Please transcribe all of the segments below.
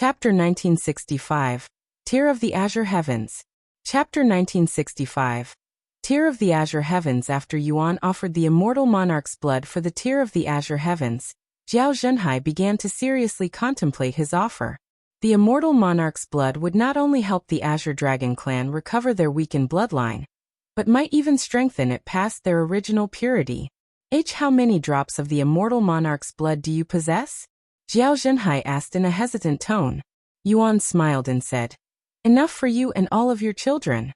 Chapter 1965. Tear of the Azure Heavens. Chapter 1965. Tear of the Azure Heavens. After Yuan offered the Immortal Monarch's blood for the Tear of the Azure Heavens, Zhao Zhenhai began to seriously contemplate his offer. The Immortal Monarch's blood would not only help the Azure Dragon clan recover their weakened bloodline, but might even strengthen it past their original purity. How many drops of the Immortal Monarch's blood do you possess? Zhao Zhenhai asked in a hesitant tone. Yuan smiled and said, enough for you and all of your children.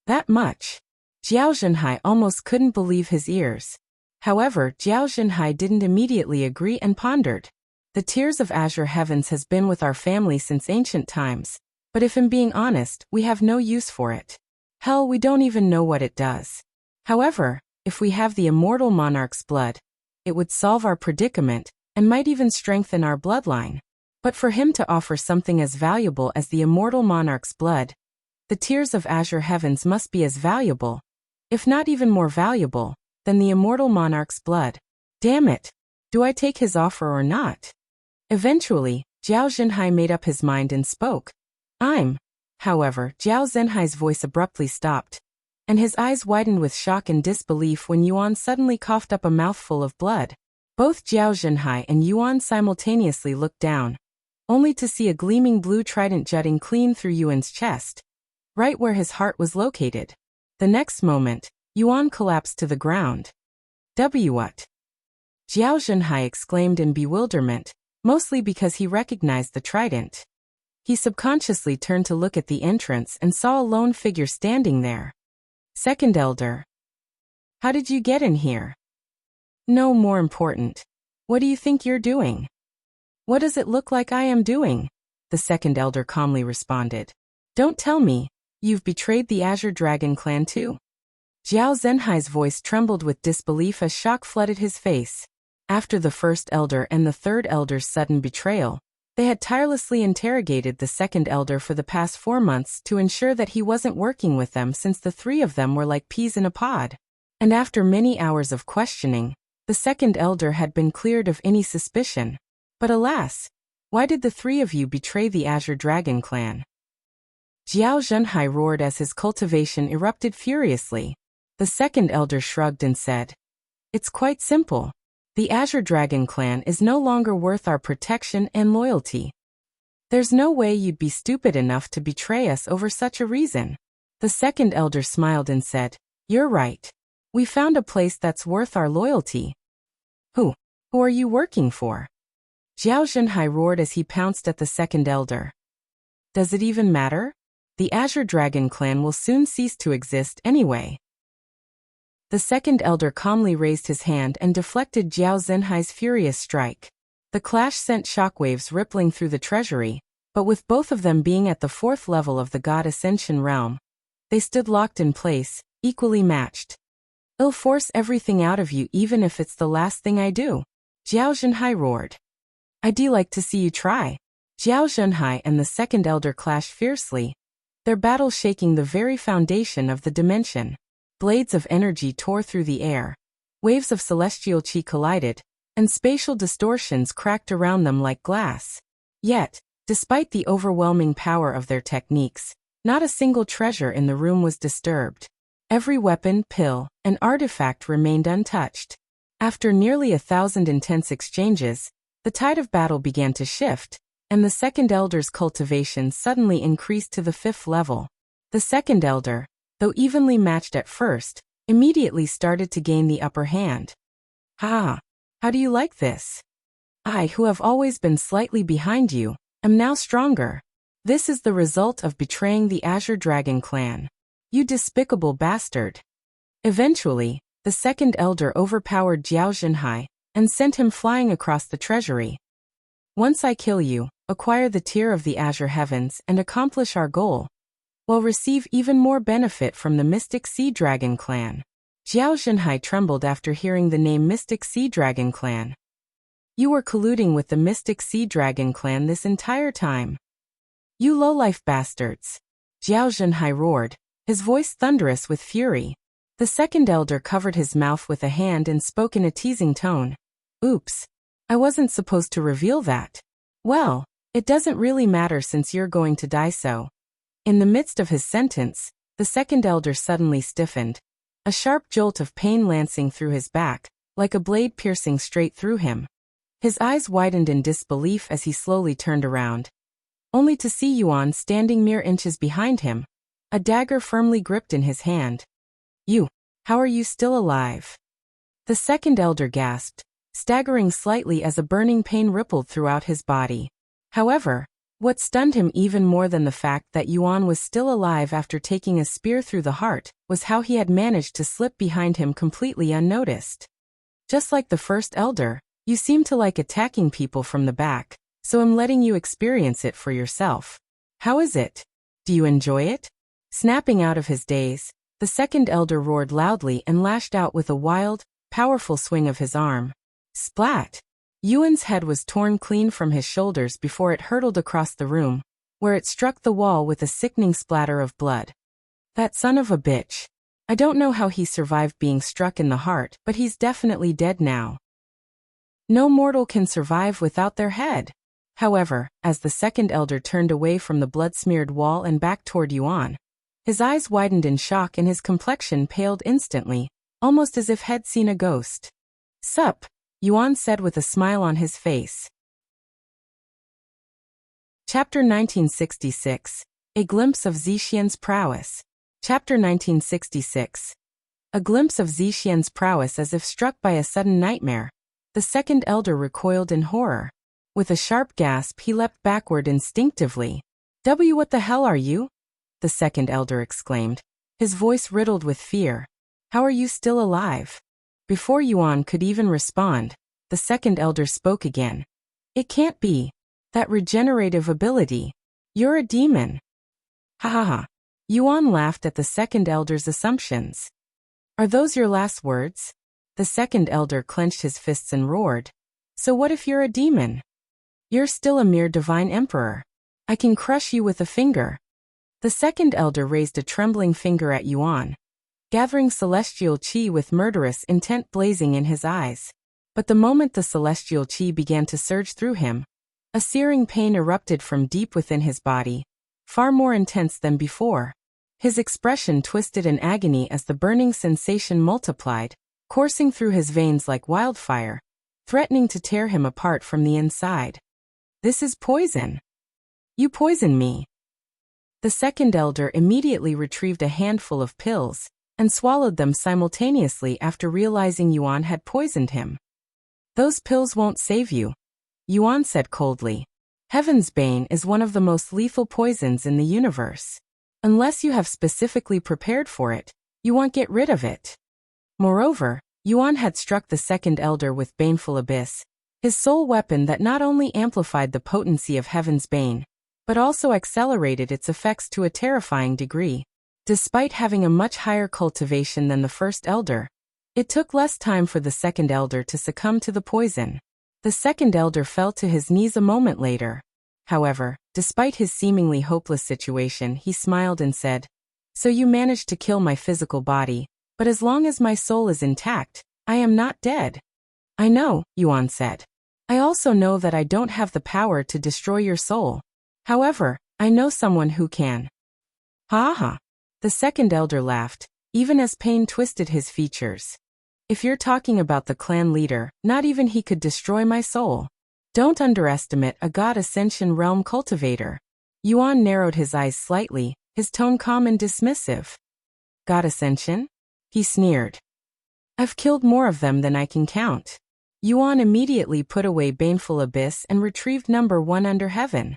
That much? Zhao Zhenhai almost couldn't believe his ears. However, Zhao Zhenhai didn't immediately agree and pondered. The Tears of Azure Heavens has been with our family since ancient times, but if I'm being honest, we have no use for it. Hell, we don't even know what it does. However, if we have the Immortal Monarch's blood, it would solve our predicament and might even strengthen our bloodline. But for him to offer something as valuable as the Immortal Monarch's blood, the Tears of Azure Heavens must be as valuable, if not even more valuable, than the Immortal Monarch's blood. Damn it! Do I take his offer or not? Eventually, Zhao Zhenhai made up his mind and spoke. However, Zhao Zhenhai's voice abruptly stopped, and his eyes widened with shock and disbelief when Yuan suddenly coughed up a mouthful of blood. Both Zhao Zhenhai and Yuan simultaneously looked down, only to see a gleaming blue trident jutting clean through Yuan's chest, right where his heart was located. The next moment, Yuan collapsed to the ground. What? Zhao Zhenhai exclaimed in bewilderment, mostly because he recognized the trident. He subconsciously turned to look at the entrance and saw a lone figure standing there. Second Elder. How did you get in here? No, more important. What do you think you're doing? What does it look like I am doing? The Second Elder calmly responded. Don't tell me, you've betrayed the Azure Dragon clan too? Zhao Zhenhai's voice trembled with disbelief as shock flooded his face. After the First Elder and the Third Elder's sudden betrayal, they had tirelessly interrogated the Second Elder for the past 4 months to ensure that he wasn't working with them, since the three of them were like peas in a pod. And after many hours of questioning, the Second Elder had been cleared of any suspicion. But alas, why did the three of you betray the Azure Dragon clan? Zhao Zhenhai roared as his cultivation erupted furiously. The Second Elder shrugged and said, it's quite simple. The Azure Dragon clan is no longer worth our protection and loyalty. There's no way you'd be stupid enough to betray us over such a reason. The Second Elder smiled and said, you're right. We found a place that's worth our loyalty. Who are you working for? Zhao Zhenhai roared as he pounced at the Second Elder. Does it even matter? The Azure Dragon clan will soon cease to exist anyway. The Second Elder calmly raised his hand and deflected Zhao Zhenhai's furious strike. The clash sent shockwaves rippling through the treasury, but with both of them being at the 4th level of the God Ascension realm, they stood locked in place, equally matched. I'll force everything out of you even if it's the last thing I do. Zhao Zhenhai roared. I'd like to see you try. Zhao Zhenhai and the Second Elder clashed fiercely, their battle shaking the very foundation of the dimension. Blades of energy tore through the air, waves of celestial chi collided, and spatial distortions cracked around them like glass. Yet, despite the overwhelming power of their techniques, not a single treasure in the room was disturbed. Every weapon, pill, and artifact remained untouched. After nearly 1,000 intense exchanges, the tide of battle began to shift, and the Second Elder's cultivation suddenly increased to the 5th level. The Second Elder, though evenly matched at first, immediately started to gain the upper hand. How do you like this? I, who have always been slightly behind you, am now stronger. This is the result of betraying the Azure Dragon clan. You despicable bastard. Eventually, the Second Elder overpowered Zhao Zhenhai and sent him flying across the treasury. Once I kill you, acquire the Tear of the Azure Heavens and accomplish our goal, will receive even more benefit from the Mystic Sea Dragon clan. Zhao Zhenhai trembled after hearing the name Mystic Sea Dragon clan. You were colluding with the Mystic Sea Dragon clan this entire time. You lowlife bastards. Zhao Zhenhai roared, his voice thunderous with fury. The Second Elder covered his mouth with a hand and spoke in a teasing tone. Oops. I wasn't supposed to reveal that. Well, It doesn't really matter since you're going to die so. In the midst of his sentence, the second elder suddenly stiffened. A sharp jolt of pain lancing through his back, like a blade piercing straight through him. His eyes widened in disbelief as he slowly turned around, only to see Yuan standing mere inches behind him, a dagger firmly gripped in his hand. "You, how are you still alive?" The second elder gasped, staggering slightly as a burning pain rippled throughout his body. However, what stunned him even more than the fact that Yuan was still alive after taking a spear through the heart was how he had managed to slip behind him completely unnoticed. "Just like the first elder, you seem to like attacking people from the back, so I'm letting you experience it for yourself. How is it? Do you enjoy it?" Snapping out of his daze, the second elder roared loudly and lashed out with a wild, powerful swing of his arm. Splat! Yuan's head was torn clean from his shoulders before it hurtled across the room, where it struck the wall with a sickening splatter of blood. "That son of a bitch. I don't know how he survived being struck in the heart, but he's definitely dead now. No mortal can survive without their head." However, as the second elder turned away from the blood-smeared wall and back toward Yuan, his eyes widened in shock and his complexion paled instantly, almost as if he'd seen a ghost. "Sup?" Yuan said with a smile on his face. Chapter 1966. A Glimpse of Xian's Prowess. Chapter 1966. A glimpse of Xian's prowess. As if struck by a sudden nightmare, the second elder recoiled in horror. With a sharp gasp, he leapt backward instinctively. What the hell are you?" the second elder exclaimed, his voice riddled with fear. "How are you still alive?" Before Yuan could even respond, the second elder spoke again. "It can't be. That regenerative ability. You're a demon." "Ha ha ha." Yuan laughed at the second elder's assumptions. "Are those your last words?" The second elder clenched his fists and roared. "So what if you're a demon? You're still a mere divine emperor. I can crush you with a finger." The second elder raised a trembling finger at Yuan, gathering celestial chi with murderous intent blazing in his eyes. But the moment the celestial chi began to surge through him, a searing pain erupted from deep within his body, far more intense than before. His expression twisted in agony as the burning sensation multiplied, coursing through his veins like wildfire, threatening to tear him apart from the inside. "This is poison. You poison me." The second elder immediately retrieved a handful of pills and swallowed them simultaneously after realizing Yuan had poisoned him. "Those pills won't save you," Yuan said coldly. "Heaven's Bane is one of the most lethal poisons in the universe. Unless you have specifically prepared for it, you won't get rid of it." Moreover, Yuan had struck the second elder with Baneful Abyss, his sole weapon that not only amplified the potency of Heaven's Bane, but also accelerated its effects to a terrifying degree. Despite having a much higher cultivation than the first elder, it took less time for the second elder to succumb to the poison. The second elder fell to his knees a moment later. However, despite his seemingly hopeless situation, he smiled and said, "So you managed to kill my physical body, but as long as my soul is intact, I am not dead." "I know," Yuan said. "I also know that I don't have the power to destroy your soul. However, I know someone who can." "Ha ha." The second elder laughed, even as pain twisted his features. "If you're talking about the clan leader, not even he could destroy my soul. Don't underestimate a God Ascension Realm cultivator." Yuan narrowed his eyes slightly, his tone calm and dismissive. "God Ascension?" he sneered. "I've killed more of them than I can count." Yuan immediately put away Baneful Abyss and retrieved number 1 under heaven.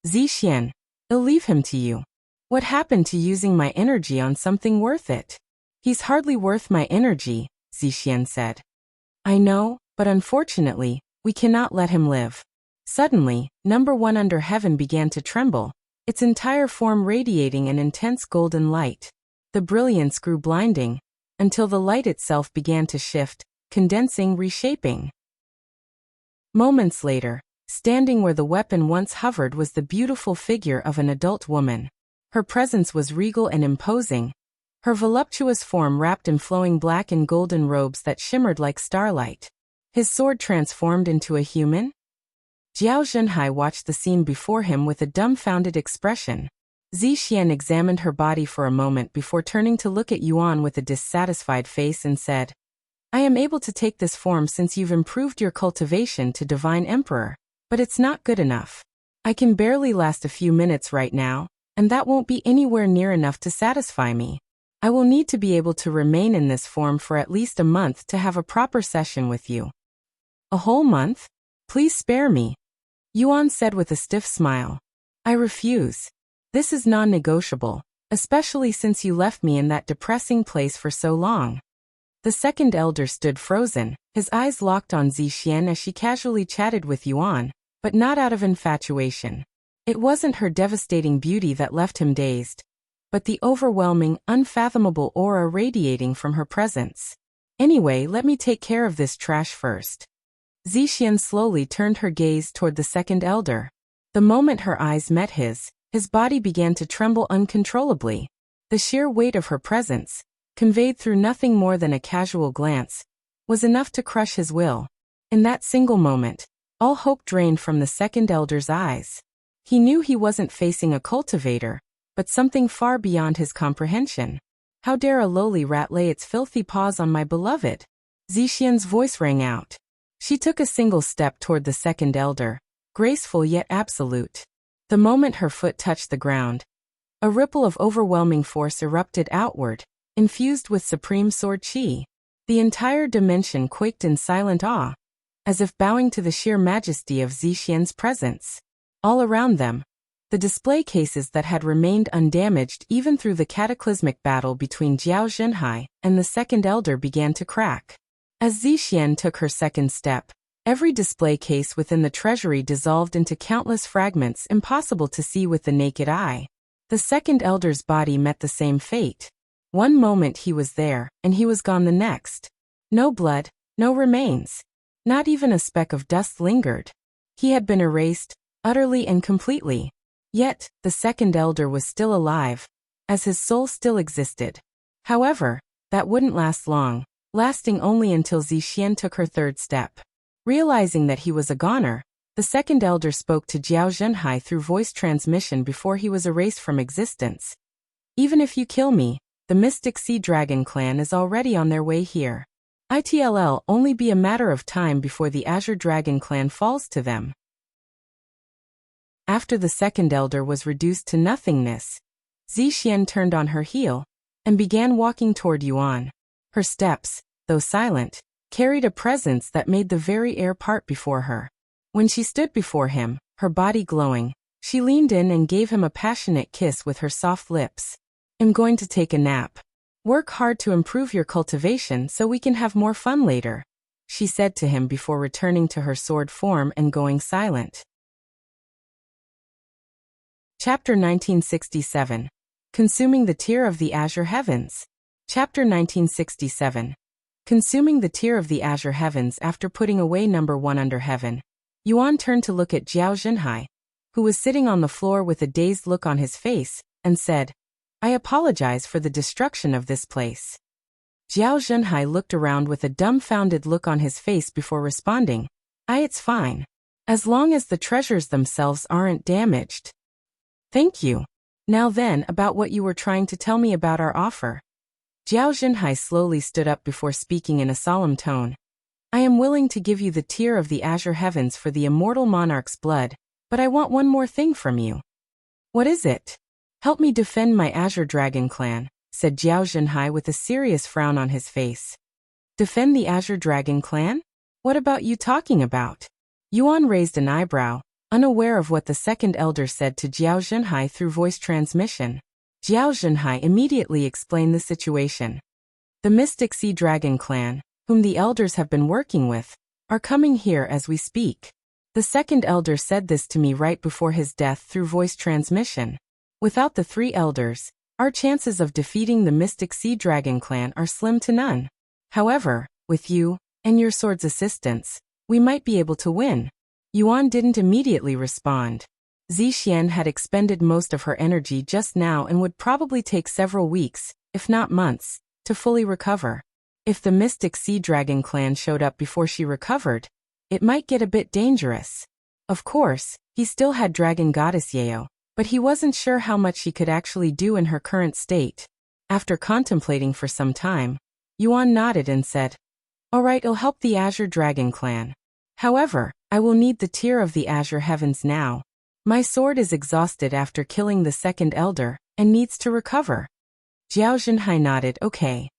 "Xian, I'll leave him to you. What happened to using my energy on something worth it?" "He's hardly worth my energy," Xian said. "I know, but unfortunately, we cannot let him live." Suddenly, number 1 under heaven began to tremble, its entire form radiating an intense golden light. The brilliance grew blinding, until the light itself began to shift, condensing, reshaping. Moments later, standing where the weapon once hovered was the beautiful figure of an adult woman. Her presence was regal and imposing, her voluptuous form wrapped in flowing black and golden robes that shimmered like starlight. His sword transformed into a human? Jiao Zhenhai watched the scene before him with a dumbfounded expression. Zixian examined her body for a moment before turning to look at Yuan with a dissatisfied face and said, I am able to take this form since you've improved your cultivation to Divine Emperor, but it's not good enough. I can barely last a few minutes right now, and that won't be anywhere near enough to satisfy me. I will need to be able to remain in this form for at least a month to have a proper session with you. A whole month? Please spare me. Yuan said with a stiff smile. I refuse. This is non-negotiable, especially since you left me in that depressing place for so long. The second elder stood frozen, his eyes locked on Zixian as she casually chatted with Yuan, but not out of infatuation. It wasn't her devastating beauty that left him dazed, but the overwhelming, unfathomable aura radiating from her presence. Anyway, let me take care of this trash first. Zixian slowly turned her gaze toward the second elder. The moment her eyes met his body began to tremble uncontrollably. The sheer weight of her presence, conveyed through nothing more than a casual glance, was enough to crush his will. In that single moment, all hope drained from the second elder's eyes. He knew he wasn't facing a cultivator, but something far beyond his comprehension. How dare a lowly rat lay its filthy paws on my beloved? Zixian's voice rang out. She took a single step toward the second elder, graceful yet absolute. The moment her foot touched the ground, a ripple of overwhelming force erupted outward, infused with supreme sword chi. The entire dimension quaked in silent awe, as if bowing to the sheer majesty of Zixian's presence. All around them, the display cases that had remained undamaged even through the cataclysmic battle between Jiao Zhenhai and the second elder began to crack. As Zixian took her second step, every display case within the treasury dissolved into countless fragments impossible to see with the naked eye. The second elder's body met the same fate. One moment he was there, and he was gone the next. No blood, no remains. Not even a speck of dust lingered. He had been erased, utterly and completely. Yet, the second elder was still alive, as his soul still existed. However, that wouldn't last long, lasting only until Zixian took her third step. Realizing that he was a goner, the second elder spoke to Jiao Zhenhai through voice transmission before he was erased from existence. Even if you kill me, the Mystic Sea Dragon clan is already on their way here. It'll only be a matter of time before the Azure Dragon clan falls to them. After the second elder was reduced to nothingness, Zixian turned on her heel and began walking toward Yuan. Her steps, though silent, carried a presence that made the very air part before her. When she stood before him, her body glowing, she leaned in and gave him a passionate kiss with her soft lips. I'm going to take a nap. Work hard to improve your cultivation so we can have more fun later, she said to him before returning to her sword form and going silent. Chapter 1967. Consuming the Tear of the Azure Heavens. Chapter 1967. Consuming the Tear of the Azure Heavens. After putting away number 1 under heaven, Yuan turned to look at Jiao Zhenhai, who was sitting on the floor with a dazed look on his face, and said, I apologize for the destruction of this place. Jiao Zhenhai looked around with a dumbfounded look on his face before responding, It's fine. As long as the treasures themselves aren't damaged. Thank you. Now then, about what you were trying to tell me about our offer. Jiao Zhenhai slowly stood up before speaking in a solemn tone. I am willing to give you the Tear of the Azure Heavens for the immortal monarch's blood, but I want one more thing from you. What is it? Help me defend my Azure Dragon clan, said Jiao Zhenhai with a serious frown on his face. Defend the Azure Dragon clan? What about you talking about? Yuan raised an eyebrow, unaware of what the second elder said to Jiao Zhenhai through voice transmission. Jiao Zhenhai immediately explained the situation. The Mystic Sea Dragon clan, whom the elders have been working with, are coming here as we speak. The second elder said this to me right before his death through voice transmission. Without the 3 elders, our chances of defeating the Mystic Sea Dragon clan are slim to none. However, with you, and your sword's assistance, we might be able to win. Yuan didn't immediately respond. Zixian had expended most of her energy just now and would probably take several weeks, if not months, to fully recover. If the Mystic Sea Dragon clan showed up before she recovered, it might get a bit dangerous. Of course, he still had Dragon Goddess Yeo, but he wasn't sure how much she could actually do in her current state. After contemplating for some time, Yuan nodded and said, "All right, I'll help the Azure Dragon clan. However, I will need the Tear of the Azure Heavens now. My sword is exhausted after killing the second elder, and needs to recover." Jiao Zhenhai nodded, okay.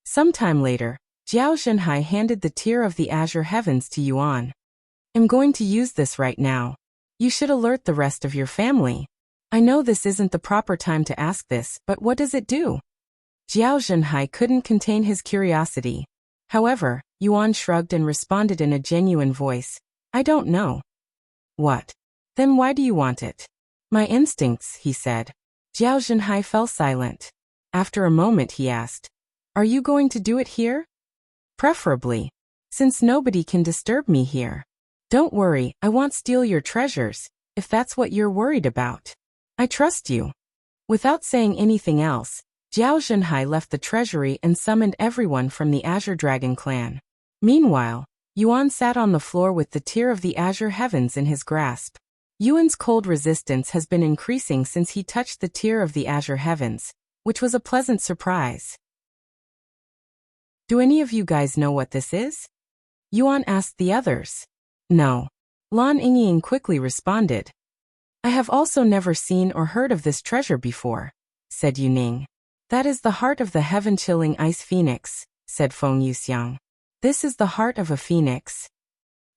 Sometime later, Jiao Zhenhai handed the Tear of the Azure Heavens to Yuan. "I'm going to use this right now. You should alert the rest of your family. I know this isn't the proper time to ask this, but what does it do?" Jiao Zhenhai couldn't contain his curiosity. However, Yuan shrugged and responded in a genuine voice, "I don't know." "What? Then why do you want it?" "My instincts," he said. Jiao Zhenhai fell silent. After a moment he asked, "Are you going to do it here?" "Preferably. Since nobody can disturb me here." "Don't worry, I won't steal your treasures, if that's what you're worried about. I trust you." Without saying anything else, Jiao Zhenhai left the treasury and summoned everyone from the Azure Dragon clan. Meanwhile, Yuan sat on the floor with the Tear of the Azure Heavens in his grasp. Yuan's cold resistance has been increasing since he touched the Tear of the Azure Heavens, which was a pleasant surprise. "Do any of you guys know what this is?" Yuan asked the others. "No." Lan Yingying quickly responded. "I have also never seen or heard of this treasure before," said Yuning. "That is the heart of the heaven-chilling ice phoenix," said Liuxiang. "This is the heart of a phoenix?"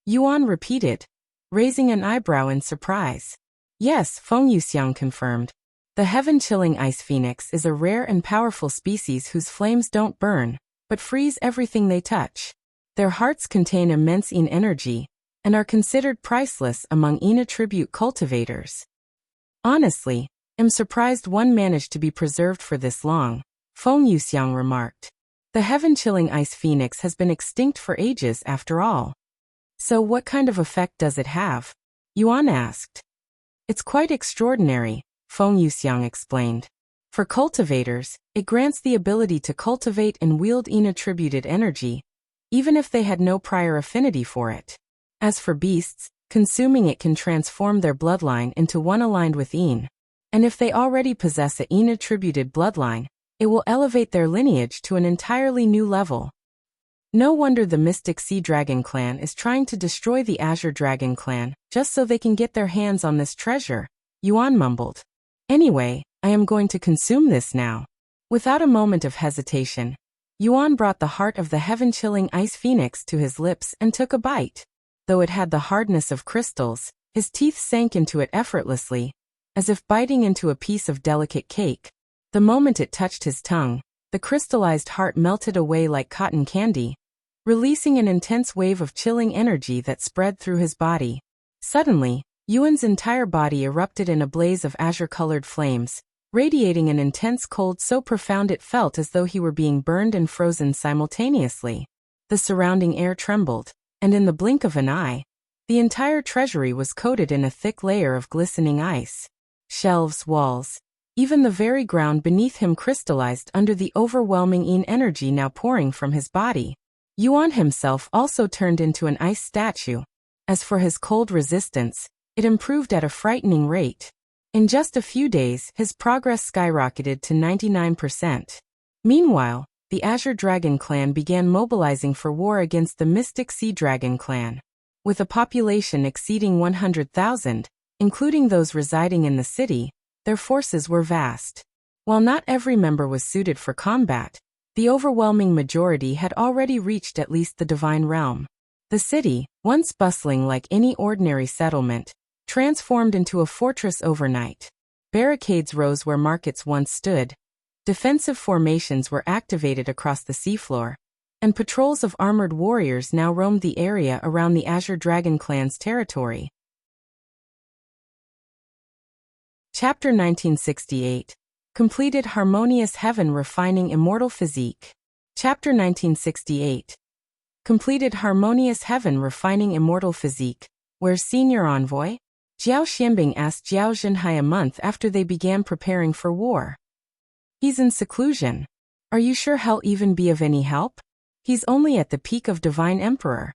Yuan repeated, raising an eyebrow in surprise. "Yes," Liuxiang confirmed. "The heaven-chilling ice phoenix is a rare and powerful species whose flames don't burn, but freeze everything they touch. Their hearts contain immense Yin energy, and are considered priceless among Yin attribute cultivators. Honestly, I'm surprised one managed to be preserved for this long," Liuxiang remarked. "The heaven-chilling ice phoenix has been extinct for ages after all." "So what kind of effect does it have?" Yuan asked. "It's quite extraordinary," Liuxiang explained. "For cultivators, it grants the ability to cultivate and wield Yin-attributed energy, even if they had no prior affinity for it. As for beasts, consuming it can transform their bloodline into one aligned with Yin. And if they already possess a Yin-attributed bloodline, it will elevate their lineage to an entirely new level. No wonder the Mystic Sea Dragon clan is trying to destroy the Azure Dragon clan, just so they can get their hands on this treasure," Yuan mumbled. "Anyway, I am going to consume this now." Without a moment of hesitation, Yuan brought the heart of the heaven-chilling ice phoenix to his lips and took a bite. Though it had the hardness of crystals, his teeth sank into it effortlessly, as if biting into a piece of delicate cake. The moment it touched his tongue, the crystallized heart melted away like cotton candy, releasing an intense wave of chilling energy that spread through his body. Suddenly, Yuan's entire body erupted in a blaze of azure-colored flames, radiating an intense cold so profound it felt as though he were being burned and frozen simultaneously. The surrounding air trembled, and in the blink of an eye, the entire treasury was coated in a thick layer of glistening ice. Shelves, walls, even the very ground beneath him crystallized under the overwhelming Yin energy now pouring from his body. Yuan himself also turned into an ice statue. As for his cold resistance, it improved at a frightening rate. In just a few days, his progress skyrocketed to 99%. Meanwhile, the Azure Dragon clan began mobilizing for war against the Mystic Sea Dragon clan. With a population exceeding 100,000, including those residing in the city, their forces were vast. While not every member was suited for combat, the overwhelming majority had already reached at least the divine realm. The city, once bustling like any ordinary settlement, transformed into a fortress overnight. Barricades rose where markets once stood. Defensive formations were activated across the seafloor, and patrols of armored warriors now roamed the area around the Azure Dragon clan's territory. Chapter 1968. Completed Harmonious Heaven Refining Immortal Physique. Chapter 1968. Completed Harmonious Heaven Refining Immortal Physique. Where's Senior Envoy? Jiao Xianbing asked Jiao Zhenhai a month after they began preparing for war. He's in seclusion. Are you sure he'll even be of any help? He's only at the peak of Divine Emperor.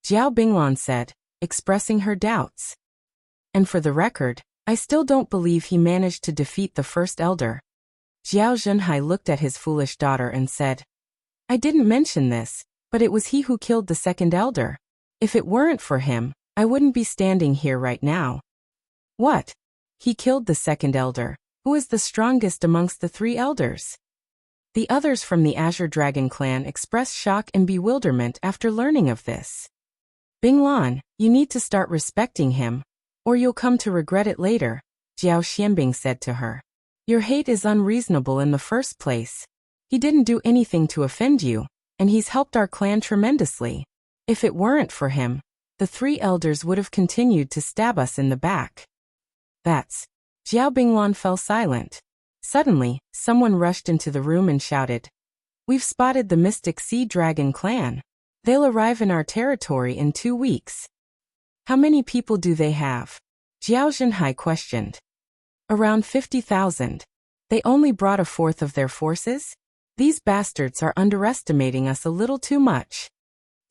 Jiao Binglan said, expressing her doubts. And for the record, I still don't believe he managed to defeat the first elder. Xiao Zhenhai looked at his foolish daughter and said, I didn't mention this, but it was he who killed the second elder. If it weren't for him, I wouldn't be standing here right now. What? He killed the second elder, who is the strongest amongst the three elders? The others from the Azure Dragon clan expressed shock and bewilderment after learning of this. Binglan, you need to start respecting him, or you'll come to regret it later, Jiao Xianbing said to her. Your hate is unreasonable in the first place. He didn't do anything to offend you, and he's helped our clan tremendously. If it weren't for him, the three elders would have continued to stab us in the back. That's... Jiao Binglan fell silent. Suddenly, someone rushed into the room and shouted, We've spotted the Mystic Sea Dragon clan. They'll arrive in our territory in 2 weeks. How many people do they have? Jiao Zhenhai questioned. Around 50,000. They only brought a fourth of their forces? These bastards are underestimating us a little too much.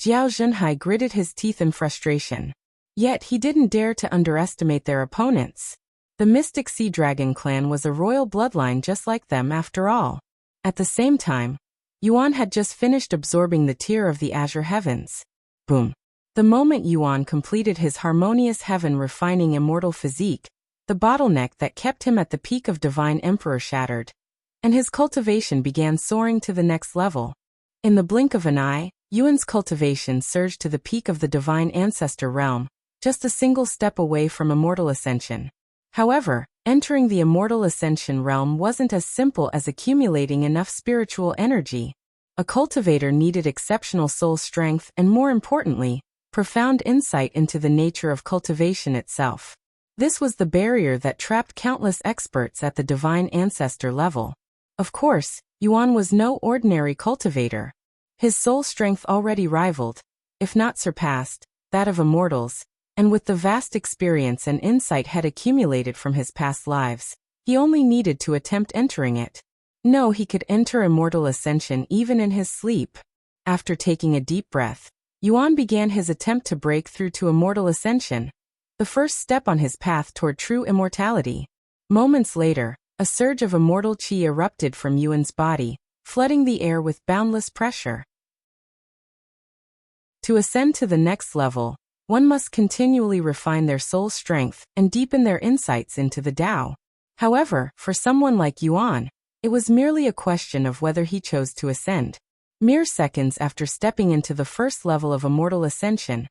Jiao Zhenhai gritted his teeth in frustration. Yet he didn't dare to underestimate their opponents. The Mystic Sea Dragon clan was a royal bloodline just like them after all. At the same time, Yuan had just finished absorbing the tear of the Azure Heavens. Boom. The moment Yuan completed his Harmonious Heaven refining Immortal Physique, the bottleneck that kept him at the peak of Divine Emperor shattered, and his cultivation began soaring to the next level. In the blink of an eye, Yuan's cultivation surged to the peak of the Divine Ancestor realm, just a single step away from Immortal Ascension. However, entering the Immortal Ascension realm wasn't as simple as accumulating enough spiritual energy. A cultivator needed exceptional soul strength and, more importantly, profound insight into the nature of cultivation itself. This was the barrier that trapped countless experts at the Divine Ancestor level. Of course, Yuan was no ordinary cultivator. His soul strength already rivaled, if not surpassed, that of immortals, and with the vast experience and insight had accumulated from his past lives, he only needed to attempt entering it. No, he could enter Immortal Ascension even in his sleep. After taking a deep breath, Yuan began his attempt to break through to Immortal Ascension, the first step on his path toward true immortality. Moments later, a surge of immortal qi erupted from Yuan's body, flooding the air with boundless pressure. To ascend to the next level, one must continually refine their soul strength and deepen their insights into the Tao. However, for someone like Yuan, it was merely a question of whether he chose to ascend. Mere seconds after stepping into the first level of Immortal Ascension,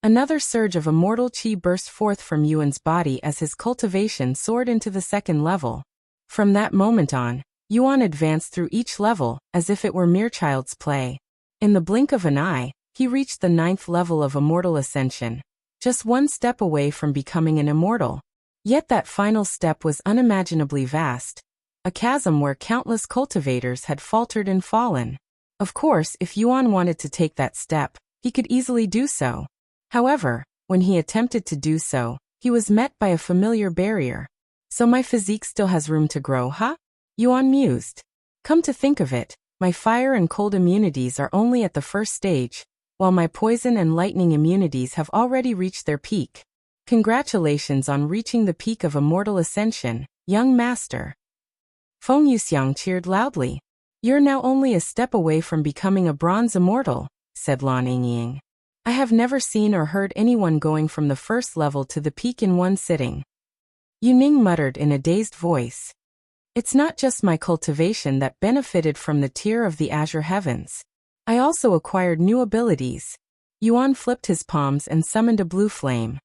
another surge of immortal qi burst forth from Yuan's body as his cultivation soared into the second level. From that moment on, Yuan advanced through each level as if it were mere child's play. In the blink of an eye, he reached the 9th level of Immortal Ascension, just one step away from becoming an immortal. Yet that final step was unimaginably vast, a chasm where countless cultivators had faltered and fallen. Of course, if Yuan wanted to take that step, he could easily do so. However, when he attempted to do so, he was met by a familiar barrier. So my physique still has room to grow, huh? Yuan mused. Come to think of it, my fire and cold immunities are only at the first stage, while my poison and lightning immunities have already reached their peak. Congratulations on reaching the peak of Immortal Ascension, young master. Liuxiang cheered loudly. You're now only a step away from becoming a bronze immortal, said Lan Yingying. I have never seen or heard anyone going from the first level to the peak in one sitting. Yuning muttered in a dazed voice. It's not just my cultivation that benefited from the tear of the Azure Heavens. I also acquired new abilities. Yuan flipped his palms and summoned a blue flame.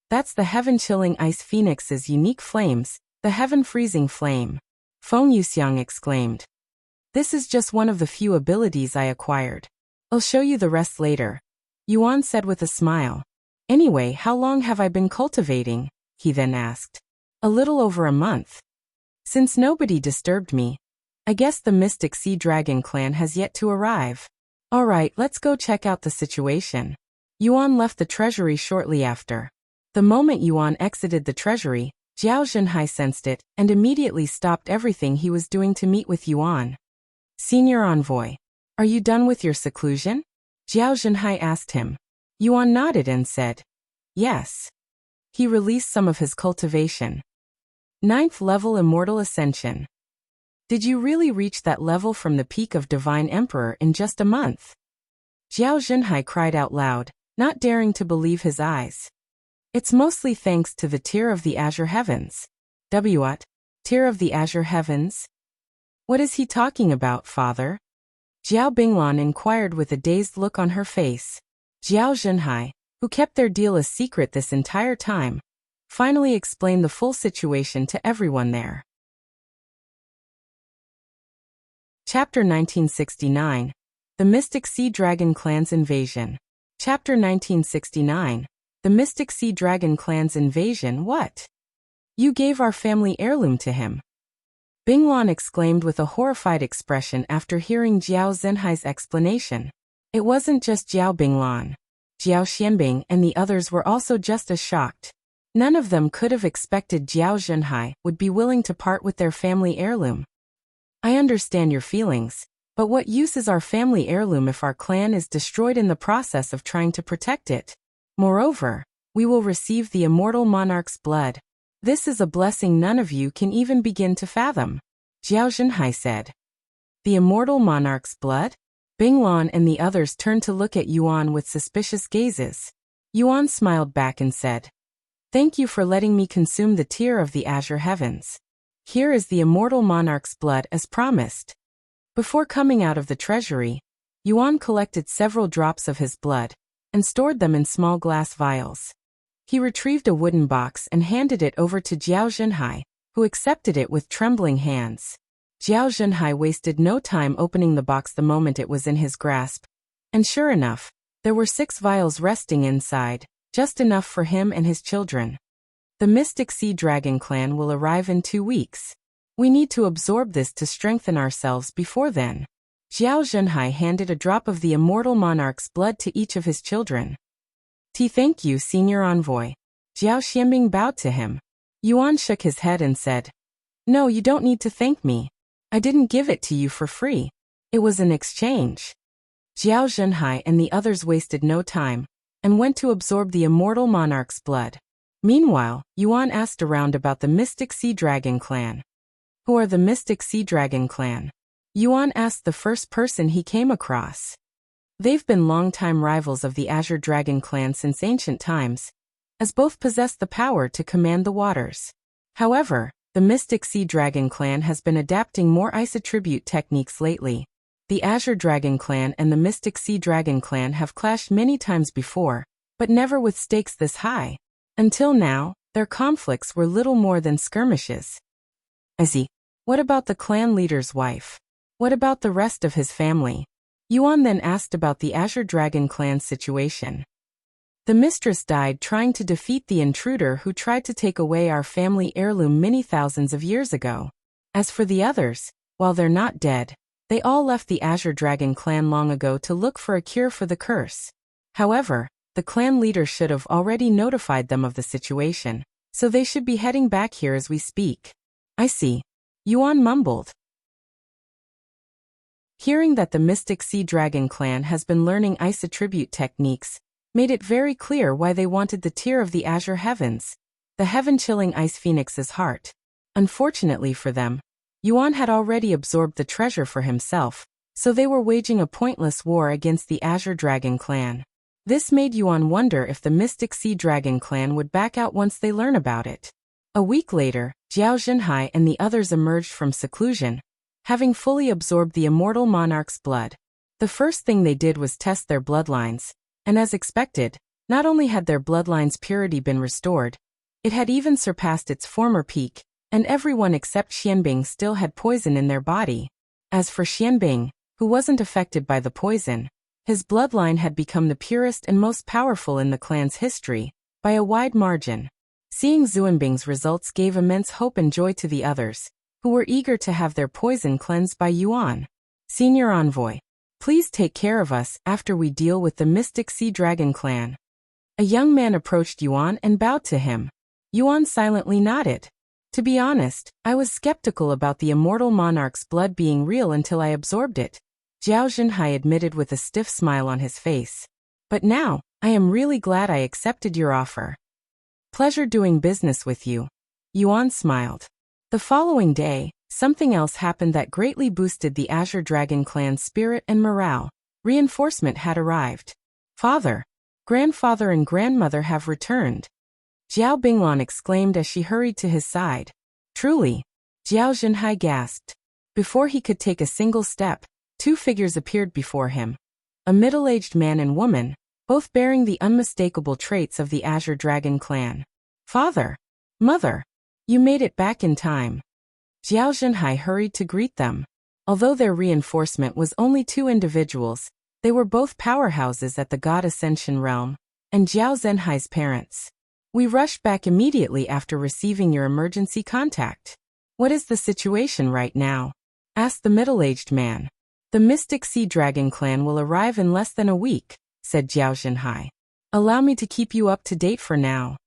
That's the heaven-chilling Ice Phoenix's unique flames, the heaven-freezing flame. Liuxiang exclaimed. This is just one of the few abilities I acquired. I'll show you the rest later, Yuan said with a smile. Anyway, how long have I been cultivating? He then asked. A little over a month. Since nobody disturbed me, I guess the Mystic Sea Dragon clan has yet to arrive. Alright, let's go check out the situation. Yuan left the treasury shortly after. The moment Yuan exited the treasury, Jiao Zhenhai sensed it and immediately stopped everything he was doing to meet with Yuan. Senior Envoy, are you done with your seclusion? Jiao Zhenhai asked him. Yuan nodded and said, Yes. He released some of his cultivation. 9th level Immortal Ascension. Did you really reach that level from the peak of Divine Emperor in just a month? Jiao Zhenhai cried out loud, not daring to believe his eyes. It's mostly thanks to the Tier of the Azure Heavens. What? Tier of the Azure Heavens? What is he talking about, father? Jiao Binglan inquired with a dazed look on her face. Jiao Zhenhai, who kept their deal a secret this entire time, finally explained the full situation to everyone there. Chapter 1969. The Mystic Sea Dragon Clan's Invasion. Chapter 1969. The Mystic Sea Dragon Clan's Invasion. What? You gave our family heirloom to him. Binglan exclaimed with a horrified expression after hearing Jiao Zhenhai's explanation. It wasn't just Jiao Binglan. Jiao Xianbing and the others were also just as shocked. None of them could have expected Jiao Zhenhai would be willing to part with their family heirloom. I understand your feelings, but what use is our family heirloom if our clan is destroyed in the process of trying to protect it? Moreover, we will receive the immortal monarch's blood. This is a blessing none of you can even begin to fathom, Jiao Zhenhai said. The immortal monarch's blood? Binglan and the others turned to look at Yuan with suspicious gazes. Yuan smiled back and said, Thank you for letting me consume the Tier of the Azure Heavens. Here is the immortal monarch's blood as promised. Before coming out of the treasury, Yuan collected several drops of his blood and stored them in small glass vials. He retrieved a wooden box and handed it over to Jiao Zhenhai, who accepted it with trembling hands. Jiao Zhenhai wasted no time opening the box the moment it was in his grasp, and sure enough, there were 6 vials resting inside, just enough for him and his children. The Mystic Sea Dragon Clan will arrive in 2 weeks. We need to absorb this to strengthen ourselves before then. Jiao Zhenhai handed a drop of the immortal monarch's blood to each of his children. Thank you, Senior Envoy. Jiao Xianbing bowed to him. Yuan shook his head and said, No, you don't need to thank me. I didn't give it to you for free. It was an exchange. Jiao Zhenhai and the others wasted no time and went to absorb the immortal monarch's blood. Meanwhile, Yuan asked around about the Mystic Sea Dragon Clan. Who are the Mystic Sea Dragon Clan? Yuan asked the first person he came across. They've been longtime rivals of the Azure Dragon Clan since ancient times, as both possess the power to command the waters. However, the Mystic Sea Dragon Clan has been adapting more ice attribute techniques lately. The Azure Dragon Clan and the Mystic Sea Dragon Clan have clashed many times before, but never with stakes this high. Until now, their conflicts were little more than skirmishes. What about the clan leader's wife? What about the rest of his family? Yuan then asked about the Azure Dragon Clan's situation. The mistress died trying to defeat the intruder who tried to take away our family heirloom many thousands of years ago. As for the others, while they're not dead, they all left the Azure Dragon Clan long ago to look for a cure for the curse. However, the clan leader should have already notified them of the situation, so they should be heading back here as we speak. I see. Yuan mumbled. Hearing that the Mystic Sea Dragon Clan has been learning ice attribute techniques made it very clear why they wanted the Tier of the Azure Heavens, the heaven-chilling Ice Phoenix's heart. Unfortunately for them, Yuan had already absorbed the treasure for himself, so they were waging a pointless war against the Azure Dragon Clan. This made Yuan wonder if the Mystic Sea Dragon Clan would back out once they learn about it. A week later, Jiao Zhenhai and the others emerged from seclusion, having fully absorbed the immortal monarch's blood. The first thing they did was test their bloodlines, and as expected, not only had their bloodline's purity been restored, it had even surpassed its former peak, and everyone except Xianbing still had poison in their body. As for Xianbing, who wasn't affected by the poison, his bloodline had become the purest and most powerful in the clan's history, by a wide margin. Seeing Xuanbing's results gave immense hope and joy to the others, who were eager to have their poison cleansed by Yuan. Senior Envoy, please take care of us after we deal with the Mystic Sea Dragon Clan. A young man approached Yuan and bowed to him. Yuan silently nodded. To be honest, I was skeptical about the immortal monarch's blood being real until I absorbed it, Jiao Zhenhai admitted with a stiff smile on his face. But now, I am really glad I accepted your offer. Pleasure doing business with you. Yuan smiled. The following day, something else happened that greatly boosted the Azure Dragon clan's spirit and morale. Reinforcement had arrived. Father, grandfather and grandmother have returned. Jiao Binglan exclaimed as she hurried to his side. Truly, Jiao Zhenhai gasped. Before he could take a single step, two figures appeared before him. A middle-aged man and woman, both bearing the unmistakable traits of the Azure Dragon clan. Father, mother, you made it back in time. Jiao Zhenhai hurried to greet them. Although their reinforcement was only two individuals, they were both powerhouses at the God Ascension realm, and Jiao Zhenhai's parents. We rushed back immediately after receiving your emergency contact. What is the situation right now? Asked the middle-aged man. The Mystic Sea Dragon clan will arrive in less than a week, said Jiao Zhenhai. Allow me to keep you up to date for now.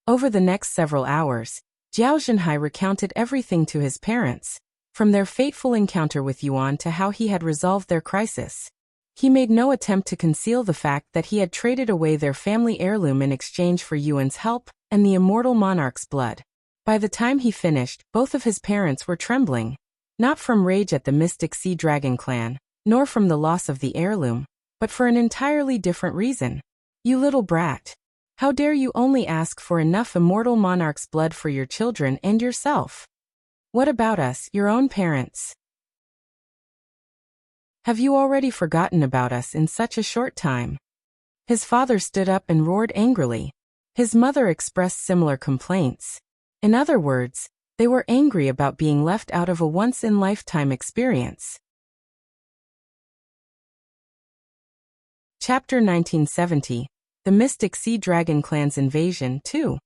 Over the next several hours, Jiao Zhenhai recounted everything to his parents, from their fateful encounter with Yuan to how he had resolved their crisis. He made no attempt to conceal the fact that he had traded away their family heirloom in exchange for Yuan's help and the immortal monarch's blood. By the time he finished, both of his parents were trembling, not from rage at the Mystic Sea Dragon clan, nor from the loss of the heirloom, but for an entirely different reason. You little brat. How dare you only ask for enough immortal monarch's blood for your children and yourself? What about us, your own parents? Have you already forgotten about us in such a short time? His father stood up and roared angrily. His mother expressed similar complaints. In other words, they were angry about being left out of a once-in-lifetime experience. Chapter 1970. The Mystic Sea Dragon Clan's Invasion 2.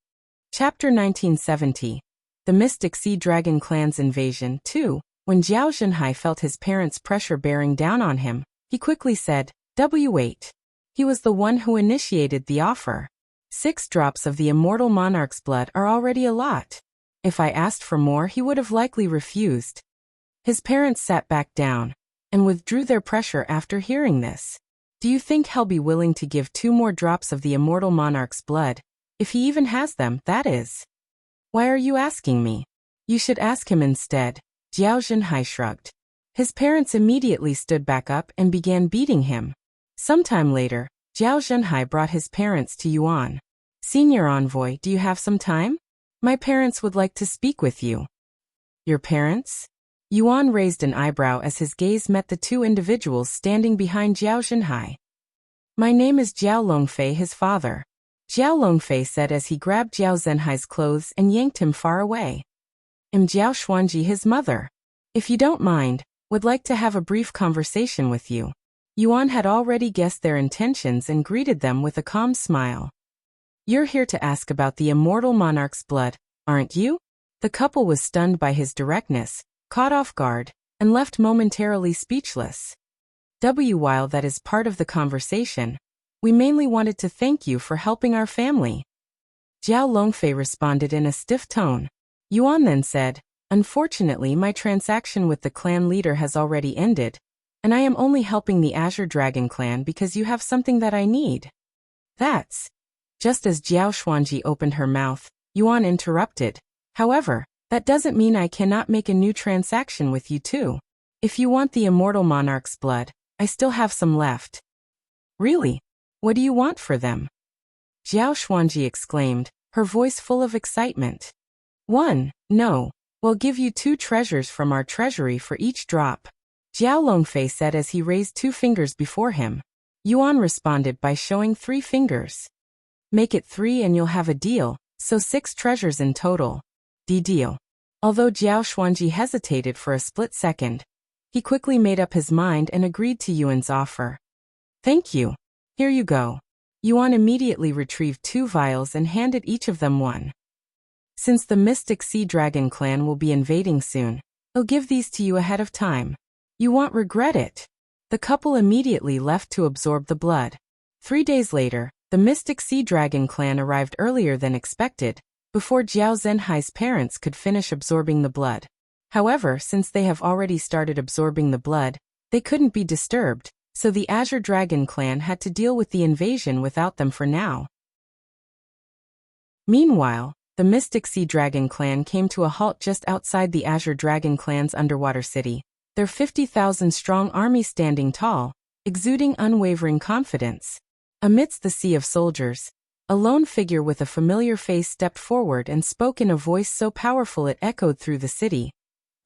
Chapter 1970. The Mystic Sea Dragon Clan's Invasion 2. When Jiao Zhenhai felt his parents' pressure bearing down on him, he quickly said, "Wait." He was the one who initiated the offer. 6 drops of the immortal monarch's blood are already a lot. If I asked for more, he would have likely refused. His parents sat back down and withdrew their pressure after hearing this. Do you think he'll be willing to give 2 more drops of the immortal monarch's blood? If he even has them, that is. Why are you asking me? You should ask him instead. Jiao Zhenhai shrugged. His parents immediately stood back up and began beating him. Sometime later, Jiao Zhenhai brought his parents to Yuan. Senior Envoy, do you have some time? My parents would like to speak with you. Your parents? Yuan raised an eyebrow as his gaze met the 2 individuals standing behind Jiao Zhenhai. My name is Jiao Longfei, his father. Jiao Longfei said as he grabbed Jiao Zhenhai's clothes and yanked him far away. I'm Jiao Xuanji, his mother. If you don't mind, would like to have a brief conversation with you. Yuan had already guessed their intentions and greeted them with a calm smile. You're here to ask about the immortal monarch's blood, aren't you? The couple was stunned by his directness, caught off guard, and left momentarily speechless. While that is part of the conversation, we mainly wanted to thank you for helping our family. Jiao Longfei responded in a stiff tone. Yuan then said, Unfortunately, my transaction with the clan leader has already ended, and I am only helping the Azure Dragon clan because you have something that I need. That's... Just as Jiao Xuanji opened her mouth, Yuan interrupted. However, that doesn't mean I cannot make a new transaction with you too. If you want the immortal monarch's blood, I still have some left. Really? What do you want for them? Jiao Xuanji exclaimed, her voice full of excitement. 1. No. We'll give you 2 treasures from our treasury for each drop. Jiao Longfei said as he raised 2 fingers before him. Yuan responded by showing 3 fingers. Make it 3 and you'll have a deal, so 6 treasures in total. Deal. Although Jiao Xuanji hesitated for a split second, he quickly made up his mind and agreed to Yuan's offer. Thank you. Here you go. Yuan immediately retrieved 2 vials and handed each of them one. Since the Mystic Sea Dragon clan will be invading soon, I'll give these to you ahead of time. You won't regret it. The couple immediately left to absorb the blood. 3 days later, the Mystic Sea Dragon clan arrived earlier than expected, before Jiao Zhenhai's parents could finish absorbing the blood. However, since they have already started absorbing the blood, they couldn't be disturbed, so the Azure Dragon clan had to deal with the invasion without them for now. Meanwhile, the Mystic Sea Dragon clan came to a halt just outside the Azure Dragon clan's underwater city, their 50,000-strong army standing tall, exuding unwavering confidence. Amidst the sea of soldiers, a lone figure with a familiar face stepped forward and spoke in a voice so powerful it echoed through the city,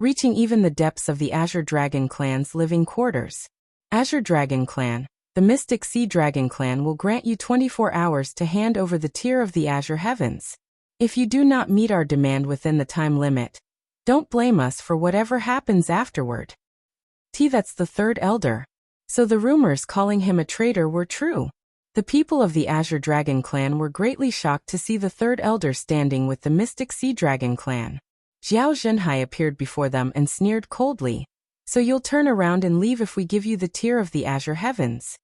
reaching even the depths of the Azure Dragon clan's living quarters. Azure Dragon clan, the Mystic Sea Dragon clan will grant you 24 hours to hand over the tier of the Azure heavens. If you do not meet our demand within the time limit, don't blame us for whatever happens afterward. That's the third elder. So the rumors calling him a traitor were true. The people of the Azure Dragon clan were greatly shocked to see the third elder standing with the Mystic Sea Dragon clan. Xiao Zhenhai appeared before them and sneered coldly. So you'll turn around and leave if we give you the tier of the Azure heavens?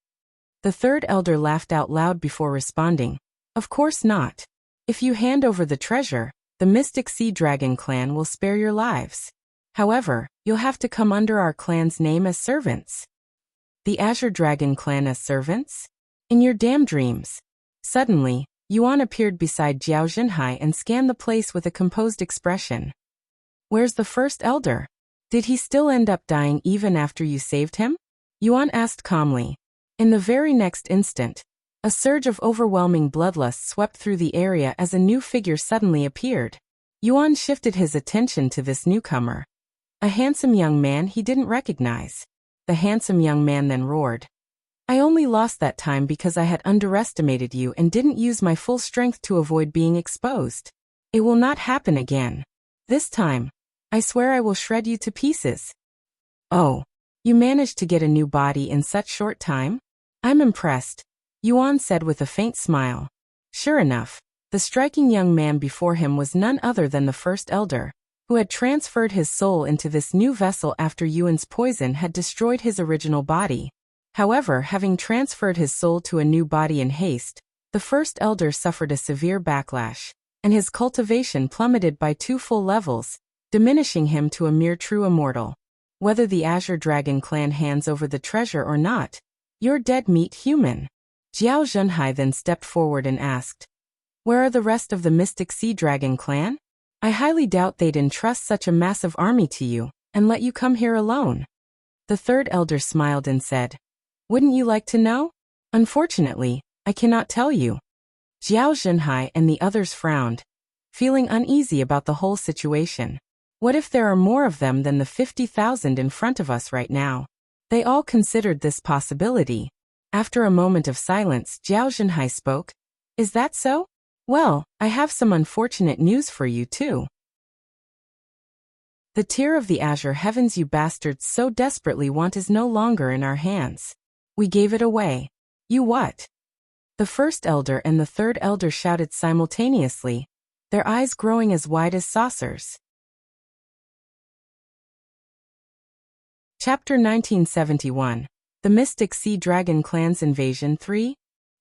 The third elder laughed out loud before responding. Of course not. If you hand over the treasure, the Mystic Sea Dragon clan will spare your lives. However, you'll have to come under our clan's name as servants. The Azure Dragon clan as servants? In your damn dreams. Suddenly, Yuan appeared beside Xiao Zhenhai and scanned the place with a composed expression. Where's the first elder? Did he still end up dying even after you saved him? Yuan asked calmly. In the very next instant, a surge of overwhelming bloodlust swept through the area as a new figure suddenly appeared. Yuan shifted his attention to this newcomer. A handsome young man he didn't recognize. The handsome young man then roared. I only lost that time because I had underestimated you and didn't use my full strength to avoid being exposed. It will not happen again. This time, I swear I will shred you to pieces. Oh, you managed to get a new body in such short time? I'm impressed, Yuan said with a faint smile. Sure enough, the striking young man before him was none other than the first elder, who had transferred his soul into this new vessel after Yuan's poison had destroyed his original body. However, having transferred his soul to a new body in haste, the first elder suffered a severe backlash, and his cultivation plummeted by 2 full levels, diminishing him to a mere true immortal. Whether the Azure Dragon clan hands over the treasure or not, you're dead meat human. Xiao Zhenhai then stepped forward and asked, where are the rest of the Mystic Sea Dragon clan? I highly doubt they'd entrust such a massive army to you, and let you come here alone. The third elder smiled and said, wouldn't you like to know? Unfortunately, I cannot tell you. Xiao Zhenhai and the others frowned, feeling uneasy about the whole situation. What if there are more of them than the 50,000 in front of us right now? They all considered this possibility. After a moment of silence, Xiao Zhenhai spoke. Is that so? Well, I have some unfortunate news for you too. The tier of the Azure heavens you bastards so desperately want is no longer in our hands. We gave it away. You what? The first elder and the third elder shouted simultaneously, their eyes growing as wide as saucers. Chapter 1971. The Mystic Sea Dragon Clan's Invasion 3.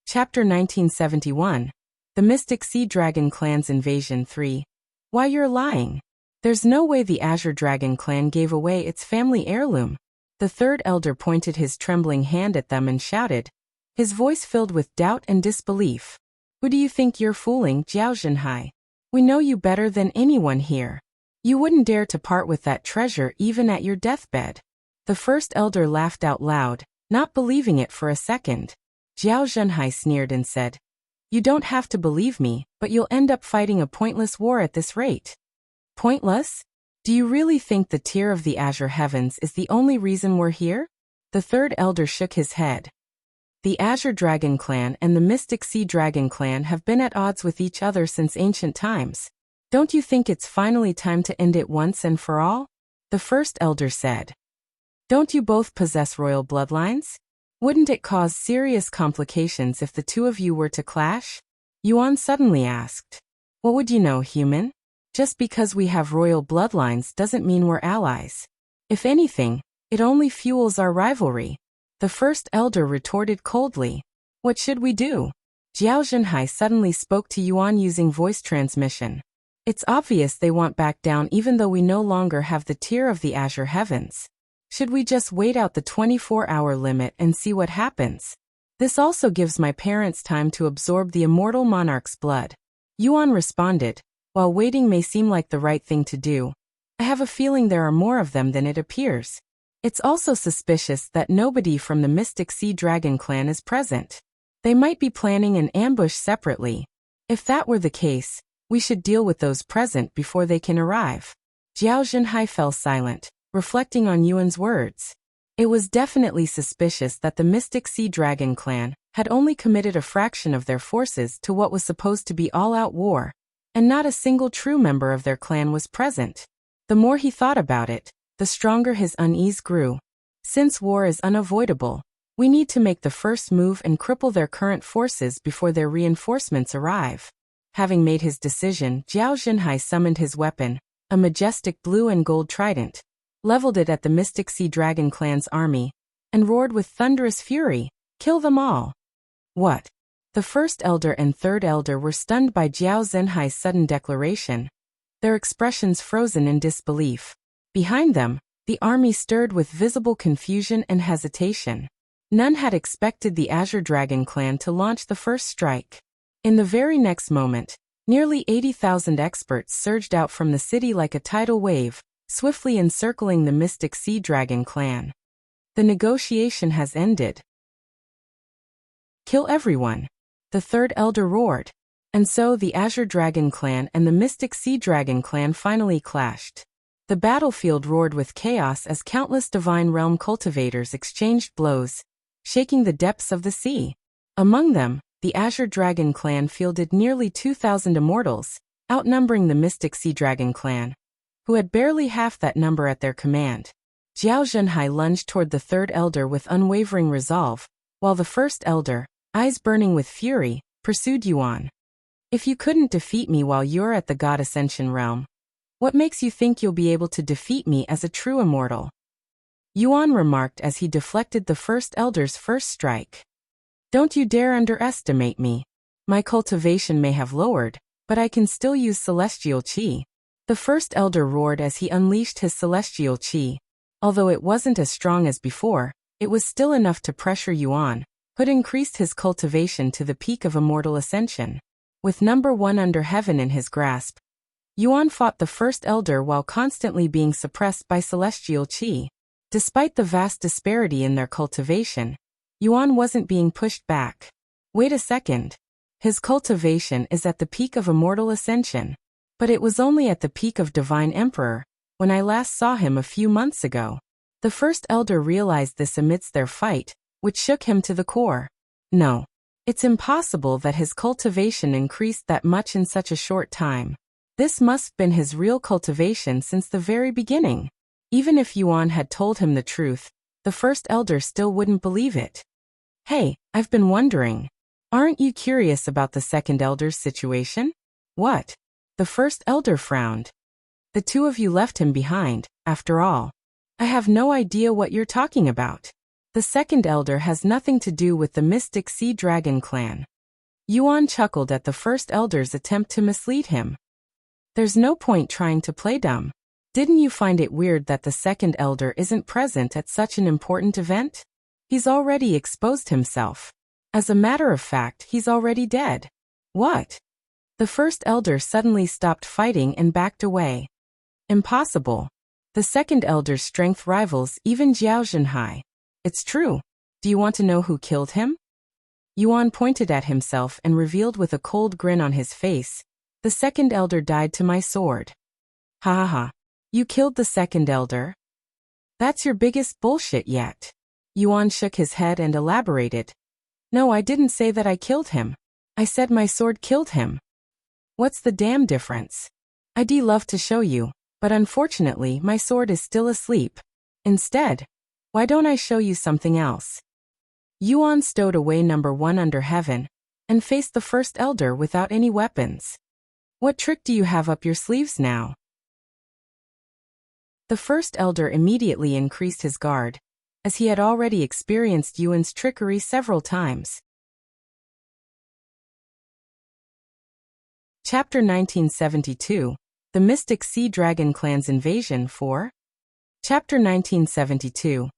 Chapter 1971. The Mystic Sea Dragon Clan's Invasion 3. Why, you're lying. There's no way the Azure Dragon clan gave away its family heirloom. The third elder pointed his trembling hand at them and shouted, his voice filled with doubt and disbelief. Who do you think you're fooling, Xiao Zhenhai? We know you better than anyone here. You wouldn't dare to part with that treasure even at your deathbed. The first elder laughed out loud, not believing it for a second. Xiao Zhenhai sneered and said, you don't have to believe me, but you'll end up fighting a pointless war at this rate. Pointless? Do you really think the tier of the Azure heavens is the only reason we're here? The third elder shook his head. The Azure Dragon clan and the Mystic Sea Dragon clan have been at odds with each other since ancient times. Don't you think it's finally time to end it once and for all? The first elder said. Don't you both possess royal bloodlines? Wouldn't it cause serious complications if the two of you were to clash? Yuan suddenly asked. What would you know, human? Just because we have royal bloodlines doesn't mean we're allies. If anything, it only fuels our rivalry. The first elder retorted coldly. What should we do? Xiao Zhenhai suddenly spoke to Yuan using voice transmission. It's obvious they want back down even though we no longer have the tier of the Azure heavens. Should we just wait out the 24-hour limit and see what happens? This also gives my parents time to absorb the immortal monarch's blood. Yuan responded, while waiting may seem like the right thing to do, I have a feeling there are more of them than it appears. It's also suspicious that nobody from the Mystic Sea Dragon clan is present. They might be planning an ambush separately. If that were the case, we should deal with those present before they can arrive. Jiao Zhenhai fell silent, reflecting on Yuan's words. It was definitely suspicious that the Mystic Sea Dragon clan had only committed a fraction of their forces to what was supposed to be all-out war, and not a single true member of their clan was present. The more he thought about it, the stronger his unease grew. Since war is unavoidable, we need to make the first move and cripple their current forces before their reinforcements arrive. Having made his decision, Jiao Zhenhai summoned his weapon, a majestic blue and gold trident, leveled it at the Mystic Sea Dragon clan's army, and roared with thunderous fury, "Kill them all!" What? The first elder and third elder were stunned by Jiao Zhenhai's sudden declaration, their expressions frozen in disbelief. Behind them, the army stirred with visible confusion and hesitation. None had expected the Azure Dragon clan to launch the first strike. In the very next moment, nearly 80,000 experts surged out from the city like a tidal wave, swiftly encircling the Mystic Sea Dragon clan. The negotiation has ended. Kill everyone! The third elder roared. And so the Azure Dragon clan and the Mystic Sea Dragon clan finally clashed. The battlefield roared with chaos as countless divine realm cultivators exchanged blows, shaking the depths of the sea. Among them, the Azure Dragon clan fielded nearly 2,000 immortals, outnumbering the Mystic Sea Dragon clan, who had barely half that number at their command. Jiao Zhenhai lunged toward the third elder with unwavering resolve, while the first elder, eyes burning with fury, pursued Yuan. If you couldn't defeat me while you're at the God Ascension realm, what makes you think you'll be able to defeat me as a true immortal? Yuan remarked as he deflected the first elder's first strike. Don't you dare underestimate me. My cultivation may have lowered, but I can still use celestial qi. The first elder roared as he unleashed his celestial qi. Although it wasn't as strong as before, it was still enough to pressure Yuan, who'd increased his cultivation to the peak of immortal ascension. With number 1 under heaven in his grasp, Yuan fought the first elder while constantly being suppressed by celestial qi. Despite the vast disparity in their cultivation, Yuan wasn't being pushed back. Wait a second. His cultivation is at the peak of immortal ascension. But it was only at the peak of Divine Emperor, when I last saw him a few months ago. The first elder realized this amidst their fight, which shook him to the core. No. It's impossible that his cultivation increased that much in such a short time. This must have been his real cultivation since the very beginning. Even if Yuan had told him the truth, the first elder still wouldn't believe it. Hey, I've been wondering. Aren't you curious about the second elder's situation? What? The first elder frowned. The two of you left him behind, after all. I have no idea what you're talking about. The second elder has nothing to do with the Mystic Sea Dragon clan. Yuan chuckled at the first elder's attempt to mislead him. There's no point trying to play dumb. Didn't you find it weird that the second elder isn't present at such an important event? He's already exposed himself. As a matter of fact, he's already dead. What? The first elder suddenly stopped fighting and backed away. Impossible. The second elder's strength rivals even Jiao Zhenhai. It's true. Do you want to know who killed him? Yuan pointed at himself and revealed with a cold grin on his face, the second elder died to my sword. Ha ha ha. You killed the second elder? That's your biggest bullshit yet. Yuan shook his head and elaborated. No, I didn't say that I killed him. I said my sword killed him. What's the damn difference? I'd love to show you, but unfortunately my sword is still asleep. Instead, why don't I show you something else? Yuan stowed away number 1 under heaven, and faced the first elder without any weapons. What trick do you have up your sleeves now? The first elder immediately increased his guard, as he had already experienced Yuan's trickery several times. Chapter 1972, The Mystic Sea Dragon Clan's Invasion 4. Chapter 1972.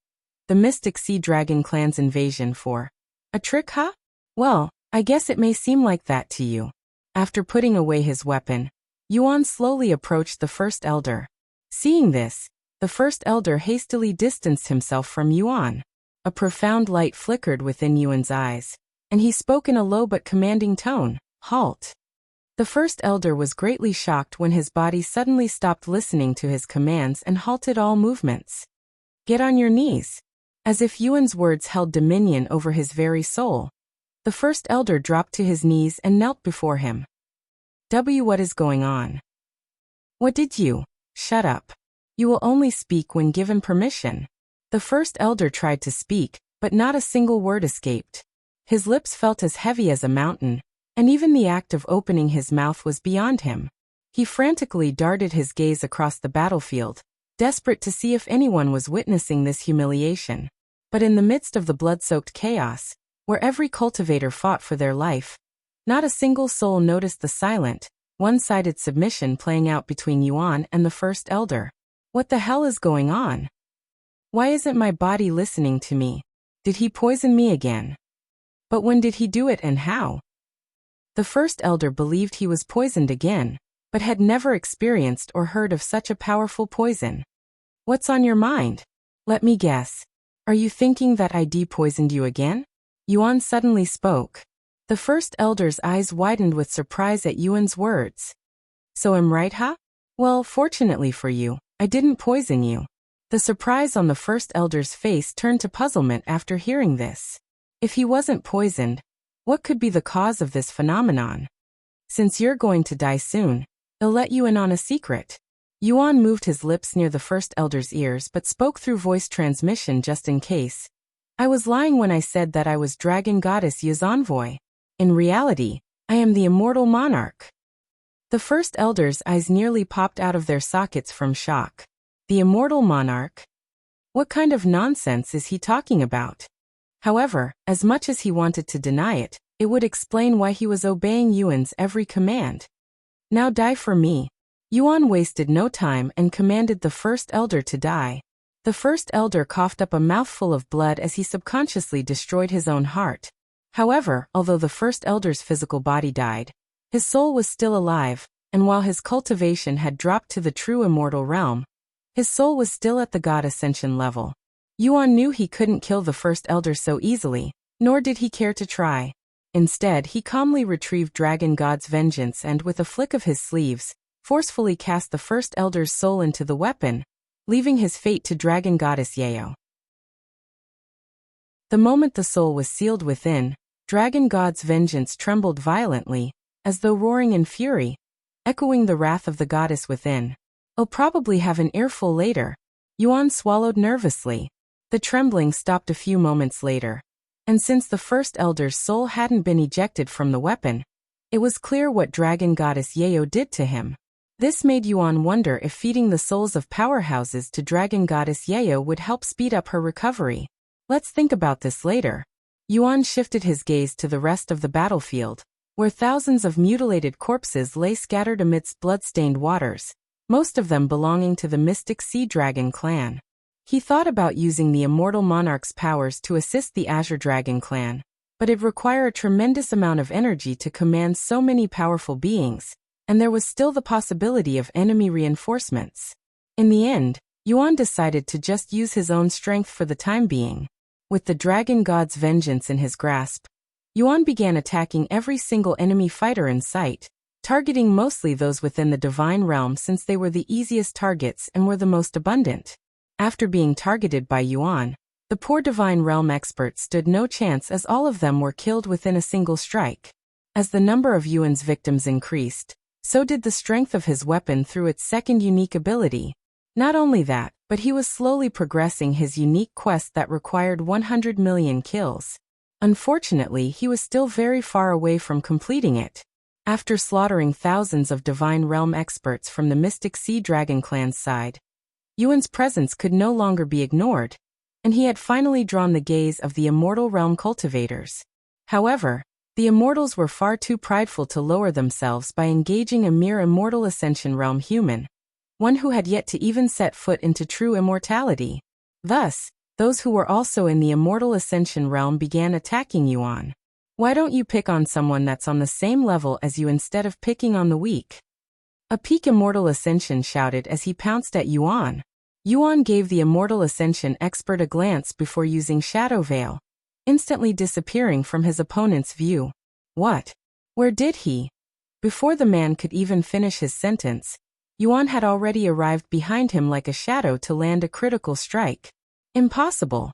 The Mystic Sea Dragon Clan's Invasion 4. A trick, huh? Well, I guess it may seem like that to you. After putting away his weapon, Yuan slowly approached the First Elder. Seeing this, the First Elder hastily distanced himself from Yuan. A profound light flickered within Yuan's eyes, and he spoke in a low but commanding tone, "Halt." The First Elder was greatly shocked when his body suddenly stopped listening to his commands and halted all movements. "Get on your knees." As if Yuan's words held dominion over his very soul, the First Elder dropped to his knees and knelt before him. What is going on? What did you? Shut up. You will only speak when given permission. The First Elder tried to speak, but not a single word escaped. His lips felt as heavy as a mountain, and even the act of opening his mouth was beyond him. He frantically darted his gaze across the battlefield, desperate to see if anyone was witnessing this humiliation. But in the midst of the blood-soaked chaos, where every cultivator fought for their life, not a single soul noticed the silent, one-sided submission playing out between Yuan and the First Elder. What the hell is going on? Why isn't my body listening to me? Did he poison me again? But when did he do it and how? The First Elder believed he was poisoned again, but had never experienced or heard of such a powerful poison. What's on your mind? Let me guess. Are you thinking that I poisoned you again? Yuan suddenly spoke. The First Elder's eyes widened with surprise at Yuan's words. So I'm right, huh? Well, fortunately for you, I didn't poison you. The surprise on the First Elder's face turned to puzzlement after hearing this. If he wasn't poisoned, what could be the cause of this phenomenon? Since you're going to die soon, I'll let you in on a secret. Yuan moved his lips near the First Elder's ears but spoke through voice transmission just in case. I was lying when I said that I was Dragon Goddess Yu's envoy. In reality, I am the Immortal Monarch. The First Elder's eyes nearly popped out of their sockets from shock. The Immortal Monarch? What kind of nonsense is he talking about? However, as much as he wanted to deny it, it would explain why he was obeying Yuan's every command. Now die for me. Yuan wasted no time and commanded the First Elder to die. The First Elder coughed up a mouthful of blood as he subconsciously destroyed his own heart. However, although the First Elder's physical body died, his soul was still alive, and while his cultivation had dropped to the true immortal realm, his soul was still at the God Ascension level. Yuan knew he couldn't kill the First Elder so easily, nor did he care to try. Instead, he calmly retrieved Dragon God's vengeance and, with a flick of his sleeves, forcefully cast the First Elder's soul into the weapon, leaving his fate to Dragon Goddess Yao. The moment the soul was sealed within, Dragon God's vengeance trembled violently, as though roaring in fury, echoing the wrath of the goddess within. I'll probably have an earful later. Yuan swallowed nervously. The trembling stopped a few moments later, and since the First Elder's soul hadn't been ejected from the weapon, it was clear what Dragon Goddess Yao did to him. This made Yuan wonder if feeding the souls of powerhouses to Dragon Goddess Yao would help speed up her recovery. Let's think about this later. Yuan shifted his gaze to the rest of the battlefield, where thousands of mutilated corpses lay scattered amidst blood-stained waters, most of them belonging to the Mystic Sea Dragon clan. He thought about using the Immortal Monarch's powers to assist the Azure Dragon clan, but it'd require a tremendous amount of energy to command so many powerful beings, and there was still the possibility of enemy reinforcements. In the end, Yuan decided to just use his own strength for the time being. With the Dragon God's vengeance in his grasp, Yuan began attacking every single enemy fighter in sight, targeting mostly those within the Divine Realm since they were the easiest targets and were the most abundant. After being targeted by Yuan, the poor Divine Realm experts stood no chance as all of them were killed within a single strike. As the number of Yuan's victims increased, so did the strength of his weapon through its second unique ability. Not only that, but he was slowly progressing his unique quest that required 100 million kills. Unfortunately, he was still very far away from completing it. After slaughtering thousands of Divine Realm experts from the Mystic Sea Dragon clan's side, Yuan's presence could no longer be ignored, and he had finally drawn the gaze of the Immortal Realm cultivators. However, the Immortals were far too prideful to lower themselves by engaging a mere Immortal Ascension Realm human. one who had yet to even set foot into true immortality. Thus, those who were also in the immortal ascension realm began attacking Yuan. Why don't you pick on someone that's on the same level as you instead of picking on the weak? A peak immortal ascension shouted as he pounced at Yuan. Yuan gave the immortal ascension expert a glance before using Shadow Veil, instantly disappearing from his opponent's view. What? Where did he? Before the man could even finish his sentence, Yuan had already arrived behind him like a shadow to land a critical strike. Impossible.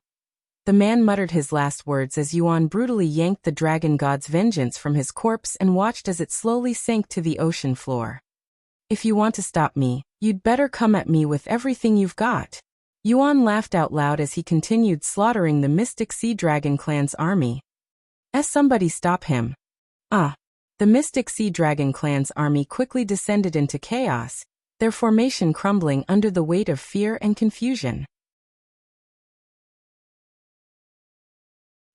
The man muttered his last words as Yuan brutally yanked the dragon god's vengeance from his corpse and watched as it slowly sank to the ocean floor. If you want to stop me, you'd better come at me with everything you've got. Yuan laughed out loud as he continued slaughtering the Mystic Sea Dragon clan's army. Somebody stop him. The Mystic Sea Dragon clan's army quickly descended into chaos, their formation crumbling under the weight of fear and confusion.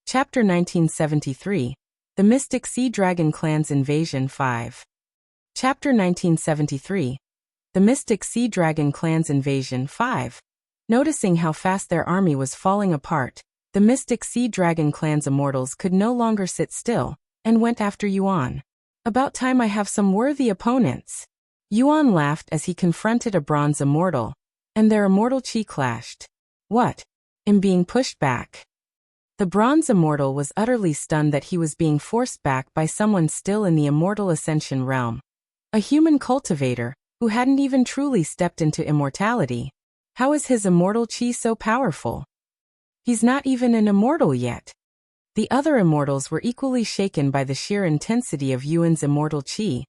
Chapter 1973, The Mystic Sea Dragon Clan's Invasion 5. Chapter 1973, The Mystic Sea Dragon Clan's Invasion 5. Noticing how fast their army was falling apart, the Mystic Sea Dragon Clan's immortals could no longer sit still, and went after Yuan. About time I have some worthy opponents. Yuan laughed as he confronted a bronze immortal, and their immortal chi clashed. What? In being pushed back. The bronze immortal was utterly stunned that he was being forced back by someone still in the immortal ascension realm. A human cultivator, who hadn't even truly stepped into immortality. How is his immortal chi so powerful? He's not even an immortal yet. The other immortals were equally shaken by the sheer intensity of Yuan's immortal chi,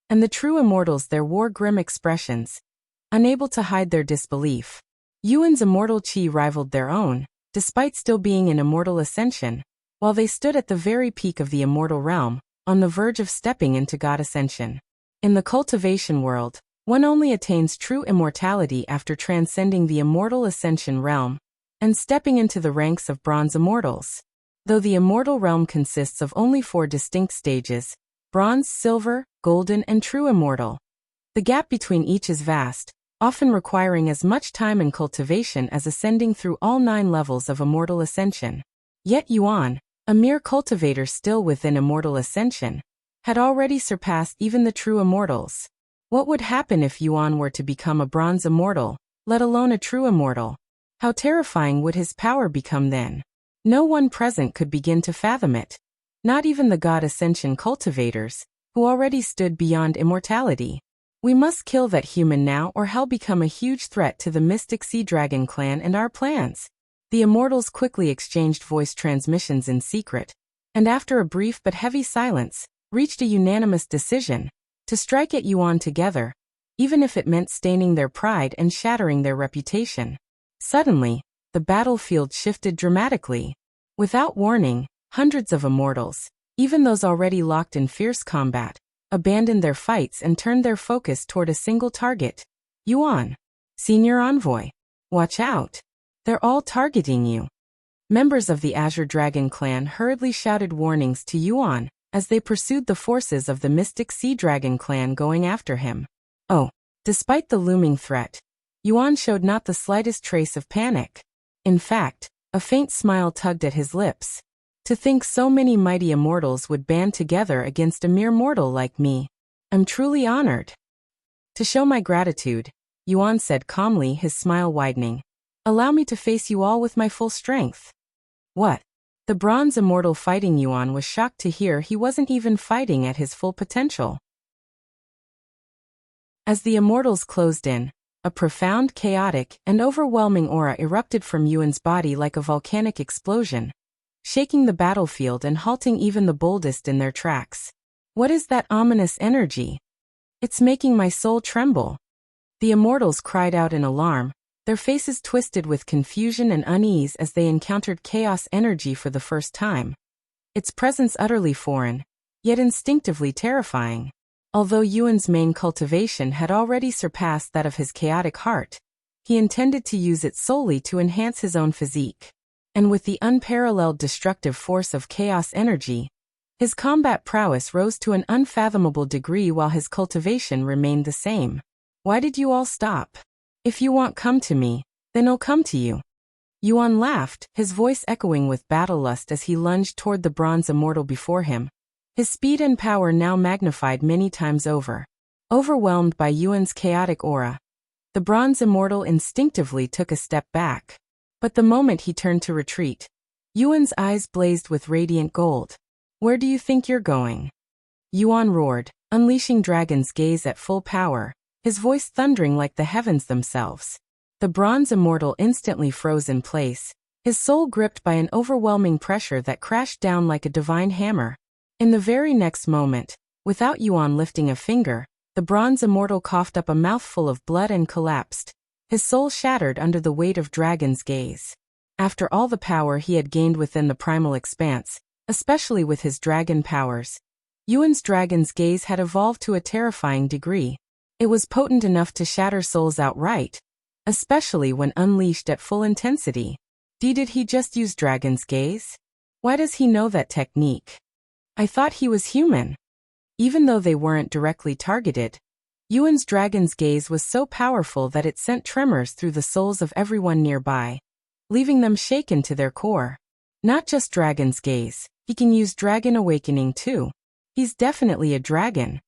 and the true immortals there wore grim expressions, unable to hide their disbelief. Yuan's immortal chi rivaled their own, despite still being in immortal ascension, while they stood at the very peak of the immortal realm, on the verge of stepping into God ascension. In the cultivation world, one only attains true immortality after transcending the immortal ascension realm and stepping into the ranks of bronze immortals. Though the immortal realm consists of only 4 distinct stages, bronze, silver, golden, and true immortal, the gap between each is vast, often requiring as much time and cultivation as ascending through all 9 levels of immortal ascension. Yet Yuan, a mere cultivator still within immortal ascension, had already surpassed even the true immortals. What would happen if Yuan were to become a bronze immortal, let alone a true immortal? How terrifying would his power become then? No one present could begin to fathom it. Not even the God Ascension cultivators, who already stood beyond immortality. We must kill that human now or he'll become a huge threat to the Mystic Sea Dragon clan and our plans. The immortals quickly exchanged voice transmissions in secret, and after a brief but heavy silence, reached a unanimous decision to strike at Yuan together, even if it meant staining their pride and shattering their reputation. Suddenly, the battlefield shifted dramatically. Without warning, hundreds of immortals, even those already locked in fierce combat, abandoned their fights and turned their focus toward a single target. Yuan, Senior Envoy. Watch out. They're all targeting you. Members of the Azure Dragon clan hurriedly shouted warnings to Yuan as they pursued the forces of the Mystic Sea Dragon clan going after him. Despite the looming threat, Yuan showed not the slightest trace of panic. In fact, a faint smile tugged at his lips. To think so many mighty immortals would band together against a mere mortal like me. I'm truly honored. To show my gratitude, Yuan said calmly, his smile widening. Allow me to face you all with my full strength. What? The bronze immortal fighting Yuan was shocked to hear he wasn't even fighting at his full potential. As the immortals closed in, a profound, chaotic, and overwhelming aura erupted from Yuan's body like a volcanic explosion, shaking the battlefield and halting even the boldest in their tracks. What is that ominous energy? It's making my soul tremble. The immortals cried out in alarm, their faces twisted with confusion and unease as they encountered chaos energy for the first time. Its presence utterly foreign, yet instinctively terrifying. Although Yuan's main cultivation had already surpassed that of his chaotic heart, he intended to use it solely to enhance his own physique. And with the unparalleled destructive force of chaos energy, his combat prowess rose to an unfathomable degree while his cultivation remained the same. Why did you all stop? If you won't come to me, then I'll come to you. Yuan laughed, his voice echoing with battle lust as he lunged toward the bronze immortal before him. His speed and power now magnified many times over. Overwhelmed by Yuan's chaotic aura, the bronze immortal instinctively took a step back. But the moment he turned to retreat, Yuan's eyes blazed with radiant gold. Where do you think you're going? Yuan roared, unleashing Dragon's gaze at full power, his voice thundering like the heavens themselves. The bronze immortal instantly froze in place, his soul gripped by an overwhelming pressure that crashed down like a divine hammer. In the very next moment, without Yuan lifting a finger, the bronze immortal coughed up a mouthful of blood and collapsed, his soul shattered under the weight of Dragon's gaze. After all the power he had gained within the primal expanse, especially with his dragon powers, Yuan's Dragon's gaze had evolved to a terrifying degree. It was potent enough to shatter souls outright, especially when unleashed at full intensity. Did he just use Dragon's gaze? Why does he know that technique? I thought he was human. Even though they weren't directly targeted, Yuan's Dragon's gaze was so powerful that it sent tremors through the souls of everyone nearby, leaving them shaken to their core. Not just Dragon's gaze, he can use Dragon Awakening too. He's definitely a dragon.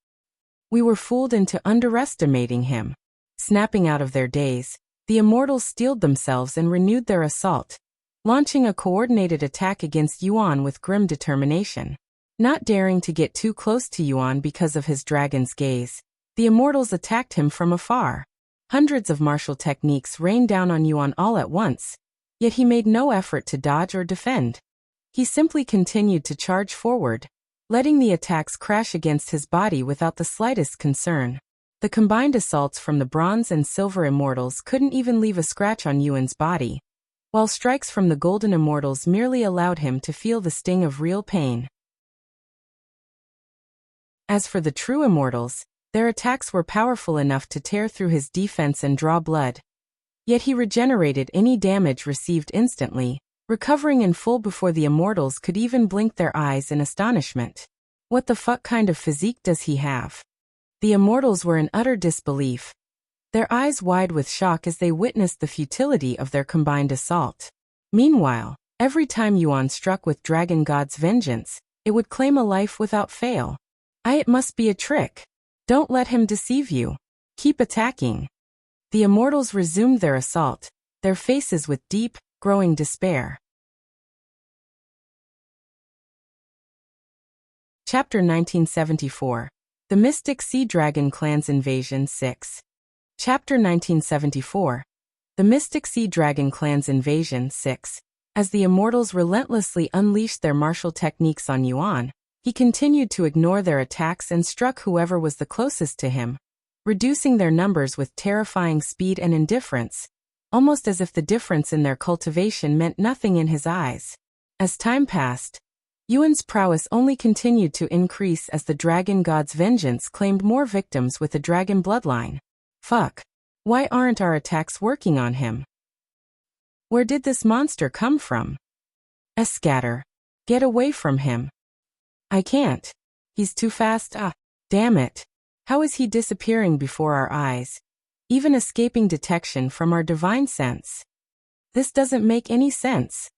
We were fooled into underestimating him. Snapping out of their daze, the immortals steeled themselves and renewed their assault, launching a coordinated attack against Yuan with grim determination. Not daring to get too close to Yuan because of his dragon's gaze, the immortals attacked him from afar. Hundreds of martial techniques rained down on Yuan all at once, yet he made no effort to dodge or defend. He simply continued to charge forward, letting the attacks crash against his body without the slightest concern. The combined assaults from the bronze and silver immortals couldn't even leave a scratch on Yuan's body, while strikes from the golden immortals merely allowed him to feel the sting of real pain. As for the true immortals, their attacks were powerful enough to tear through his defense and draw blood. Yet he regenerated any damage received instantly, recovering in full before the immortals could even blink their eyes in astonishment. What the fuck kind of physique does he have? The immortals were in utter disbelief, their eyes wide with shock as they witnessed the futility of their combined assault. Meanwhile, every time Yuan struck with Dragon God's vengeance, it would claim a life without fail. It must be a trick. Don't let him deceive you. Keep attacking. The immortals resumed their assault, their faces with deep, growing despair. Chapter 1974. The Mystic Sea Dragon Clan's Invasion 6. Chapter 1974. The Mystic Sea Dragon Clan's Invasion 6. As the immortals relentlessly unleashed their martial techniques on Yuan, he continued to ignore their attacks and struck whoever was the closest to him, reducing their numbers with terrifying speed and indifference, almost as if the difference in their cultivation meant nothing in his eyes. As time passed, Yuan's prowess only continued to increase as the Dragon God's vengeance claimed more victims with a dragon bloodline. Fuck. Why aren't our attacks working on him? Where did this monster come from? Scatter. Get away from him. I can't. He's too fast. Damn it. How is he disappearing before our eyes, even escaping detection from our divine sense? This doesn't make any sense.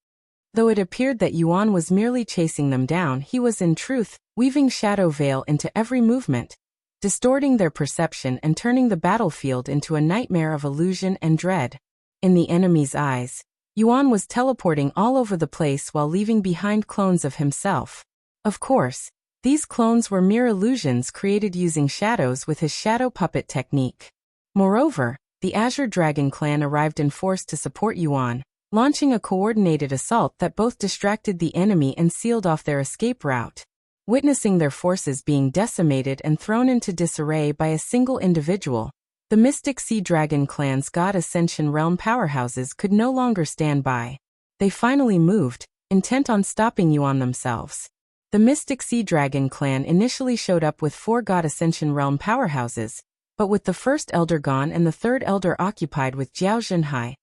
Though it appeared that Yuan was merely chasing them down, he was in truth weaving shadow veil into every movement, distorting their perception and turning the battlefield into a nightmare of illusion and dread. In the enemy's eyes, Yuan was teleporting all over the place while leaving behind clones of himself. Of course, these clones were mere illusions created using shadows with his shadow puppet technique. Moreover, the Azure Dragon clan arrived in force to support Yuan, launching a coordinated assault that both distracted the enemy and sealed off their escape route. Witnessing their forces being decimated and thrown into disarray by a single individual, the Mystic Sea Dragon clan's God Ascension realm powerhouses could no longer stand by. They finally moved, intent on stopping Yuan themselves. The Mystic Sea Dragon clan initially showed up with 4 God Ascension realm powerhouses, but with the first elder gone and the third elder occupied with Jiao Zhenhai,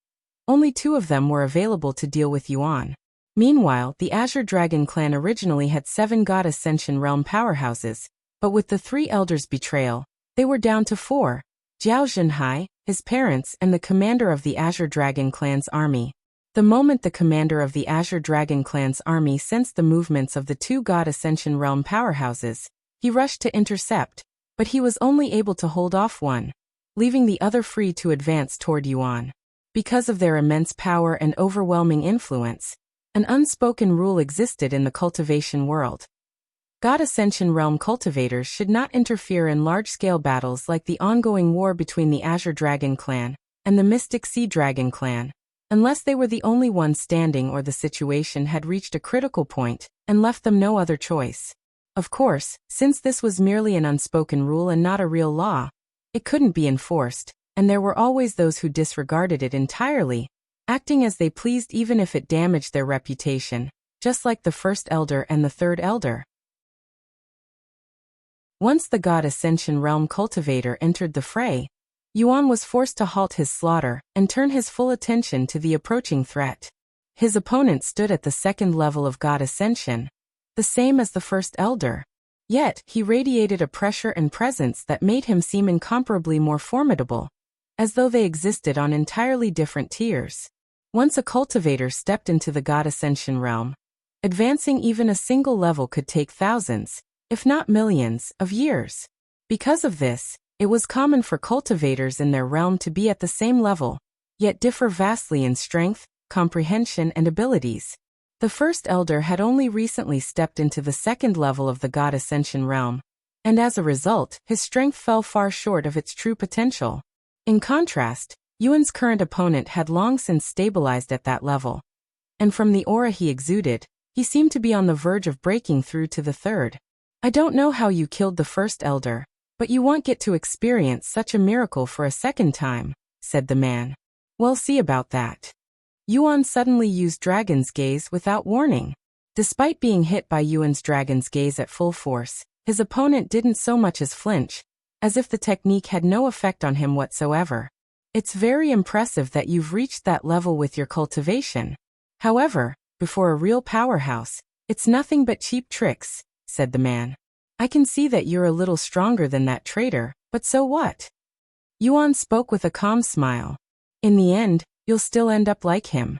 only 2 of them were available to deal with Yuan. Meanwhile, the Azure Dragon clan originally had 7 God Ascension realm powerhouses, but with the 3 elders' betrayal, they were down to 4. Jiao Zhenhai, his parents, and the commander of the Azure Dragon Clan's army. The moment the commander of the Azure Dragon Clan's army sensed the movements of the two God Ascension Realm powerhouses, he rushed to intercept, but he was only able to hold off one, leaving the other free to advance toward Yuan. Because of their immense power and overwhelming influence, an unspoken rule existed in the cultivation world. God Ascension Realm cultivators should not interfere in large-scale battles like the ongoing war between the Azure Dragon Clan and the Mystic Sea Dragon Clan, unless they were the only ones standing or the situation had reached a critical point and left them no other choice. Of course, since this was merely an unspoken rule and not a real law, it couldn't be enforced, and there were always those who disregarded it entirely, acting as they pleased even if it damaged their reputation, just like the First Elder and the Third Elder. Once the God Ascension Realm cultivator entered the fray, Yuan was forced to halt his slaughter and turn his full attention to the approaching threat. His opponent stood at the second level of God Ascension, the same as the First Elder. Yet, he radiated a pressure and presence that made him seem incomparably more formidable, as though they existed on entirely different tiers. Once a cultivator stepped into the God Ascension realm, advancing even a single level could take thousands, if not millions, of years. Because of this, it was common for cultivators in their realm to be at the same level, yet differ vastly in strength, comprehension, and abilities. The First Elder had only recently stepped into the second level of the God Ascension realm, and as a result, his strength fell far short of its true potential. In contrast, Yuan's current opponent had long since stabilized at that level, and from the aura he exuded, he seemed to be on the verge of breaking through to the third. I don't know how you killed the First Elder, but you won't get to experience such a miracle for a second time, said the man. We'll see about that. Yuan suddenly used Dragon's Gaze without warning. Despite being hit by Yuan's Dragon's Gaze at full force, his opponent didn't so much as flinch, as if the technique had no effect on him whatsoever. It's very impressive that you've reached that level with your cultivation. However, before a real powerhouse, it's nothing but cheap tricks, said the man. I can see that you're a little stronger than that traitor, but so what? Yuan spoke with a calm smile. In the end, you'll still end up like him.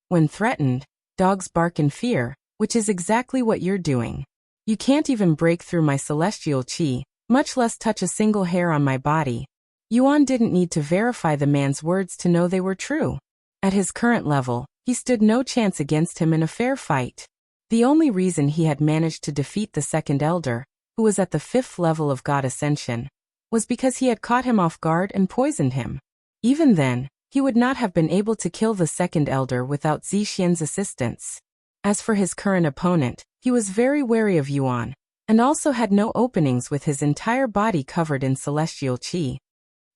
When threatened, dogs bark in fear, which is exactly what you're doing. You can't even break through my celestial qi, much less touch a single hair on my body. Yuan didn't need to verify the man's words to know they were true. At his current level, he stood no chance against him in a fair fight. The only reason he had managed to defeat the Second Elder, who was at the 5th level of God Ascension, was because he had caught him off guard and poisoned him. Even then, he would not have been able to kill the Second Elder without Zixian's assistance. As for his current opponent, he was very wary of Yuan, and also had no openings with his entire body covered in celestial qi.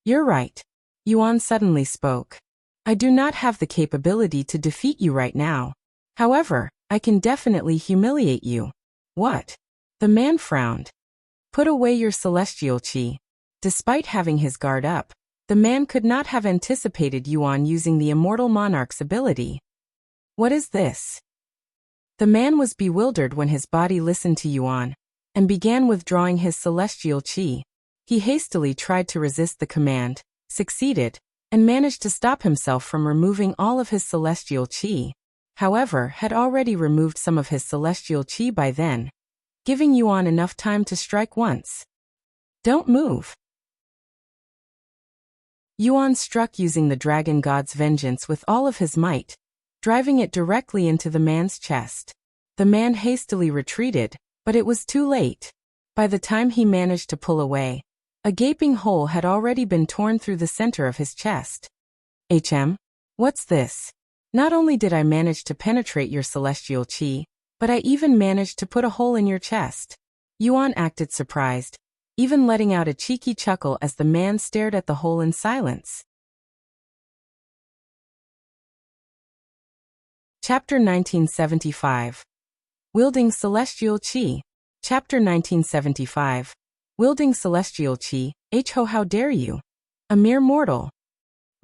You're right. Yuan suddenly spoke. I do not have the capability to defeat you right now. However, I can definitely humiliate you. What? The man frowned. Put away your celestial qi. Despite having his guard up, the man could not have anticipated Yuan using the Immortal Monarch's ability. What is this? The man was bewildered when his body listened to Yuan, and began withdrawing his celestial qi. He hastily tried to resist the command, succeeded, and managed to stop himself from removing all of his celestial qi. However, had already removed some of his celestial qi by then, giving Yuan enough time to strike once. Don't move. Yuan struck using the Dragon God's vengeance with all of his might, driving it directly into the man's chest. The man hastily retreated, but it was too late. By the time he managed to pull away, a gaping hole had already been torn through the center of his chest. What's this? Not only did I manage to penetrate your celestial qi, but I even managed to put a hole in your chest. Yuan acted surprised, even letting out a cheeky chuckle as the man stared at the hole in silence. Chapter 1975. Wielding Celestial Qi. Chapter 1975. Wielding Celestial Qi. How dare you? A mere mortal.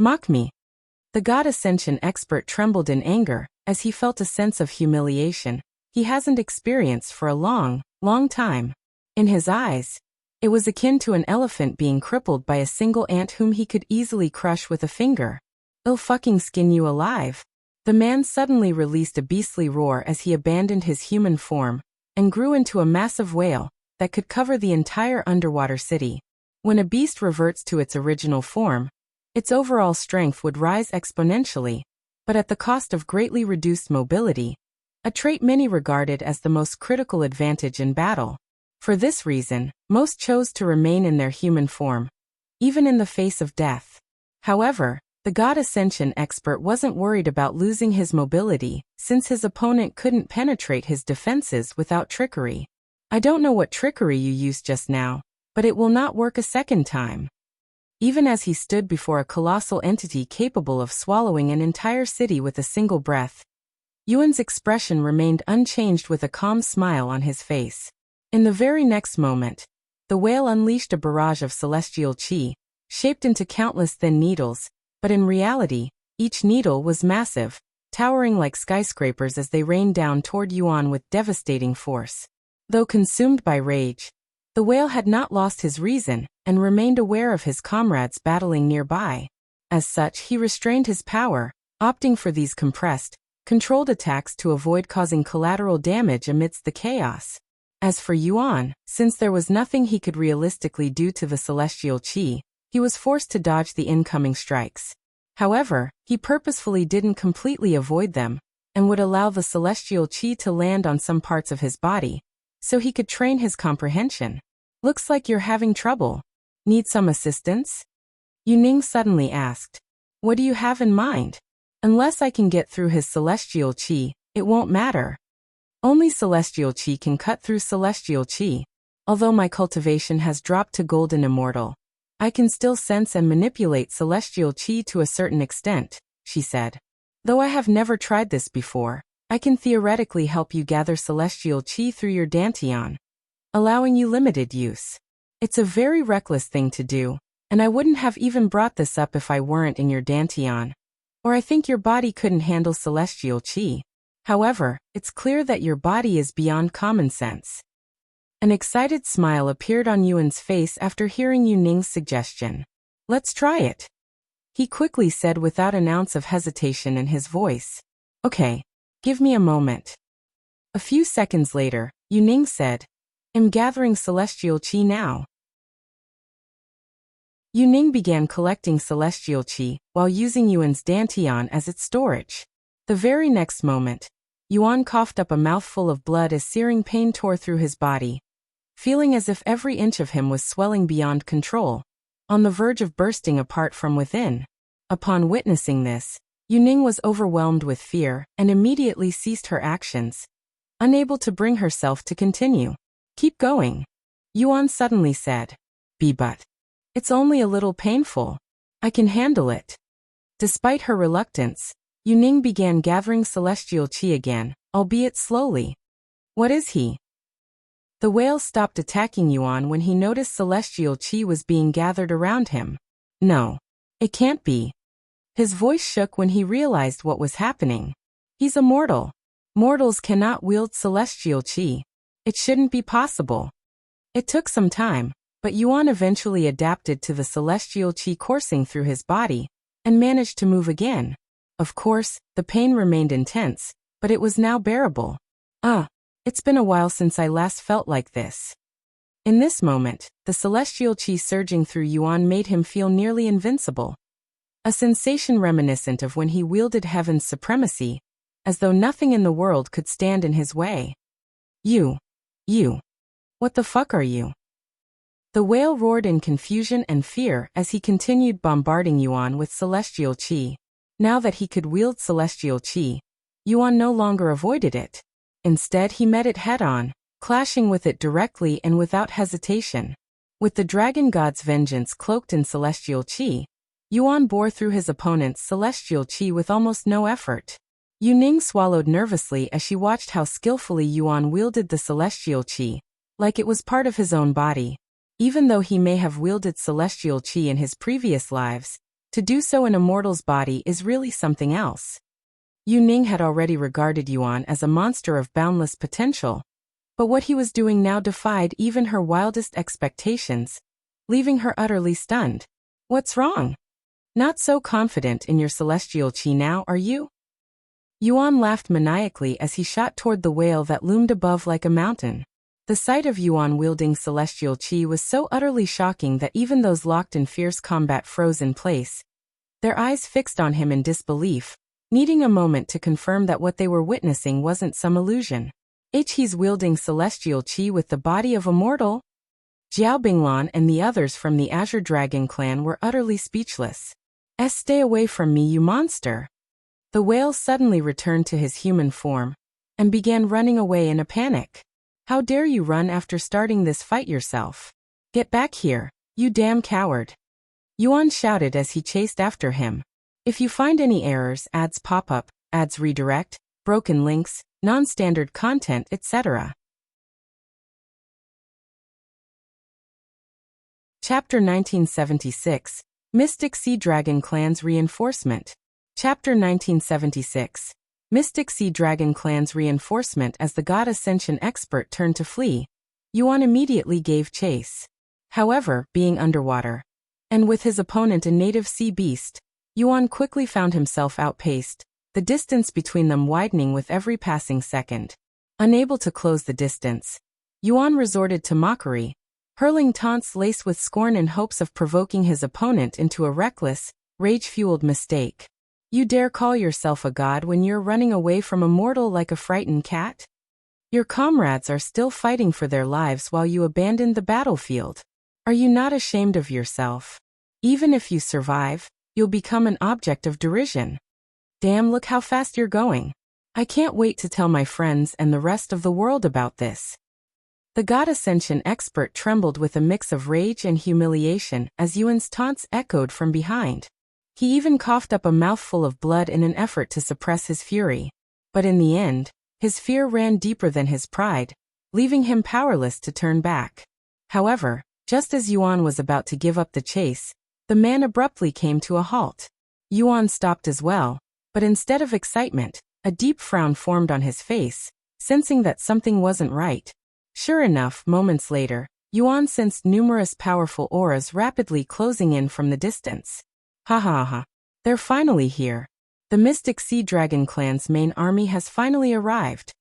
Mock me. The God Ascension expert trembled in anger, as he felt a sense of humiliation he hasn't experienced for a long, long time. In his eyes, It was akin to an elephant being crippled by a single ant whom he could easily crush with a finger. "I'll fucking skin you alive." The man suddenly released a beastly roar as he abandoned his human form and grew into a massive whale that could cover the entire underwater city. When a beast reverts to its original form, its overall strength would rise exponentially, but at the cost of greatly reduced mobility, a trait many regarded as the most critical advantage in battle. For this reason, most chose to remain in their human form, even in the face of death. However, the God Ascension expert wasn't worried about losing his mobility, since his opponent couldn't penetrate his defenses without trickery. "I don't know what trickery you used just now, but it will not work a second time." Even as he stood before a colossal entity capable of swallowing an entire city with a single breath, Yuan's expression remained unchanged with a calm smile on his face. In the very next moment, the whale unleashed a barrage of celestial qi, shaped into countless thin needles, but in reality, each needle was massive, towering like skyscrapers as they rained down toward Yuan with devastating force. Though consumed by rage, the whale had not lost his reason and remained aware of his comrades battling nearby. As such, he restrained his power, opting for these compressed, controlled attacks to avoid causing collateral damage amidst the chaos. As for Yuan, since there was nothing he could realistically do to the celestial qi, he was forced to dodge the incoming strikes. However, he purposefully didn't completely avoid them, and would allow the celestial qi to land on some parts of his body, so he could train his comprehension. "Looks like you're having trouble. Need some assistance?" Yuning suddenly asked. "What do you have in mind?" "Unless I can get through his celestial qi, it won't matter. Only celestial qi can cut through celestial qi. Although my cultivation has dropped to golden immortal, I can still sense and manipulate celestial qi to a certain extent," she said. "Though I have never tried this before, I can theoretically help you gather celestial qi through your dantian, allowing you limited use. It's a very reckless thing to do, and I wouldn't have even brought this up if I weren't in your dantian, or I think your body couldn't handle celestial qi. However, it's clear that your body is beyond common sense." An excited smile appeared on Yuan's face after hearing Yuning's suggestion. "Let's try it," he quickly said without an ounce of hesitation in his voice. "Okay, give me a moment." A few seconds later, Yuning said, "I'm gathering celestial qi now." Yuning began collecting celestial qi while using Yuan's dantian as its storage. The very next moment, Yuan coughed up a mouthful of blood as searing pain tore through his body, feeling as if every inch of him was swelling beyond control, on the verge of bursting apart from within. Upon witnessing this, Yuning was overwhelmed with fear and immediately ceased her actions, unable to bring herself to continue. "Keep going," Yuan suddenly said. But it's only a little painful. I can handle it." Despite her reluctance, Yuning began gathering celestial qi again, albeit slowly. "What is he?" The whale stopped attacking Yuan when he noticed celestial qi was being gathered around him. "No. It can't be." His voice shook when he realized what was happening. "He's immortal. Mortals cannot wield celestial qi. It shouldn't be possible." It took some time, but Yuan eventually adapted to the celestial qi coursing through his body, and managed to move again. Of course, the pain remained intense, but it was now bearable. It's been a while since I last felt like this." In this moment, the celestial qi surging through Yuan made him feel nearly invincible. A sensation reminiscent of when he wielded heaven's supremacy, as though nothing in the world could stand in his way. You. What the fuck are you?" The whale roared in confusion and fear as he continued bombarding Yuan with celestial qi. Now that he could wield celestial qi, Yuan no longer avoided it. Instead, he met it head-on, clashing with it directly and without hesitation. With the dragon god's vengeance cloaked in celestial qi, Yuan bore through his opponent's celestial qi with almost no effort. Yuning swallowed nervously as she watched how skillfully Yuan wielded the celestial qi, like it was part of his own body. Even though he may have wielded celestial qi in his previous lives, to do so in a mortal's body is really something else. Yuning had already regarded Yuan as a monster of boundless potential, But what he was doing now defied even her wildest expectations, leaving her utterly stunned. What's wrong? Not so confident in your celestial chi now, are you? Yuan laughed maniacally as he shot toward the whale that loomed above like a mountain. The sight of Yuan wielding celestial chi was so utterly shocking that even those locked in fierce combat froze in place, their eyes fixed on him in disbelief, needing a moment to confirm that what they were witnessing wasn't some illusion. He's wielding celestial chi with the body of a mortal? Jiao Binglan and the others from the Azure Dragon clan were utterly speechless. Stay away from me, you monster! The whale suddenly returned to his human form and began running away in a panic. How dare you run after starting this fight yourself? Get back here, you damn coward! Yuan shouted as he chased after him. If you find any errors, ads pop up, ads redirect, broken links, non-standard content, etc. Chapter 1976, Mystic Sea Dragon Clan's Reinforcement. Chapter 1976, Mystic Sea Dragon Clan's Reinforcement. As the God Ascension expert turned to flee, Yuan immediately gave chase. However, being underwater, and with his opponent a native sea beast, Yuan quickly found himself outpaced, the distance between them widening with every passing second. Unable to close the distance, Yuan resorted to mockery, hurling taunts laced with scorn in hopes of provoking his opponent into a reckless, rage-fueled mistake. You dare call yourself a god when you're running away from a mortal like a frightened cat? Your comrades are still fighting for their lives while you abandoned the battlefield. Are you not ashamed of yourself? Even if you survive, you'll become an object of derision. Damn, look how fast you're going. I can't wait to tell my friends and the rest of the world about this. The God Ascension expert trembled with a mix of rage and humiliation as Yuan's taunts echoed from behind. He even coughed up a mouthful of blood in an effort to suppress his fury. But in the end, his fear ran deeper than his pride, leaving him powerless to turn back. However, just as Yuan was about to give up the chase, the man abruptly came to a halt. Yuan stopped as well, but instead of excitement, a deep frown formed on his face, sensing that something wasn't right. Sure enough, moments later, Yuan sensed numerous powerful auras rapidly closing in from the distance. Ha ha ha. They're finally here. The Mystic Sea Dragon clan's main army has finally arrived.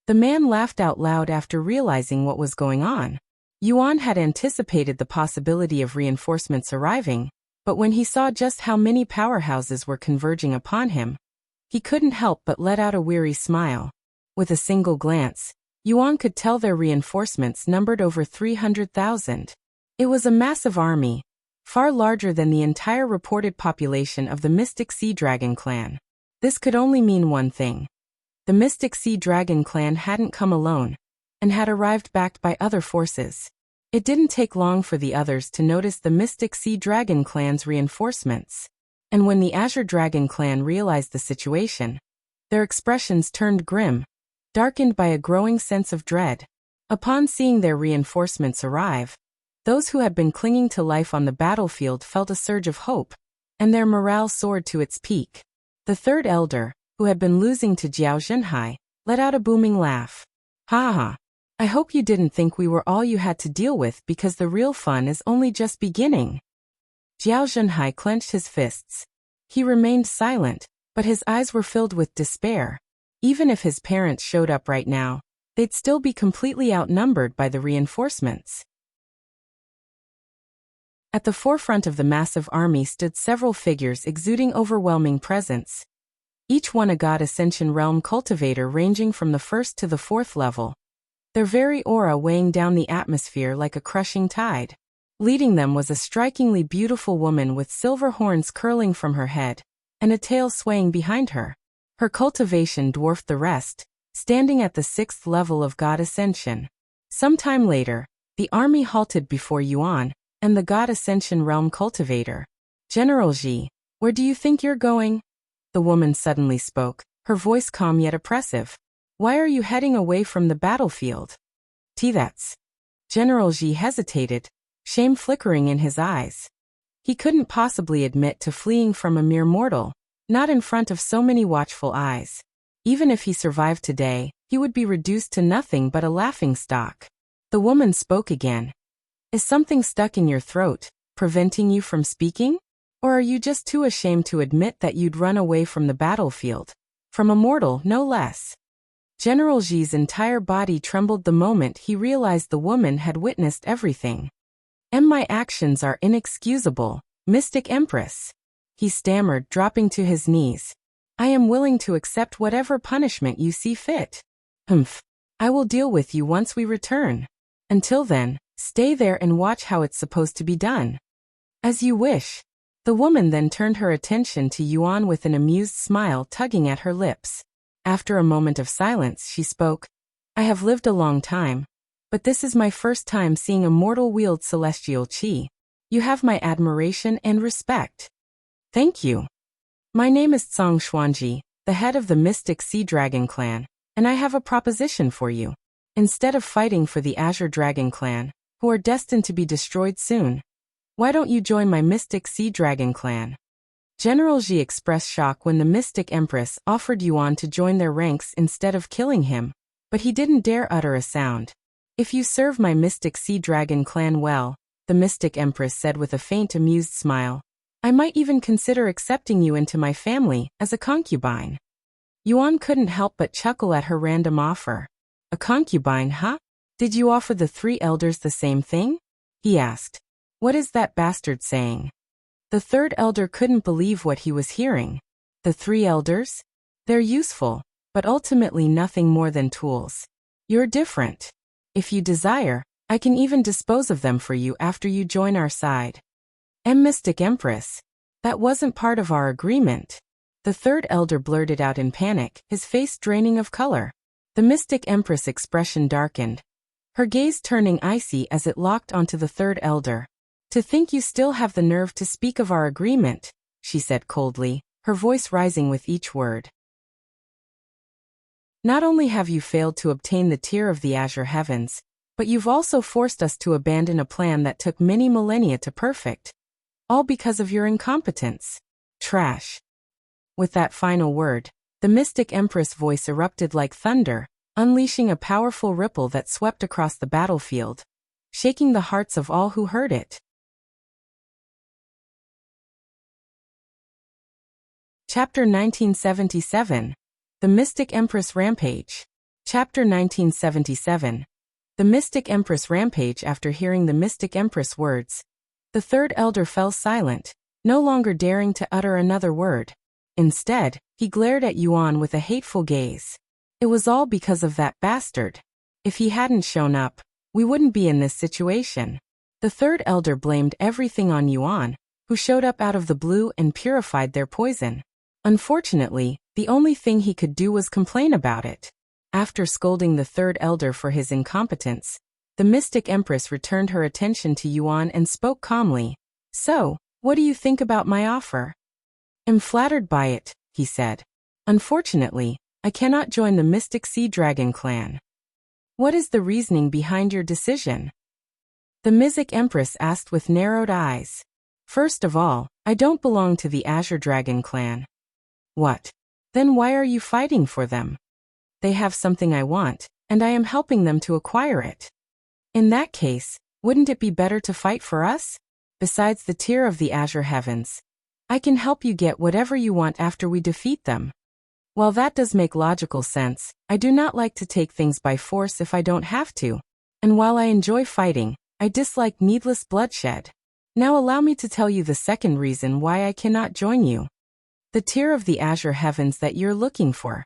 The man laughed out loud after realizing what was going on. Yuan had anticipated the possibility of reinforcements arriving, but when he saw just how many powerhouses were converging upon him, he couldn't help but let out a weary smile. With a single glance, Yuan could tell their reinforcements numbered over 300,000. It was a massive army, far larger than the entire reported population of the Mystic Sea Dragon clan. This could only mean one thing. The Mystic Sea Dragon clan hadn't come alone, and had arrived backed by other forces. It didn't take long for the others to notice the Mystic Sea Dragon clan's reinforcements. And when the Azure Dragon clan realized the situation, their expressions turned grim, darkened by a growing sense of dread. Upon seeing their reinforcements arrive, those who had been clinging to life on the battlefield felt a surge of hope, and their morale soared to its peak. The third elder, who had been losing to Jiao Zhenhai, let out a booming laugh. Ha ha! I hope you didn't think we were all you had to deal with, because the real fun is only just beginning. Jiao Zhenhai clenched his fists. He remained silent, but his eyes were filled with despair. Even if his parents showed up right now, they'd still be completely outnumbered by the reinforcements. At the forefront of the massive army stood several figures exuding overwhelming presence. Each one a God Ascension realm cultivator ranging from the 1st to the 4th level, their very aura weighing down the atmosphere like a crushing tide. Leading them was a strikingly beautiful woman with silver horns curling from her head, and a tail swaying behind her. Her cultivation dwarfed the rest, standing at the 6th level of God Ascension. Sometime later, the army halted before Yuan and the God Ascension realm cultivator. General Ji, where do you think you're going? The woman suddenly spoke, her voice calm yet oppressive. Why are you heading away from the battlefield? That's. General Ji hesitated, shame flickering in his eyes. He couldn't possibly admit to fleeing from a mere mortal, not in front of so many watchful eyes. Even if he survived today, he would be reduced to nothing but a laughingstock. The woman spoke again. Is something stuck in your throat, preventing you from speaking? Or are you just too ashamed to admit that you'd run away from the battlefield? From a mortal, no less. General Ji's entire body trembled the moment he realized the woman had witnessed everything. My actions are inexcusable, Mystic Empress. He stammered, dropping to his knees. I am willing to accept whatever punishment you see fit. Humph. I will deal with you once we return. Until then, stay there and watch how it's supposed to be done. As you wish. The woman then turned her attention to Yuan with an amused smile tugging at her lips. After a moment of silence, she spoke. I have lived a long time, but this is my first time seeing a mortal wield celestial qi. You have my admiration and respect. Thank you. My name is Xuan, the head of the Mystic Sea Dragon Clan, and I have a proposition for you. Instead of fighting for the Azure Dragon Clan, who are destined to be destroyed soon, why don't you join my Mystic Sea Dragon Clan? General Ji expressed shock when the Mystic Empress offered Yuan to join their ranks instead of killing him, but he didn't dare utter a sound. If you serve my Mystic Sea Dragon Clan well, the Mystic Empress said with a faint amused smile, I might even consider accepting you into my family as a concubine. Yuan couldn't help but chuckle at her random offer. A concubine, huh? Did you offer the 3 elders the same thing? He asked. What is that bastard saying? The 3rd elder couldn't believe what he was hearing. The 3 elders? They're useful, but ultimately nothing more than tools. You're different. If you desire, I can even dispose of them for you after you join our side. Mystic Empress. That wasn't part of our agreement. The 3rd elder blurted out in panic, his face draining of color. The Mystic Empress' expression darkened, her gaze turning icy as it locked onto the 3rd elder. To think you still have the nerve to speak of our agreement, she said coldly, her voice rising with each word. Not only have you failed to obtain the tier of the Azure Heavens, but you've also forced us to abandon a plan that took many millennia to perfect. All because of your incompetence. Trash. With that final word, the Mystic Empress' voice erupted like thunder, unleashing a powerful ripple that swept across the battlefield, shaking the hearts of all who heard it. Chapter 1977. The Mystic Empress Rampage. Chapter 1977. The Mystic Empress Rampage. After hearing the Mystic Empress words, the 3rd elder fell silent, no longer daring to utter another word. Instead, he glared at Yuan with a hateful gaze. It was all because of that bastard. If he hadn't shown up, we wouldn't be in this situation. The 3rd elder blamed everything on Yuan, who showed up out of the blue and purified their poison. Unfortunately, the only thing he could do was complain about it. After scolding the 3rd elder for his incompetence, the Mystic Empress returned her attention to Yuan and spoke calmly. So, what do you think about my offer? I'm flattered by it, he said. Unfortunately, I cannot join the Mystic Sea Dragon Clan. What is the reasoning behind your decision? The Mystic Empress asked with narrowed eyes. First of all, I don't belong to the Azure Dragon Clan. What? Then why are you fighting for them? They have something I want, and I am helping them to acquire it. In that case, wouldn't it be better to fight for us? Besides the tier of the Azure Heavens, I can help you get whatever you want after we defeat them. While that does make logical sense, I do not like to take things by force if I don't have to. And while I enjoy fighting, I dislike needless bloodshed. Now allow me to tell you the second reason why I cannot join you. The tier of the Azure Heavens that you're looking for.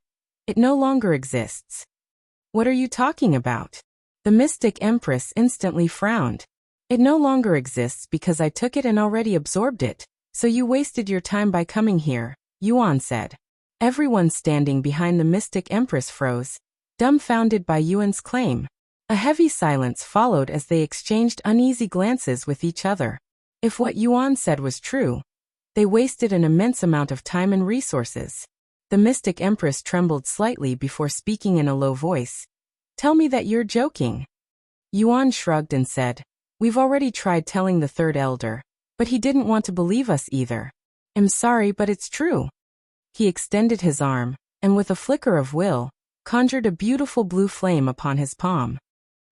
It no longer exists. What are you talking about? The Mystic Empress instantly frowned. It no longer exists because I took it and already absorbed it, so you wasted your time by coming here, Yuan said. Everyone standing behind the Mystic Empress froze, dumbfounded by Yuan's claim. A heavy silence followed as they exchanged uneasy glances with each other. If what Yuan said was true, they wasted an immense amount of time and resources. The Mystic Empress trembled slightly before speaking in a low voice. Tell me that you're joking. Yuan shrugged and said, We've already tried telling the 3rd elder, but he didn't want to believe us either. I'm sorry, but it's true. He extended his arm, and with a flicker of will, conjured a beautiful blue flame upon his palm.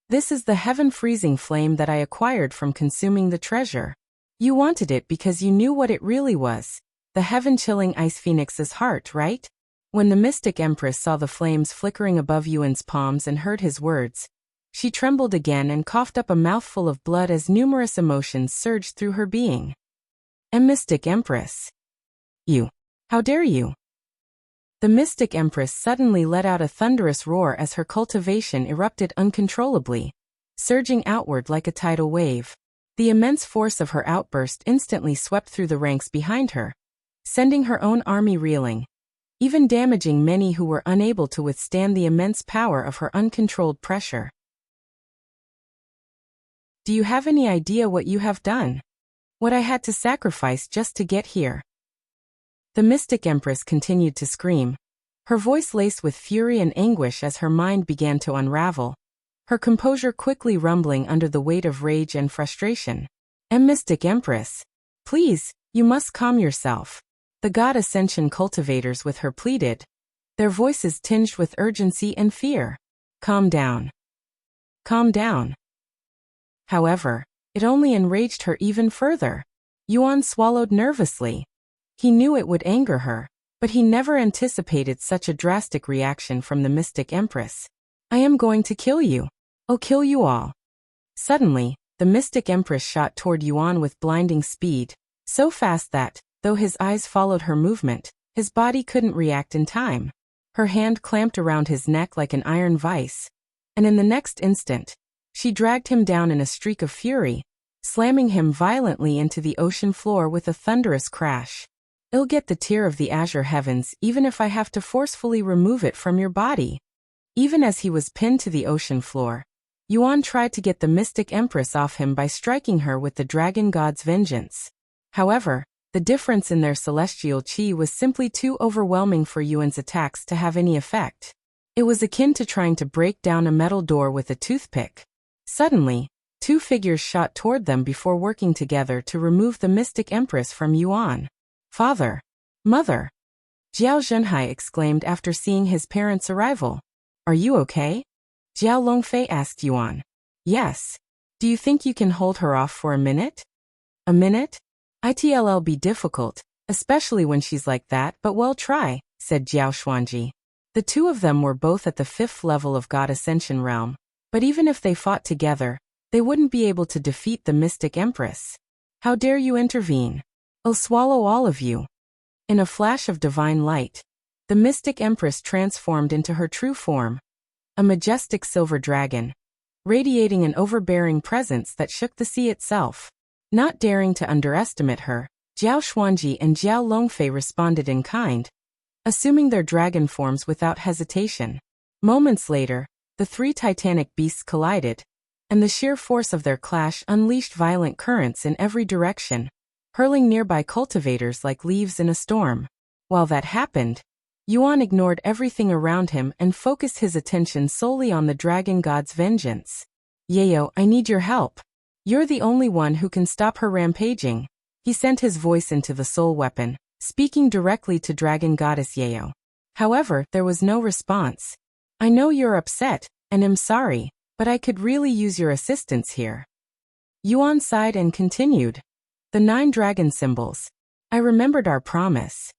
This is the heaven-freezing flame that I acquired from consuming the treasure. You wanted it because you knew what it really was. The heaven-chilling ice phoenix's heart, right? When the mystic Empress saw the flames flickering above Yuan's palms and heard his words, she trembled again and coughed up a mouthful of blood as numerous emotions surged through her being. Mystic Empress. You. How dare you? The mystic Empress suddenly let out a thunderous roar as her cultivation erupted uncontrollably, surging outward like a tidal wave. The immense force of her outburst instantly swept through the ranks behind her, sending her own army reeling, even damaging many who were unable to withstand the immense power of her uncontrolled pressure. Do you have any idea what you have done? What I had to sacrifice just to get here? The mystic Empress continued to scream, her voice laced with fury and anguish as her mind began to unravel, her composure quickly rumbling under the weight of rage and frustration. Mystic Empress, please, you must calm yourself. The God Ascension cultivators with her pleaded, their voices tinged with urgency and fear. Calm down. Calm down. However, it only enraged her even further. Yuan swallowed nervously. He knew it would anger her, but he never anticipated such a drastic reaction from the mystic Empress. I am going to kill you. I'll kill you all. Suddenly, the mystic Empress shot toward Yuan with blinding speed, so fast that, though his eyes followed her movement, his body couldn't react in time. Her hand clamped around his neck like an iron vice, and in the next instant, she dragged him down in a streak of fury, slamming him violently into the ocean floor with a thunderous crash. I'll get the tear of the azure heavens even if I have to forcefully remove it from your body. Even as he was pinned to the ocean floor, Yuan tried to get the mystic Empress off him by striking her with the dragon god's vengeance. However, the difference in their celestial chi was simply too overwhelming for Yuan's attacks to have any effect. It was akin to trying to break down a metal door with a toothpick. Suddenly, two figures shot toward them before working together to remove the mystic Empress from Yuan. Father! Mother! Jiao Zhenhai exclaimed after seeing his parents' arrival. Are you okay? Jiao Longfei asked Yuan. Yes. Do you think you can hold her off for a minute? A minute? It'll be difficult, especially when she's like that, but we'll try, said Jiao Xuanji. The two of them were both at the 5th level of God Ascension realm, but even if they fought together, they wouldn't be able to defeat the mystic Empress. How dare you intervene? I'll swallow all of you. In a flash of divine light, the mystic Empress transformed into her true form, a majestic silver dragon, radiating an overbearing presence that shook the sea itself. Not daring to underestimate her, Jiao Xuanji and Jiao Longfei responded in kind, assuming their dragon forms without hesitation. Moments later, the three titanic beasts collided, and the sheer force of their clash unleashed violent currents in every direction, hurling nearby cultivators like leaves in a storm. While that happened, Yuan ignored everything around him and focused his attention solely on the dragon god's vengeance. Yayo, I need your help. You're the only one who can stop her rampaging. He sent his voice into the soul weapon, speaking directly to dragon goddess Yayo. However, there was no response. I know you're upset, and am sorry, but I could really use your assistance here. Yuan sighed and continued. The 9 dragon symbols. I remembered our promise.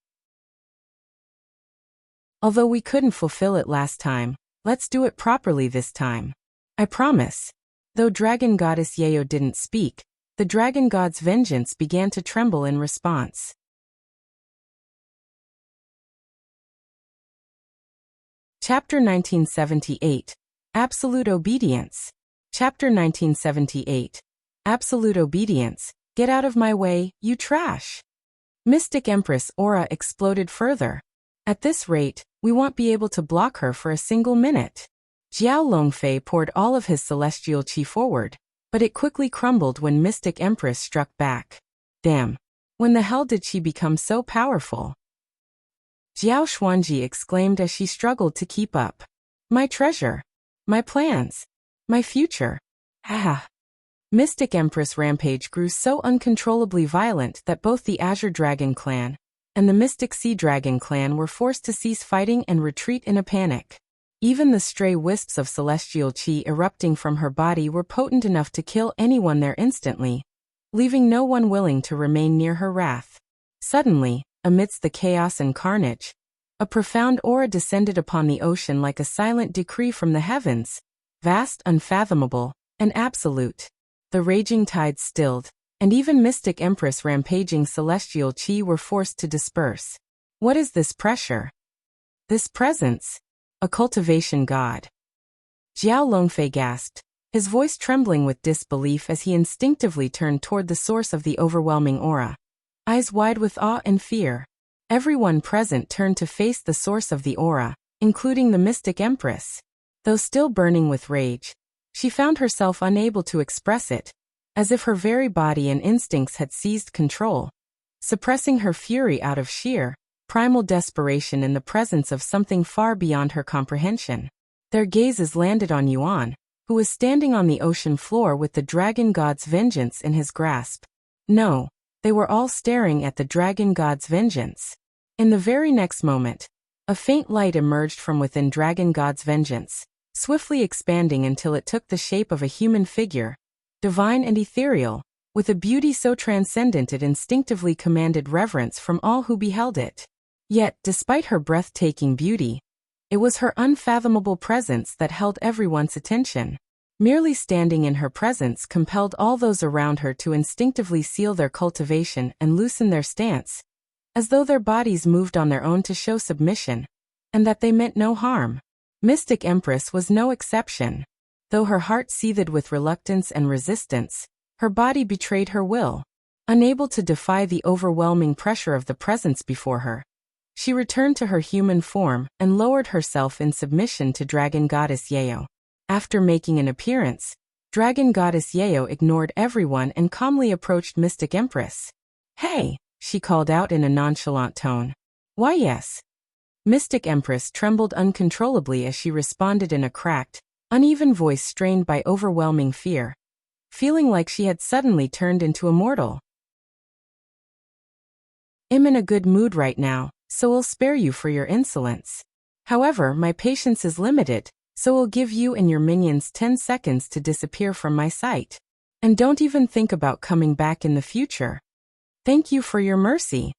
Although we couldn't fulfill it last time, let's do it properly this time. I promise. Though dragon goddess Yayo didn't speak, the dragon god's vengeance began to tremble in response. Chapter 1978. Absolute Obedience. Chapter 1978. Absolute Obedience. Get out of my way, you trash! Mystic Empress aura exploded further. At this rate, we won't be able to block her for a single minute. Jiao Longfei poured all of his celestial chi forward, but it quickly crumbled when Mystic Empress struck back. Damn! When the hell did she become so powerful? Jiao Xuanji exclaimed as she struggled to keep up. My treasure! My plans! My future! Ah! Mystic Empress Rampage grew so uncontrollably violent that both the Azure Dragon clan and the Mystic Sea Dragon clan were forced to cease fighting and retreat in a panic. Even the stray wisps of celestial qi erupting from her body were potent enough to kill anyone there instantly, leaving no one willing to remain near her wrath. Suddenly, amidst the chaos and carnage, a profound aura descended upon the ocean like a silent decree from the heavens, vast, unfathomable, and absolute. The raging tides stilled, and even mystic Empress rampaging celestial qi were forced to disperse. What is this pressure? This presence? A cultivation god. Jiao Longfei gasped, his voice trembling with disbelief as he instinctively turned toward the source of the overwhelming aura. Eyes wide with awe and fear, everyone present turned to face the source of the aura, including the mystic Empress. Though still burning with rage, she found herself unable to express it, as if her very body and instincts had seized control, suppressing her fury out of sheer, primal desperation in the presence of something far beyond her comprehension. Their gazes landed on Yuan, who was standing on the ocean floor with the dragon god's vengeance in his grasp. No, they were all staring at the dragon god's vengeance. In the very next moment, a faint light emerged from within dragon god's vengeance, swiftly expanding until it took the shape of a human figure, divine and ethereal, with a beauty so transcendent it instinctively commanded reverence from all who beheld it. Yet, despite her breathtaking beauty, it was her unfathomable presence that held everyone's attention. Merely standing in her presence compelled all those around her to instinctively seal their cultivation and loosen their stance, as though their bodies moved on their own to show submission, and that they meant no harm. Mystic Empress was no exception. Though her heart seethed with reluctance and resistance, her body betrayed her will. Unable to defy the overwhelming pressure of the presence before her, she returned to her human form and lowered herself in submission to Dragon Goddess Yeo. After making an appearance, Dragon Goddess Yeo ignored everyone and calmly approached Mystic Empress. "Hey," she called out in a nonchalant tone. "Why yes." Mystic Empress trembled uncontrollably as she responded in a cracked, uneven voice strained by overwhelming fear, feeling like she had suddenly turned into Immortal. "I'm in a good mood right now, so we'll spare you for your insolence. However, my patience is limited, so we'll give you and your minions 10 seconds to disappear from my sight. And don't even think about coming back in the future. Thank you for your mercy."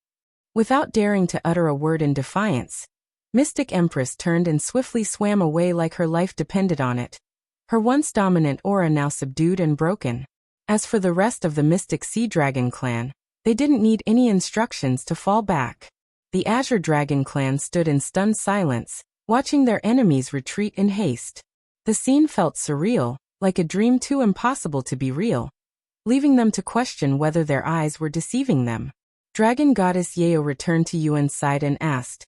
Without daring to utter a word in defiance, Mystic Empress turned and swiftly swam away like her life depended on it, her once dominant aura now subdued and broken. As for the rest of the Mystic Sea Dragon clan, they didn't need any instructions to fall back. The Azure Dragon clan stood in stunned silence, watching their enemies retreat in haste. The scene felt surreal, like a dream too impossible to be real, leaving them to question whether their eyes were deceiving them. Dragon Goddess Yeo returned to Yuan's side and asked,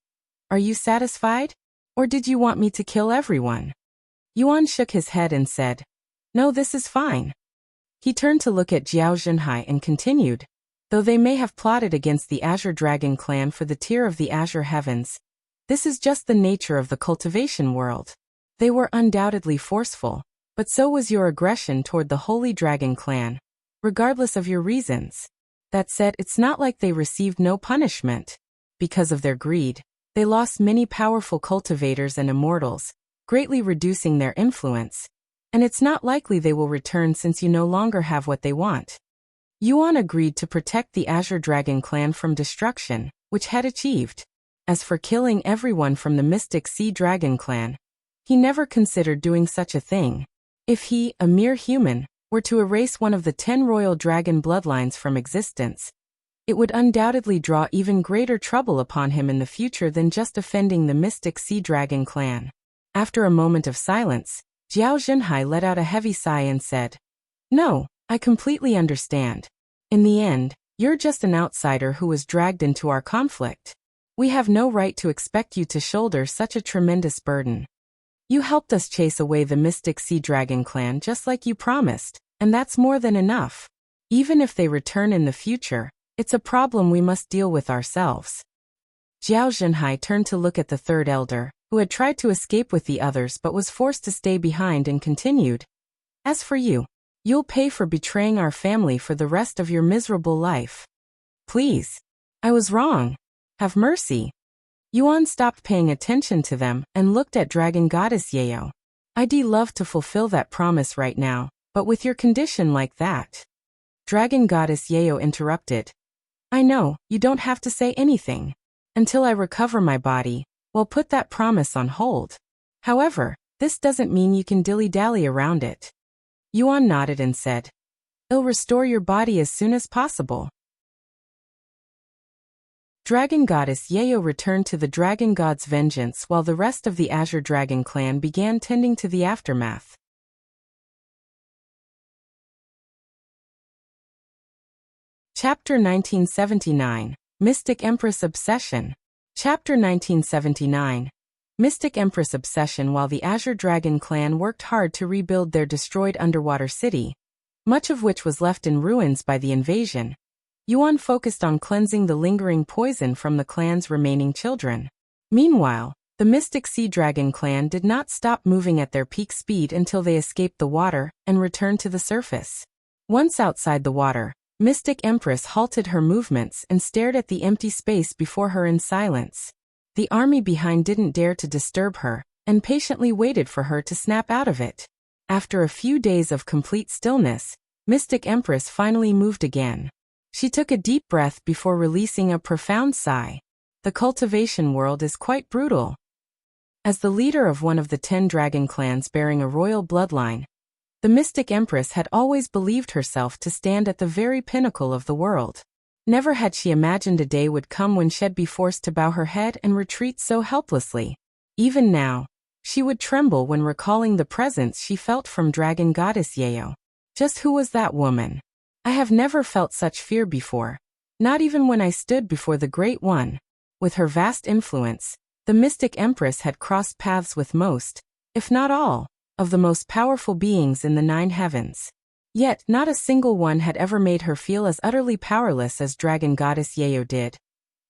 "Are you satisfied? Or did you want me to kill everyone?" Yuan shook his head and said, "No, this is fine." He turned to look at Jiao Zhenhai and continued, "Though they may have plotted against the Azure Dragon clan for the tier of the Azure Heavens, this is just the nature of the cultivation world. They were undoubtedly forceful, but so was your aggression toward the Holy Dragon clan, regardless of your reasons. That said, it's not like they received no punishment. Because of their greed, they lost many powerful cultivators and immortals, greatly reducing their influence, and it's not likely they will return since you no longer have what they want." Yuan agreed to protect the Azure Dragon clan from destruction, which had achieved. As for killing everyone from the Mystic Sea Dragon clan, he never considered doing such a thing. If he, a mere human, were to erase one of the 10 royal dragon bloodlines from existence, it would undoubtedly draw even greater trouble upon him in the future than just offending the Mystic Sea Dragon clan. After a moment of silence, Jiao Zhenhai let out a heavy sigh and said, "No, I completely understand. In the end, you're just an outsider who was dragged into our conflict. We have no right to expect you to shoulder such a tremendous burden. You helped us chase away the Mystic Sea Dragon clan just like you promised, and that's more than enough. Even if they return in the future, it's a problem we must deal with ourselves." Jiao Zhenhai turned to look at the third elder, who had tried to escape with the others but was forced to stay behind, and continued, "As for you, you'll pay for betraying our family for the rest of your miserable life. Please. I was wrong. Have mercy." Yuan stopped paying attention to them and looked at Dragon Goddess Yayo. I'd love to fulfill that promise right now, but with your condition like that. Dragon Goddess Yayo interrupted. I know, you don't have to say anything. Until I recover my body, we'll put that promise on hold. However, this doesn't mean you can dilly-dally around it. Yuan nodded and said, I'll restore your body as soon as possible. Dragon Goddess Yayo returned to the Dragon God's vengeance while the rest of the Azure Dragon clan began tending to the aftermath. Chapter 1979, Mystic Empress Obsession. Chapter 1979, Mystic Empress Obsession. While the Azure Dragon clan worked hard to rebuild their destroyed underwater city, much of which was left in ruins by the invasion, Yuan focused on cleansing the lingering poison from the clan's remaining children. Meanwhile, the Mystic Sea Dragon clan did not stop moving at their peak speed until they escaped the water and returned to the surface. Once outside the water, Mystic Empress halted her movements and stared at the empty space before her in silence. The army behind didn't dare to disturb her, and patiently waited for her to snap out of it. After a few days of complete stillness, Mystic Empress finally moved again. She took a deep breath before releasing a profound sigh. The cultivation world is quite brutal. As the leader of one of the 10 dragon clans bearing a royal bloodline, the Mystic Empress had always believed herself to stand at the very pinnacle of the world. Never had she imagined a day would come when she'd be forced to bow her head and retreat so helplessly. Even now, she would tremble when recalling the presence she felt from Dragon Goddess Yayo. Just who was that woman? I have never felt such fear before, not even when I stood before the Great One. With her vast influence, the Mystic Empress had crossed paths with most, if not all, of the most powerful beings in the 9 heavens. Yet, not a single one had ever made her feel as utterly powerless as Dragon Goddess Yayo did.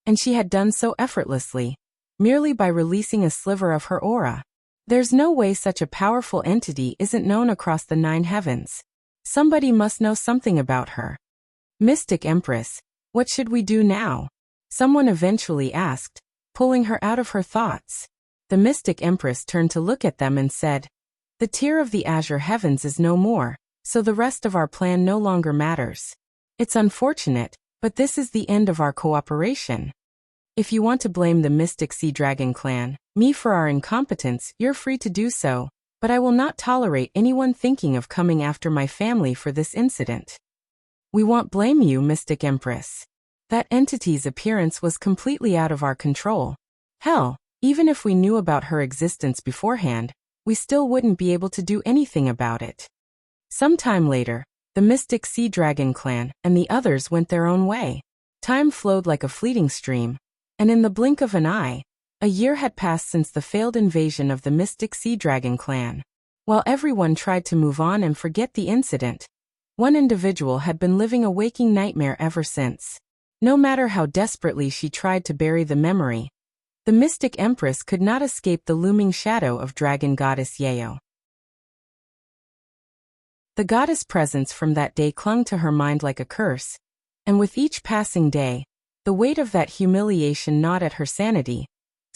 And she had done so effortlessly, merely by releasing a sliver of her aura. There's no way such a powerful entity isn't known across the 9 heavens. Somebody must know something about her. Mystic Empress, what should we do now? Someone eventually asked, pulling her out of her thoughts. The Mystic Empress turned to look at them and said, The tier of the Azure heavens is no more, so the rest of our plan no longer matters. It's unfortunate, but this is the end of our cooperation. If you want to blame the Mystic Sea Dragon clan, me for our incompetence, you're free to do so. But I will not tolerate anyone thinking of coming after my family for this incident. We won't blame you, Mystic Empress. That entity's appearance was completely out of our control. Hell, even if we knew about her existence beforehand, we still wouldn't be able to do anything about it. Sometime later, the Mystic Sea Dragon clan and the others went their own way. Time flowed like a fleeting stream, and in the blink of an eye, a year had passed since the failed invasion of the Mystic Sea Dragon clan. While everyone tried to move on and forget the incident, one individual had been living a waking nightmare ever since. No matter how desperately she tried to bury the memory, the Mystic Empress could not escape the looming shadow of Dragon Goddess Yayo. The goddess presence from that day clung to her mind like a curse, and with each passing day, the weight of that humiliation gnawed at her sanity,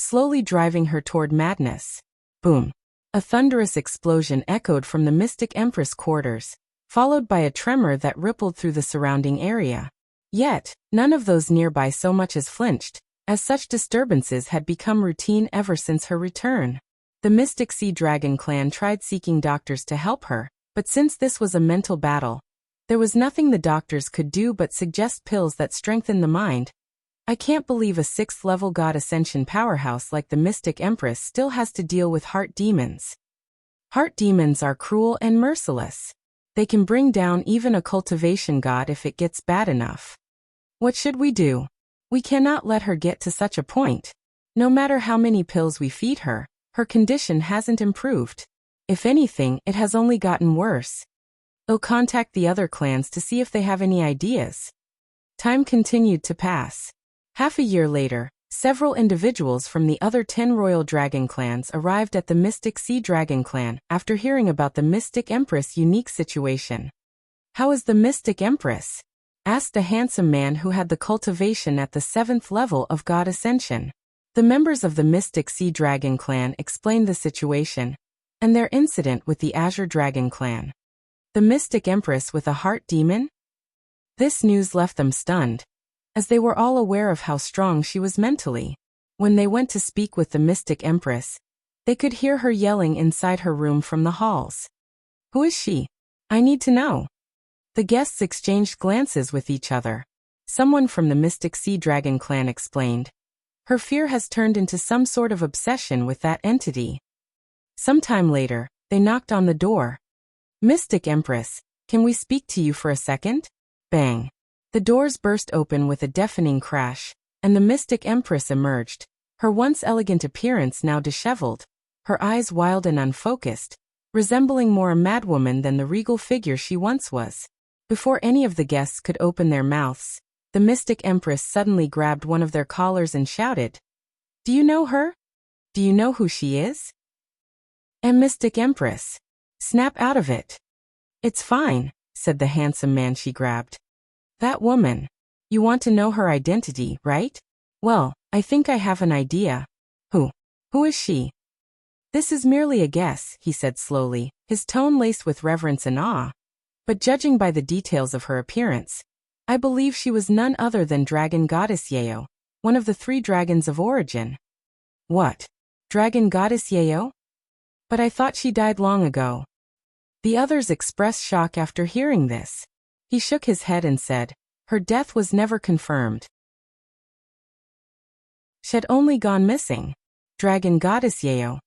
slowly driving her toward madness. Boom! A thunderous explosion echoed from the Mystic Empress quarters, followed by a tremor that rippled through the surrounding area. Yet, none of those nearby so much as flinched, as such disturbances had become routine ever since her return. The Mystic Sea Dragon clan tried seeking doctors to help her, but since this was a mental battle, there was nothing the doctors could do but suggest pills that strengthen the mind. I can't believe a 6th-level god ascension powerhouse like the Mystic Empress still has to deal with heart demons. Heart demons are cruel and merciless. They can bring down even a cultivation god if it gets bad enough. What should we do? We cannot let her get to such a point. No matter how many pills we feed her, her condition hasn't improved. If anything, it has only gotten worse. I'll contact the other clans to see if they have any ideas. Time continued to pass. Half a year later, several individuals from the other 10 royal dragon clans arrived at the Mystic Sea Dragon clan after hearing about the Mystic Empress' unique situation. How is the Mystic Empress? Asked a handsome man who had the cultivation at the 7th level of God Ascension. The members of the Mystic Sea Dragon clan explained the situation and their incident with the Azure Dragon clan. The Mystic Empress with a heart demon? This news left them stunned, as they were all aware of how strong she was mentally. When they went to speak with the Mystic Empress, they could hear her yelling inside her room from the halls. Who is she? I need to know. The guests exchanged glances with each other. Someone from the Mystic Sea Dragon clan explained. Her fear has turned into some sort of obsession with that entity. Sometime later, they knocked on the door. Mystic Empress, can we speak to you for a second? Bang. The doors burst open with a deafening crash, and the Mystic Empress emerged, her once elegant appearance now disheveled, her eyes wild and unfocused, resembling more a madwoman than the regal figure she once was. Before any of the guests could open their mouths, the Mystic Empress suddenly grabbed one of their collars and shouted, "Do you know her? Do you know who she is?" Mystic Empress. Snap out of it. It's fine, said the handsome man she grabbed. That woman. You want to know her identity, right? Well, I think I have an idea. Who? Who is she? This is merely a guess, he said slowly, his tone laced with reverence and awe. But judging by the details of her appearance, I believe she was none other than Dragon Goddess Yeo, one of the 3 dragons of origin. What? Dragon Goddess Yeo? But I thought she died long ago. The others expressed shock after hearing this. He shook his head and said, her death was never confirmed. She'd only gone missing. Dragon Goddess Yeo.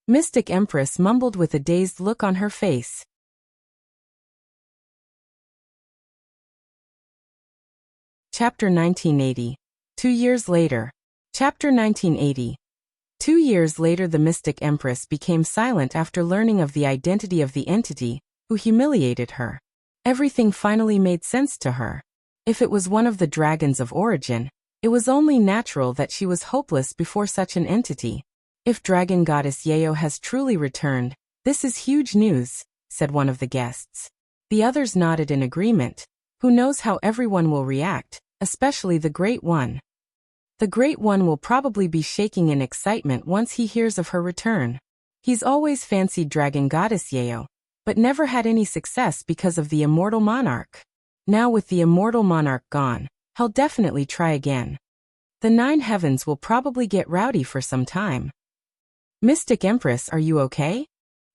Mystic Empress mumbled with a dazed look on her face. Chapter 1980. 2 years later. Chapter 1980. 2 years later, the Mystic Empress became silent after learning of the identity of the entity who humiliated her. Everything finally made sense to her. If it was one of the dragons of origin, it was only natural that she was hopeless before such an entity. If Dragon Goddess Yeo has truly returned, this is huge news, said one of the guests. The others nodded in agreement. Who knows how everyone will react, especially the Great One. The Great One will probably be shaking in excitement once he hears of her return. He's always fancied Dragon Goddess Yeo, but never had any success because of the Immortal Monarch. Now with the Immortal Monarch gone, he'll definitely try again. The 9 heavens will probably get rowdy for some time. Mystic Empress, are you okay?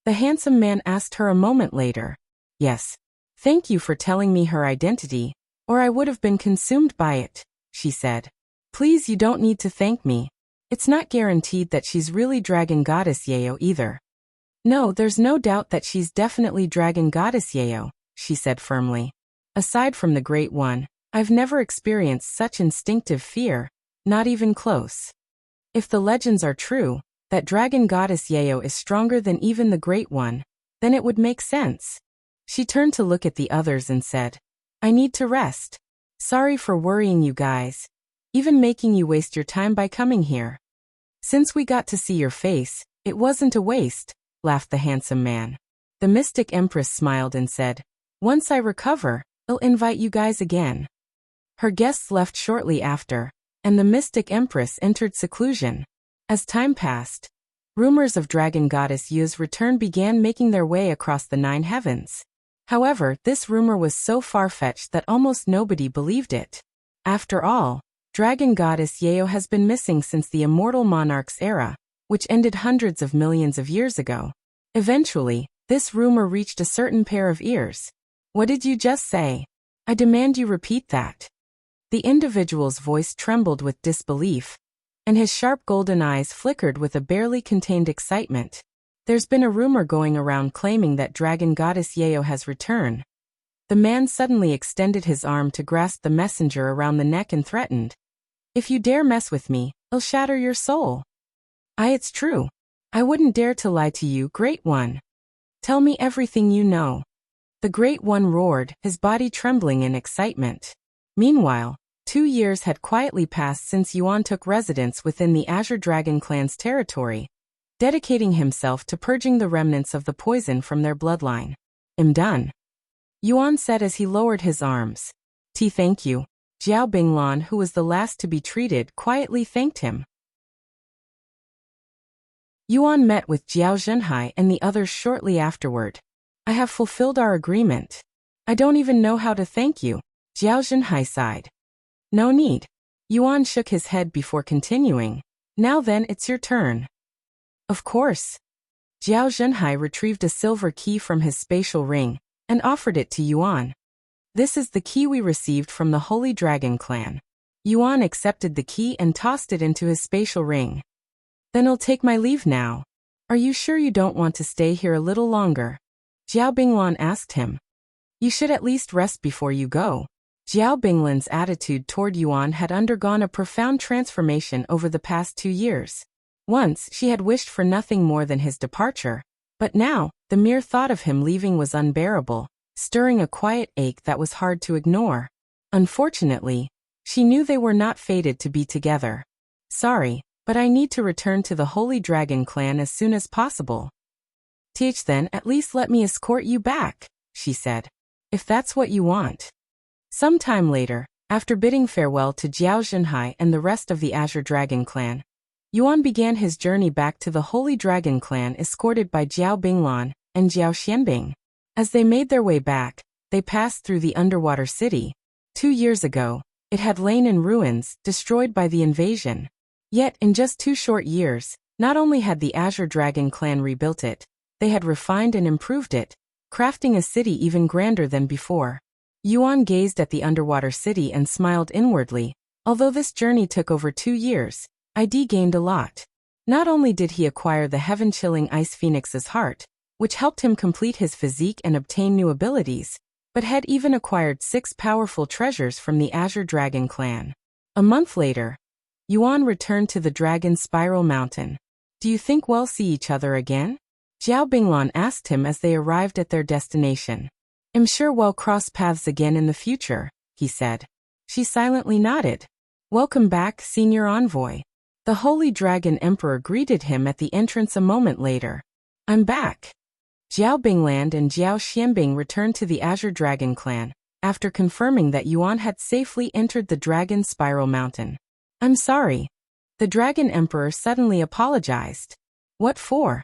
The handsome man asked her a moment later. Yes. Thank you for telling me her identity, or I would have been consumed by it, she said. Please, you don't need to thank me. It's not guaranteed that she's really Dragon Goddess Yeo either. No, there's no doubt that she's definitely Dragon Goddess Yeo, she said firmly. Aside from the Great One, I've never experienced such instinctive fear, not even close. If the legends are true, that Dragon Goddess Yeo is stronger than even the Great One, then it would make sense. She turned to look at the others and said, I need to rest. Sorry for worrying you guys, even making you waste your time by coming here. Since we got to see your face, it wasn't a waste, laughed the handsome man. The Mystic Empress smiled and said, once I recover, I'll invite you guys again. Her guests left shortly after, and the Mystic Empress entered seclusion. As time passed, rumors of Dragon Goddess Yeo's return began making their way across the 9 heavens. However, this rumor was so far-fetched that almost nobody believed it. After all, Dragon Goddess Yeo has been missing since the Immortal Monarch's era, which ended hundreds of millions of years ago. Eventually, this rumor reached a certain pair of ears. What did you just say? I demand you repeat that. The individual's voice trembled with disbelief, and his sharp golden eyes flickered with a barely contained excitement. There's been a rumor going around claiming that Dragon Goddess Yeo has returned. The man suddenly extended his arm to grasp the messenger around the neck and threatened. If you dare mess with me, I'll shatter your soul. It's true. I wouldn't dare to lie to you, Great One. Tell me everything you know. The Great One roared, his body trembling in excitement. Meanwhile, 2 years had quietly passed since Xuan took residence within the Azure Dragon clan's territory, dedicating himself to purging the remnants of the poison from their bloodline. I'm done, Xuan said as he lowered his arms. Thank you. Jiao Binglan, who was the last to be treated, quietly thanked him. Yuan met with Jiao Zhenhai and the others shortly afterward. I have fulfilled our agreement. I don't even know how to thank you, Jiao Zhenhai sighed. No need. Yuan shook his head before continuing. Now then, it's your turn. Of course. Jiao Zhenhai retrieved a silver key from his spatial ring and offered it to Yuan. This is the key we received from the Holy Dragon clan. Yuan accepted the key and tossed it into his spatial ring. Then I'll take my leave now. Are you sure you don't want to stay here a little longer? Jiao Binglan asked him. You should at least rest before you go. Jiao Binglan's attitude toward Yuan had undergone a profound transformation over the past 2 years. Once, she had wished for nothing more than his departure, but now, the mere thought of him leaving was unbearable, stirring a quiet ache that was hard to ignore. Unfortunately, she knew they were not fated to be together. Sorry, but I need to return to the Holy Dragon clan as soon as possible. Then at least let me escort you back, she said. If that's what you want. Some time later, after bidding farewell to Jiao Zhenhai and the rest of the Azure Dragon clan, Yuan began his journey back to the Holy Dragon clan escorted by Jiao Binglan and Jiao Xianbing. As they made their way back, they passed through the underwater city. 2 years ago, it had lain in ruins, destroyed by the invasion. Yet, in just 2 short years, not only had the Azure Dragon clan rebuilt it, they had refined and improved it, crafting a city even grander than before. Yuan gazed at the underwater city and smiled inwardly. Although this journey took over 2 years, ID gained a lot. Not only did he acquire the heaven-chilling Ice Phoenix's heart, which helped him complete his physique and obtain new abilities, but had even acquired 6 powerful treasures from the Azure Dragon clan. A month later, Yuan returned to the Dragon Spiral Mountain. Do you think we'll see each other again? Jiao Binglan asked him as they arrived at their destination. I'm sure we'll cross paths again in the future, he said. She silently nodded. Welcome back, Senior Envoy. The Holy Dragon Emperor greeted him at the entrance a moment later. I'm back. Jiao Binglan and Jiao Xianbing returned to the Azure Dragon clan, after confirming that Yuan had safely entered the Dragon Spiral Mountain. I'm sorry. The Dragon Emperor suddenly apologized. What for?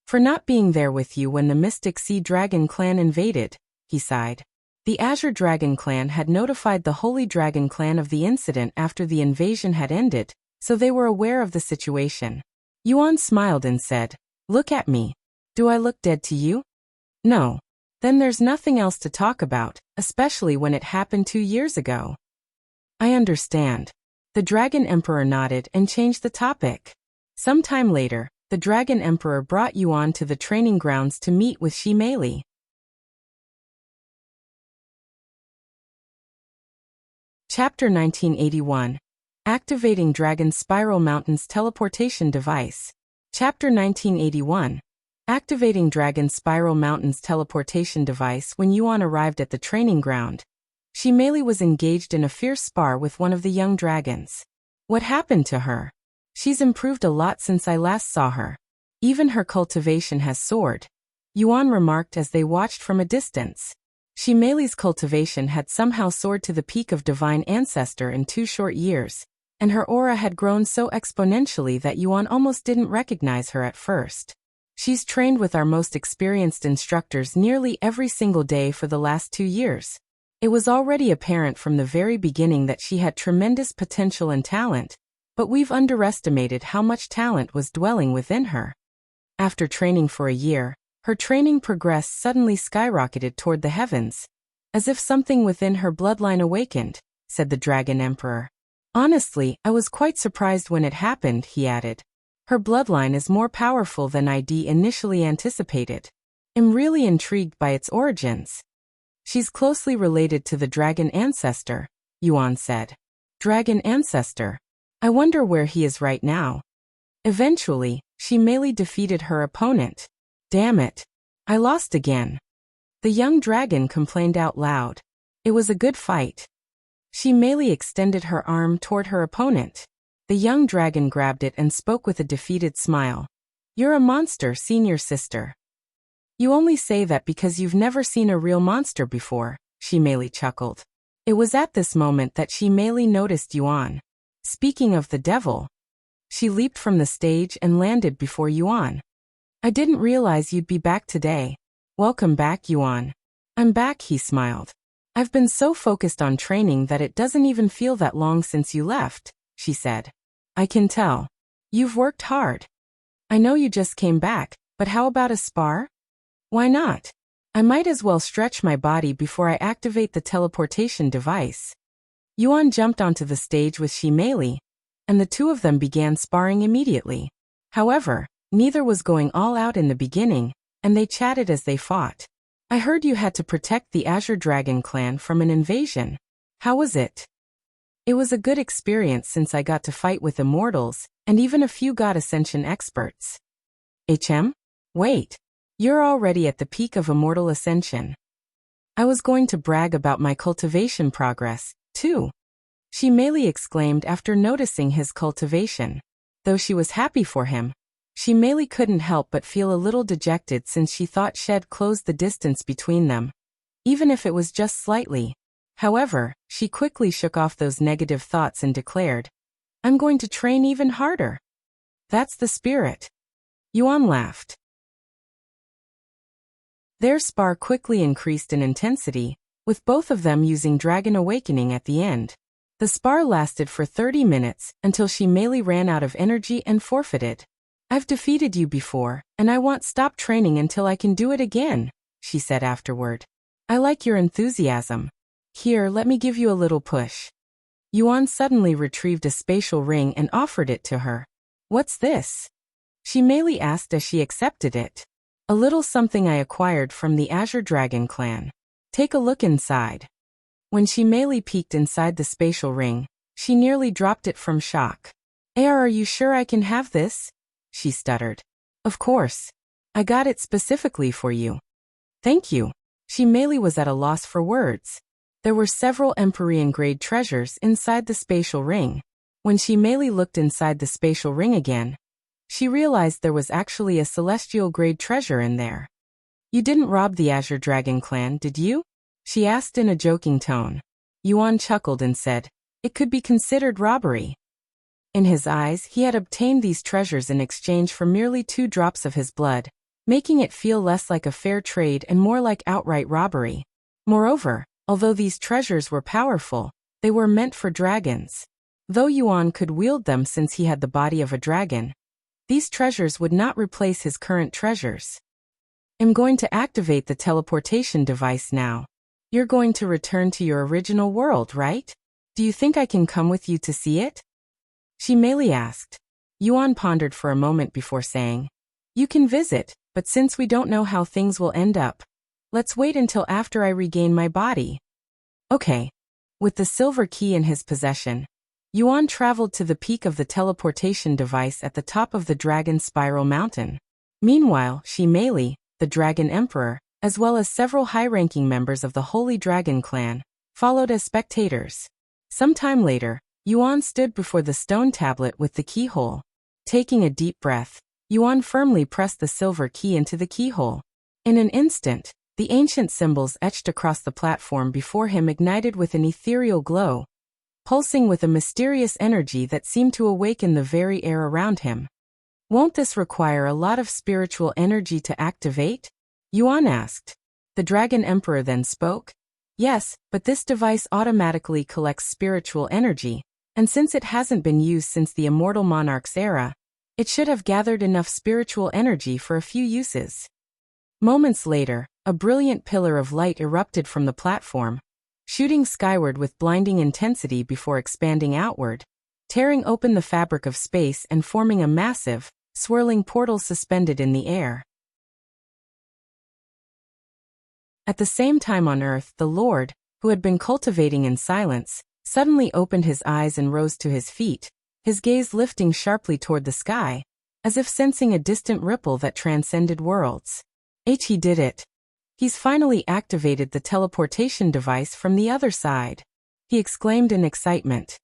For not being there with you when the Mystic Sea Dragon clan invaded, he sighed. The Azure Dragon clan had notified the Holy Dragon clan of the incident after the invasion had ended, so they were aware of the situation. Yuan smiled and said, Look at me. Do I look dead to you? No. Then there's nothing else to talk about, especially when it happened 2 years ago. I understand. The Dragon Emperor nodded and changed the topic. Some time later, the Dragon Emperor brought Yuan to the training grounds to meet with Shi Meili. Chapter 1981. Activating Dragon Spiral Mountain's Teleportation Device. Chapter 1981. Activating Dragon Spiral Mountain's Teleportation Device. When Yuan arrived at the training ground, Shi Meili was engaged in a fierce spar with one of the young dragons. What happened to her? She's improved a lot since I last saw her. Even her cultivation has soared, Yuan remarked as they watched from a distance. Shi Meili's cultivation had somehow soared to the peak of Divine Ancestor in 2 short years, and her aura had grown so exponentially that Yuan almost didn't recognize her at first. She's trained with our most experienced instructors nearly every single day for the last 2 years. It was already apparent from the very beginning that she had tremendous potential and talent, but we've underestimated how much talent was dwelling within her. After training for a year, her training progress suddenly skyrocketed toward the heavens, as if something within her bloodline awakened, said the Dragon Emperor. Honestly, I was quite surprised when it happened, he added. Her bloodline is more powerful than I'd initially anticipated. I'm really intrigued by its origins. She's closely related to the Dragon Ancestor, Yuan said. Dragon Ancestor? I wonder where he is right now. Eventually, Shi Meili defeated her opponent. Damn it. I lost again. The young dragon complained out loud. It was a good fight. Shi Meili extended her arm toward her opponent. The young dragon grabbed it and spoke with a defeated smile. You're a monster, senior sister. You only say that because you've never seen a real monster before, Shi Meili chuckled. It was at this moment that Shi Meili noticed Yuan. Speaking of the devil. She leaped from the stage and landed before Yuan. I didn't realize you'd be back today. Welcome back, Yuan. I'm back, he smiled. I've been so focused on training that it doesn't even feel that long since you left, she said. I can tell. You've worked hard. I know you just came back, but how about a spar? Why not? I might as well stretch my body before I activate the teleportation device. Yuan jumped onto the stage with Meixiu, and the two of them began sparring immediately. However, neither was going all out in the beginning, and they chatted as they fought. I heard you had to protect the Azure Dragon clan from an invasion. How was it? It was a good experience since I got to fight with immortals, and even a few god ascension experts. Wait. You're already at the peak of immortal ascension. I was going to brag about my cultivation progress, too. Meixiu exclaimed after noticing his cultivation. Though she was happy for him, Meixiu couldn't help but feel a little dejected since she thought Shed closed the distance between them, even if it was just slightly. However, she quickly shook off those negative thoughts and declared, I'm going to train even harder. That's the spirit. Yuan laughed. Their spar quickly increased in intensity, with both of them using Dragon Awakening at the end. The spar lasted for 30 minutes until Meixiu ran out of energy and forfeited. I've defeated you before, and I won't stop training until I can do it again, she said afterward. I like your enthusiasm. Here, let me give you a little push. Yuan suddenly retrieved a spatial ring and offered it to her. What's this? Meixiu asked as she accepted it. A little something I acquired from the Azure Dragon clan. Take a look inside. When Meixiu peeked inside the spatial ring, she nearly dropped it from shock. Are you sure I can have this? She stuttered. Of course. I got it specifically for you. Thank you. Meixiu was at a loss for words. There were several Empyrean-grade treasures inside the spatial ring. When Meixiu looked inside the spatial ring again, she realized there was actually a celestial-grade treasure in there. You didn't rob the Azure Dragon clan, did you? She asked in a joking tone. Yuan chuckled and said, it could be considered robbery. In his eyes, he had obtained these treasures in exchange for merely 2 drops of his blood, making it feel less like a fair trade and more like outright robbery. Moreover, although these treasures were powerful, they were meant for dragons. Though Yuan could wield them since he had the body of a dragon, these treasures would not replace his current treasures. I'm going to activate the teleportation device now. You're going to return to your original world, right? Do you think I can come with you to see it? Meixiu asked. Yuan pondered for a moment before saying, you can visit, but since we don't know how things will end up, let's wait until after I regain my body. Okay. With the silver key in his possession, Yuan traveled to the peak of the teleportation device at the top of the Dragon Spiral Mountain. Meanwhile, Meixiu, the Dragon Emperor, as well as several high-ranking members of the Holy Dragon clan, followed as spectators. Some time later, Yuan stood before the stone tablet with the keyhole. Taking a deep breath, Yuan firmly pressed the silver key into the keyhole. In an instant, the ancient symbols etched across the platform before him ignited with an ethereal glow, pulsing with a mysterious energy that seemed to awaken the very air around him. Won't this require a lot of spiritual energy to activate? Yuan asked. The Dragon Emperor then spoke. Yes, but this device automatically collects spiritual energy, and since it hasn't been used since the Immortal Monarch's era, it should have gathered enough spiritual energy for a few uses. Moments later, a brilliant pillar of light erupted from the platform, shooting skyward with blinding intensity before expanding outward, tearing open the fabric of space and forming a massive, swirling portal suspended in the air. At the same time on Earth, the Lord, who had been cultivating in silence, suddenly opened his eyes and rose to his feet, his gaze lifting sharply toward the sky, as if sensing a distant ripple that transcended worlds. He did it. He's finally activated the teleportation device from the other side, he exclaimed in excitement.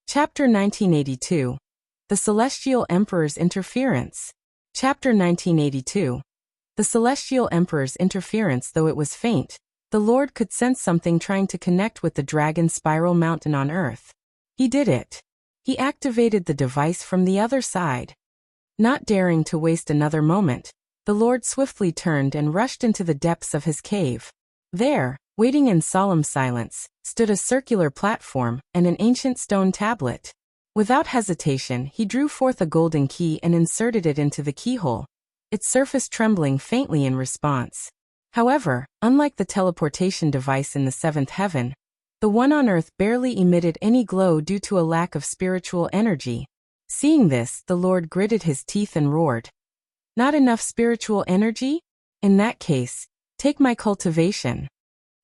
Chapter 1982. The Celestial Emperor's Interference. Chapter 1982. The Celestial Emperor's Interference. Though it was faint, The Lord could sense something trying to connect with the dragon spiral mountain on Earth. He did it. He activated the device from the other side. Not daring to waste another moment, the Lord swiftly turned and rushed into the depths of his cave. There, waiting in solemn silence, stood a circular platform and an ancient stone tablet. Without hesitation, he drew forth a golden key and inserted it into the keyhole, its surface trembling faintly in response. However, unlike the teleportation device in the seventh heaven, the one on Earth barely emitted any glow due to a lack of spiritual energy. Seeing this, the Lord gritted his teeth and roared. Not enough spiritual energy? In that case, take my cultivation.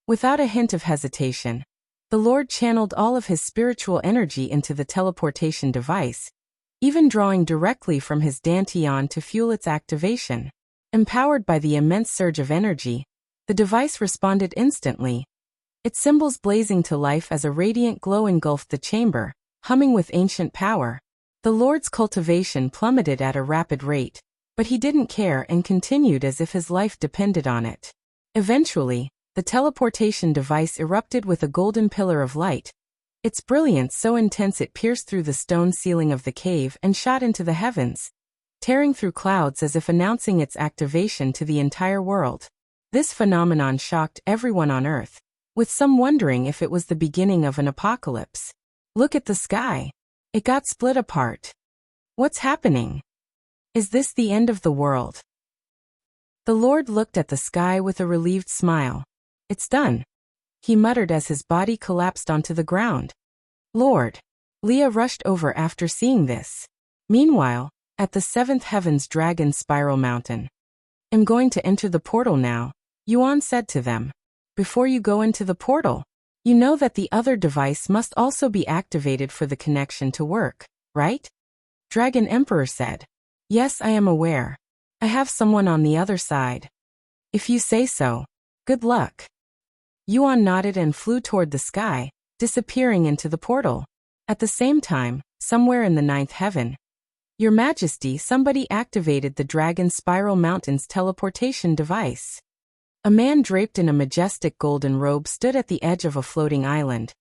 Without a hint of hesitation, the Lord channeled all of his spiritual energy into the teleportation device, even drawing directly from his dantian to fuel its activation. Empowered by the immense surge of energy, the device responded instantly, its symbols blazing to life as a radiant glow engulfed the chamber, humming with ancient power. The Lord's cultivation plummeted at a rapid rate, but he didn't care and continued as if his life depended on it. Eventually, the teleportation device erupted with a golden pillar of light, its brilliance so intense it pierced through the stone ceiling of the cave and shot into the heavens, tearing through clouds as if announcing its activation to the entire world. This phenomenon shocked everyone on Earth, with some wondering if it was the beginning of an apocalypse. Look at the sky. It got split apart. What's happening? Is this the end of the world? The Lord looked at the sky with a relieved smile. It's done, he muttered as his body collapsed onto the ground. Lord. Leah rushed over after seeing this. Meanwhile, at the seventh heaven's dragon spiral mountain. I'm going to enter the portal now, Yuan said to them. Before you go into the portal, you know that the other device must also be activated for the connection to work, right? Dragon Emperor said. Yes, I am aware. I have someone on the other side. If you say so. Good luck. Yuan nodded and flew toward the sky, disappearing into the portal. At the same time, somewhere in the ninth heaven, Your Majesty, somebody activated the Dragon Spiral Mountain's teleportation device. A man draped in a majestic golden robe stood at the edge of a floating island,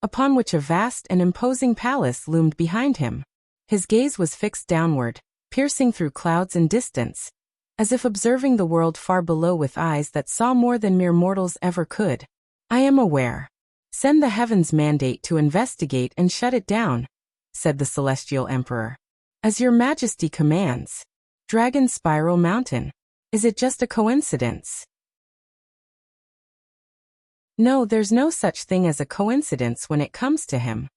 upon which a vast and imposing palace loomed behind him. His gaze was fixed downward, piercing through clouds and distance, as if observing the world far below with eyes that saw more than mere mortals ever could. I am aware. Send the heavens mandate to investigate and shut it down, said the Celestial Emperor. As Your Majesty commands. Dragon Spiral Mountain. Is it just a coincidence? No, there's no such thing as a coincidence when it comes to him.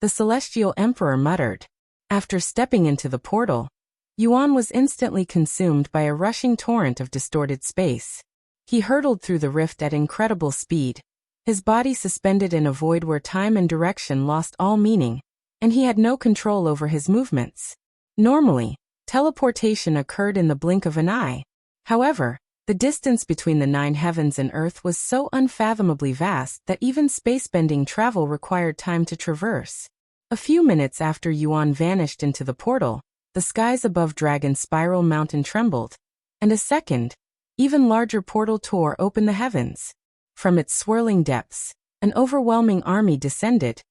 The Celestial Emperor muttered. After stepping into the portal, Yuan was instantly consumed by a rushing torrent of distorted space. He hurtled through the rift at incredible speed, his body suspended in a void where time and direction lost all meaning, and he had no control over his movements. Normally, teleportation occurred in the blink of an eye. However, the distance between the 9 heavens and Earth was so unfathomably vast that even space-bending travel required time to traverse. A few minutes after Yuan vanished into the portal, the skies above Dragon Spiral Mountain trembled, and a second, even larger portal tore open the heavens. From its swirling depths, an overwhelming army descended,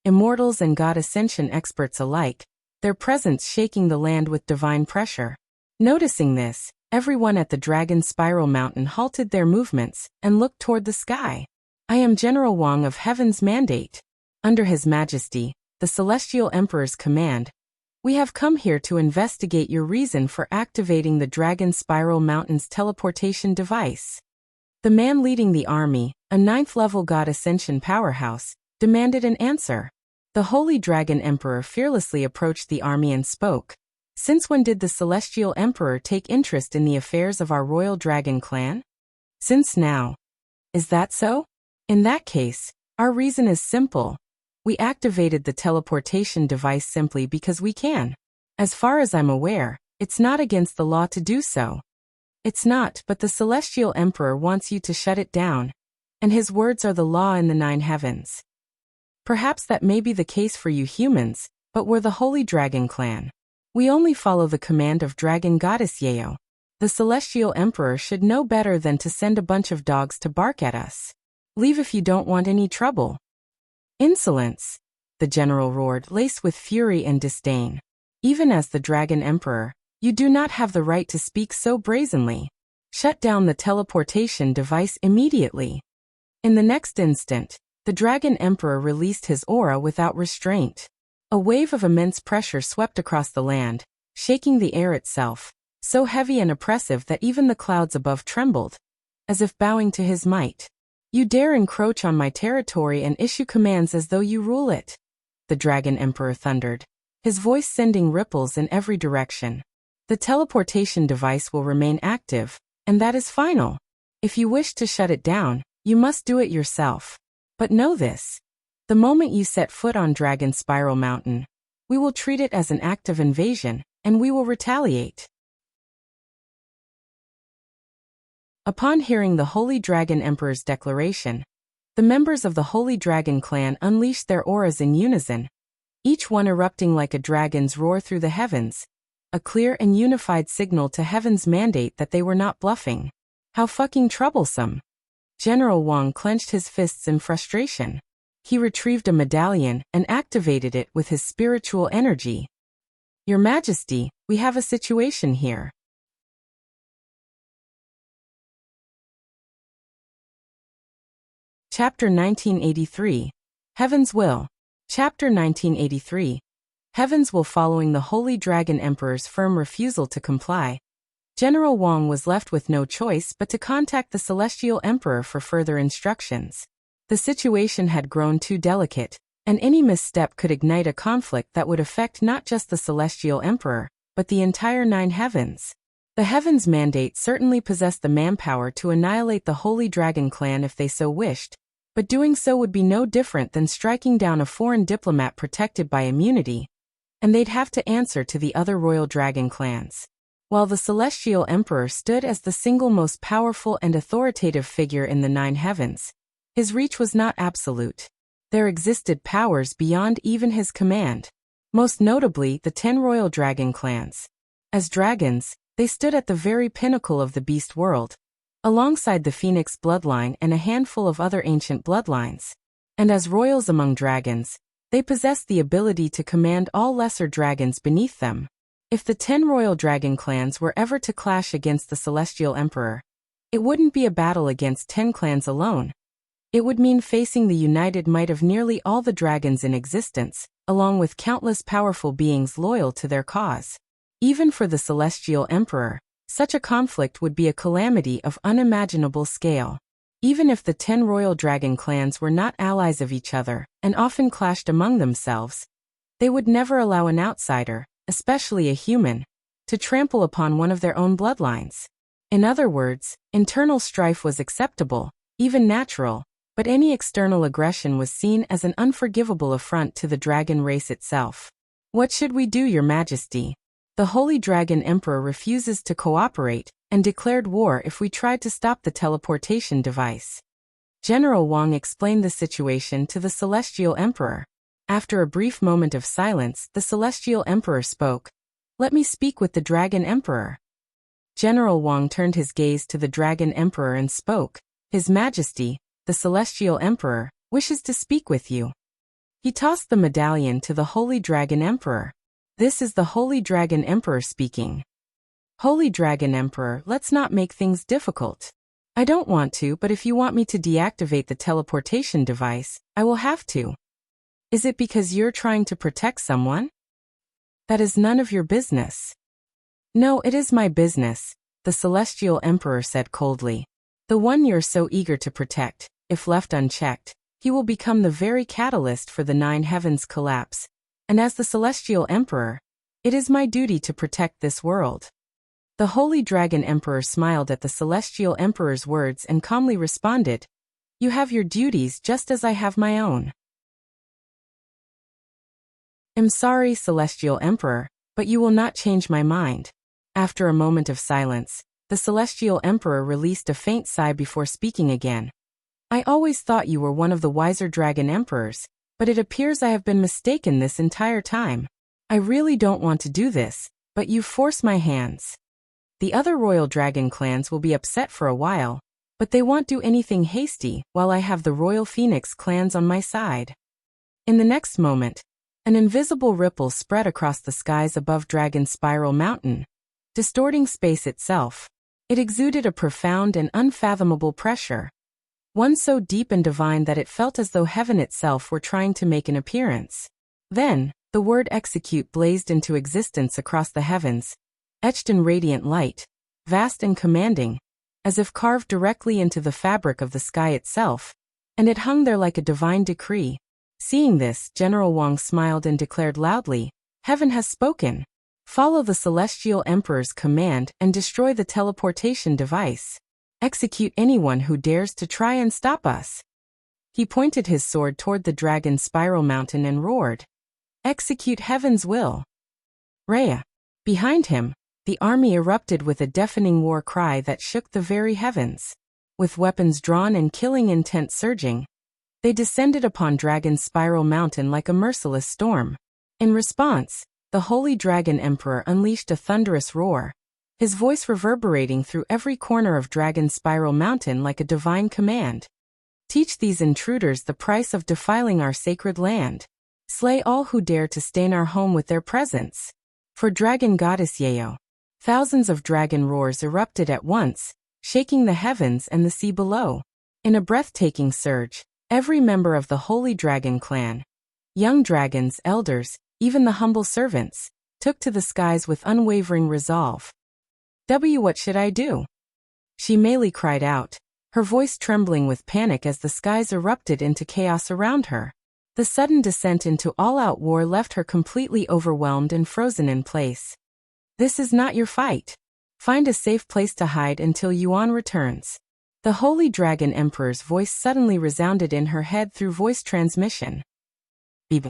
immortals and god ascension experts alike, their presence shaking the land with divine pressure. Noticing this, everyone at the Dragon Spiral Mountain halted their movements and looked toward the sky. I am General Wang of Heaven's Mandate. Under His Majesty, the Celestial Emperor's command, we have come here to investigate your reason for activating the Dragon Spiral Mountain's teleportation device. The man leading the army, a 9th-level god ascension powerhouse, demanded an answer. The Holy Dragon Emperor fearlessly approached the army and spoke. Since when did the Celestial Emperor take interest in the affairs of our Royal Dragon clan? Since now. Is that so? In that case, our reason is simple. We activated the teleportation device simply because we can. As far as I'm aware, it's not against the law to do so. It's not, but the Celestial Emperor wants you to shut it down, and his words are the law in the 9 heavens. Perhaps that may be the case for you humans, but we're the Holy Dragon clan. We only follow the command of Dragon Goddess Yeo. The Celestial Emperor should know better than to send a bunch of dogs to bark at us. Leave if you don't want any trouble. Insolence! The general roared, laced with fury and disdain. Even as the Dragon Emperor, you do not have the right to speak so brazenly. Shut down the teleportation device immediately. In the next instant, the Dragon Emperor released his aura without restraint. A wave of immense pressure swept across the land, shaking the air itself, so heavy and oppressive that even the clouds above trembled, as if bowing to his might. You dare encroach on my territory and issue commands as though you rule it, the Dragon Emperor thundered, his voice sending ripples in every direction. The teleportation device will remain active, and that is final. If you wish to shut it down, you must do it yourself. But know this. The moment you set foot on Dragon Spiral Mountain, we will treat it as an act of invasion, and we will retaliate. Upon hearing the Holy Dragon Emperor's declaration, the members of the Holy Dragon clan unleashed their auras in unison, each one erupting like a dragon's roar through the heavens, a clear and unified signal to heaven's mandate that they were not bluffing. How fucking troublesome! General Wang clenched his fists in frustration. He retrieved a medallion and activated it with his spiritual energy. Your Majesty, we have a situation here. Chapter 1983. Heaven's Will. Chapter 1983. Heaven's Will. Following the Holy Dragon Emperor's firm refusal to comply, General Wang was left with no choice but to contact the Celestial Emperor for further instructions. The situation had grown too delicate, and any misstep could ignite a conflict that would affect not just the Celestial Emperor, but the entire Nine Heavens. The Heavens Mandate certainly possessed the manpower to annihilate the Holy Dragon clan if they so wished, but doing so would be no different than striking down a foreign diplomat protected by immunity, and they'd have to answer to the other royal dragon clans. While the Celestial Emperor stood as the single most powerful and authoritative figure in the Nine Heavens, his reach was not absolute. There existed powers beyond even his command, most notably the 10 royal dragon clans. As dragons, they stood at the very pinnacle of the beast world, alongside the Phoenix bloodline and a handful of other ancient bloodlines. And as royals among dragons, they possessed the ability to command all lesser dragons beneath them. If the 10 royal dragon clans were ever to clash against the Celestial Emperor, it wouldn't be a battle against 10 clans alone. It would mean facing the united might of nearly all the dragons in existence, along with countless powerful beings loyal to their cause. Even for the Celestial Emperor, such a conflict would be a calamity of unimaginable scale. Even if the 10 royal dragon clans were not allies of each other and often clashed among themselves, they would never allow an outsider, especially a human, to trample upon one of their own bloodlines. In other words, internal strife was acceptable, even natural, but any external aggression was seen as an unforgivable affront to the dragon race itself. What should we do, Your Majesty? The Holy Dragon Emperor refuses to cooperate and declared war if we tried to stop the teleportation device. General Wang explained the situation to the Celestial Emperor. After a brief moment of silence, the Celestial Emperor spoke. Let me speak with the Dragon Emperor. General Wang turned his gaze to the Dragon Emperor and spoke. His Majesty, the Celestial Emperor, wishes to speak with you. He tossed the medallion to the Holy Dragon Emperor. This is the Holy Dragon Emperor speaking. Holy Dragon Emperor, let's not make things difficult. I don't want to, but if you want me to deactivate the teleportation device, I will have to. Is it because you're trying to protect someone? That is none of your business. No, it is my business, the Celestial Emperor said coldly. The one you're so eager to protect, if left unchecked, he will become the very catalyst for the Nine Heavens' collapse. And as the Celestial Emperor, it is my duty to protect this world. The Holy Dragon Emperor smiled at the Celestial Emperor's words and calmly responded, You have your duties just as I have my own. I'm sorry, Celestial Emperor, but you will not change my mind. After a moment of silence, the Celestial Emperor released a faint sigh before speaking again. I always thought you were one of the wiser dragon emperors, but it appears I have been mistaken this entire time. I really don't want to do this, but you force my hands. The other royal dragon clans will be upset for a while, but they won't do anything hasty while I have the royal phoenix clans on my side. In the next moment, an invisible ripple spread across the skies above Dragon Spiral Mountain, distorting space itself. It exuded a profound and unfathomable pressure, one so deep and divine that it felt as though heaven itself were trying to make an appearance. Then, the word execute blazed into existence across the heavens, etched in radiant light, vast and commanding, as if carved directly into the fabric of the sky itself, and it hung there like a divine decree. Seeing this, General Wang smiled and declared loudly, "Heaven has spoken. Follow the Celestial Emperor's command and destroy the teleportation device. Execute anyone who dares to try and stop us." He pointed his sword toward the Dragon Spiral Mountain and roared, "Execute heaven's will." Rhea. Behind him, the army erupted with a deafening war cry that shook the very heavens. With weapons drawn and killing intent surging, they descended upon Dragon Spiral Mountain like a merciless storm. In response, the Holy Dragon Emperor unleashed a thunderous roar, his voice reverberating through every corner of Dragon Spiral Mountain like a divine command. "Teach these intruders the price of defiling our sacred land. Slay all who dare to stain our home with their presence. For Dragon Goddess Yeo." Thousands of dragon roars erupted at once, shaking the heavens and the sea below. In a breathtaking surge, every member of the Holy Dragon clan, young dragons, elders, even the humble servants, took to the skies with unwavering resolve. What should I do?" She Meixiu cried out, her voice trembling with panic as the skies erupted into chaos around her. The sudden descent into all-out war left her completely overwhelmed and frozen in place. "This is not your fight. Find a safe place to hide until Xuan returns." The Holy Dragon Emperor's voice suddenly resounded in her head through voice transmission. Beep.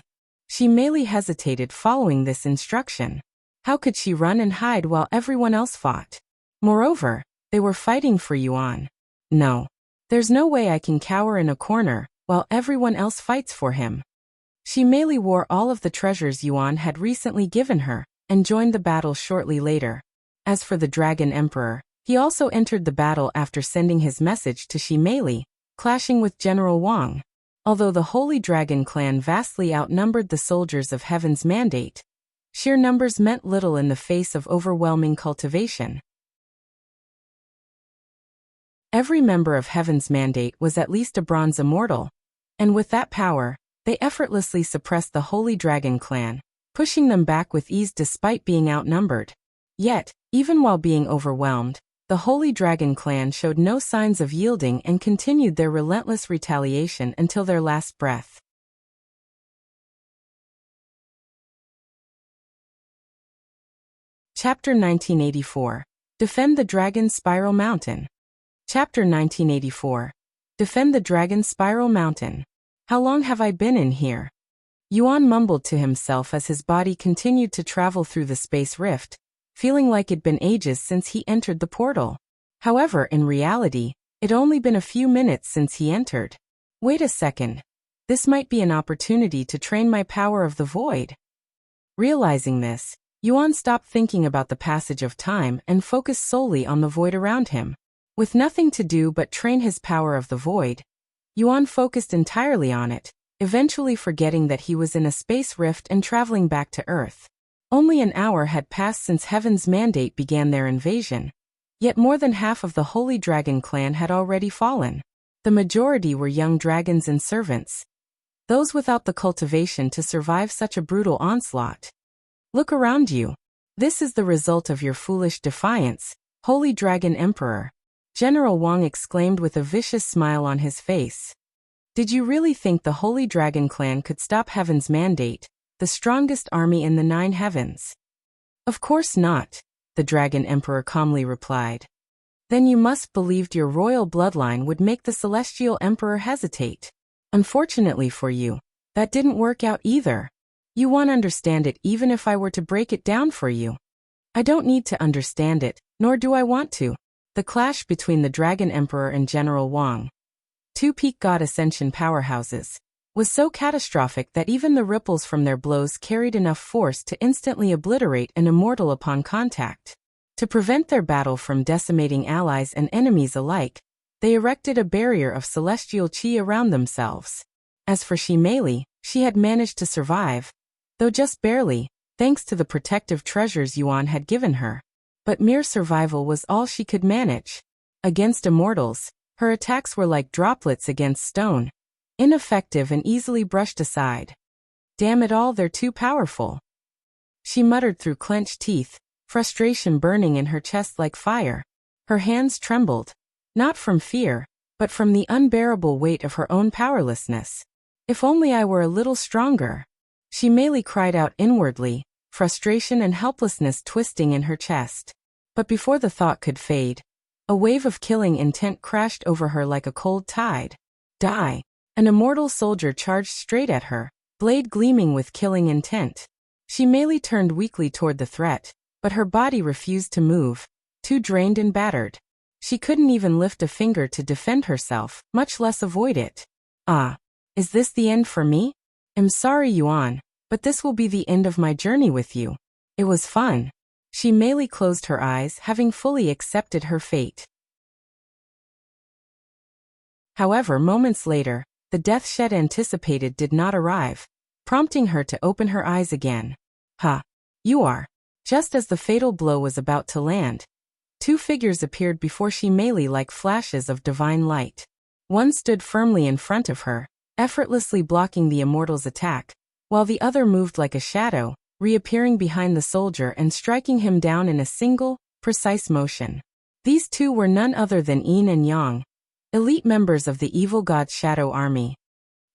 She Meixiu hesitated following this instruction. How could she run and hide while everyone else fought? Moreover, they were fighting for Xuan. No. There's no way I can cower in a corner while everyone else fights for him. She Meixiu wore all of the treasures Xuan had recently given her, and joined the battle shortly later. As for the Dragon Emperor, he also entered the battle after sending his message to Shi Meixiu, clashing with General Wang. Although the Holy Dragon clan vastly outnumbered the soldiers of Heaven's Mandate, sheer numbers meant little in the face of overwhelming cultivation. Every member of Heaven's Mandate was at least a bronze immortal, and with that power, they effortlessly suppressed the Holy Dragon clan, pushing them back with ease despite being outnumbered. Yet, even while being overwhelmed, the Holy Dragon clan showed no signs of yielding and continued their relentless retaliation until their last breath. Chapter 1984. Defend the Dragon Spiral Mountain. Chapter 1984. Defend the Dragon Spiral Mountain. How long have I been in here? Xuan mumbled to himself as his body continued to travel through the space rift, feeling like it'd been ages since he entered the portal. However, in reality, it'd only been a few minutes since he entered. Wait a second. This might be an opportunity to train my power of the void. Realizing this, Xuan stopped thinking about the passage of time and focused solely on the void around him. With nothing to do but train his power of the void, Xuan focused entirely on it, eventually forgetting that he was in a space rift and traveling back to Earth. Only an hour had passed since Heaven's Mandate began their invasion, yet more than half of the Holy Dragon clan had already fallen. The majority were young dragons and servants, those without the cultivation to survive such a brutal onslaught. Look around you. This is the result of your foolish defiance, Holy Dragon Emperor. General Wang exclaimed with a vicious smile on his face. Did you really think the Holy Dragon clan could stop Heaven's Mandate, the strongest army in the 9 heavens? Of course not, the Dragon Emperor calmly replied. Then you must believed your royal bloodline would make the Celestial Emperor hesitate. Unfortunately for you, that didn't work out either. You won't understand it even if I were to break it down for you. I don't need to understand it, nor do I want to. The clash between the Dragon Emperor and General Wang, 2 peak god ascension powerhouses, was so catastrophic that even the ripples from their blows carried enough force to instantly obliterate an immortal upon contact. To prevent their battle from decimating allies and enemies alike, they erected a barrier of celestial qi around themselves. As for Meixiu, she had managed to survive, though just barely, thanks to the protective treasures Xuan had given her. But mere survival was all she could manage. Against immortals, her attacks were like droplets against stone, ineffective and easily brushed aside. Damn it all, they're too powerful. She muttered through clenched teeth, frustration burning in her chest like fire. Her hands trembled, not from fear, but from the unbearable weight of her own powerlessness. If only I were a little stronger. Meixiu cried out inwardly, frustration and helplessness twisting in her chest. But before the thought could fade, a wave of killing intent crashed over her like a cold tide. Die! An immortal soldier charged straight at her, blade gleaming with killing intent. Meixiu turned weakly toward the threat, but her body refused to move, too drained and battered. She couldn't even lift a finger to defend herself, much less avoid it. Ah! Is this the end for me? I'm sorry, Xuan, but this will be the end of my journey with you. It was fun. Meixiu closed her eyes, having fully accepted her fate. However, moments later, the death she anticipated did not arrive, prompting her to open her eyes again. Ha! You are. Just as the fatal blow was about to land, two figures appeared before Meixiu like flashes of divine light. One stood firmly in front of her, effortlessly blocking the immortal's attack, while the other moved like a shadow, reappearing behind the soldier and striking him down in a single, precise motion. These two were none other than Yin and Yang, elite members of the evil god's shadow army.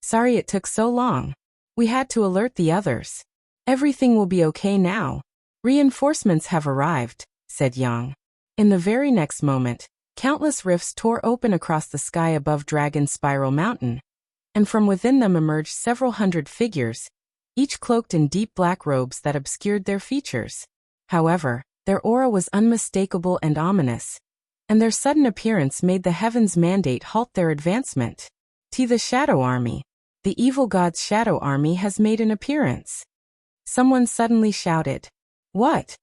Sorry it took so long. We had to alert the others. Everything will be okay now. Reinforcements have arrived, said Yang. In the very next moment, countless rifts tore open across the sky above Dragon Spiral Mountain, and from within them emerged several hundred figures, each cloaked in deep black robes that obscured their features. However, their aura was unmistakable and ominous, and their sudden appearance made the heavens' mandate halt their advancement. The Shadow Army. The evil god's shadow army has made an appearance. Someone suddenly shouted. What?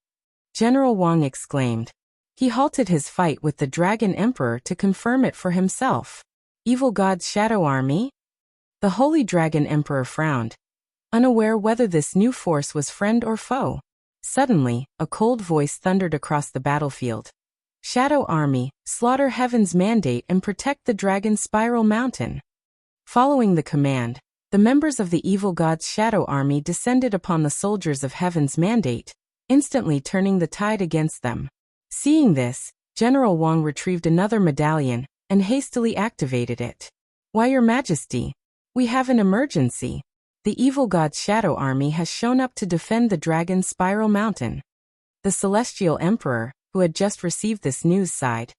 General Wang exclaimed. He halted his fight with the Dragon Emperor to confirm it for himself. Evil god's shadow army? The Holy Dragon Emperor frowned, unaware whether this new force was friend or foe. Suddenly, a cold voice thundered across the battlefield. Shadow Army, slaughter Heaven's mandate and protect the Dragon Spiral Mountain. Following the command, the members of the evil god's shadow army descended upon the soldiers of Heaven's mandate, instantly turning the tide against them. Seeing this, General Wang retrieved another medallion and hastily activated it. Why, Your Majesty? We have an emergency. The evil god's shadow army has shown up to defend the Dragon Spiral Mountain. The Celestial Emperor, who had just received this news, sighed.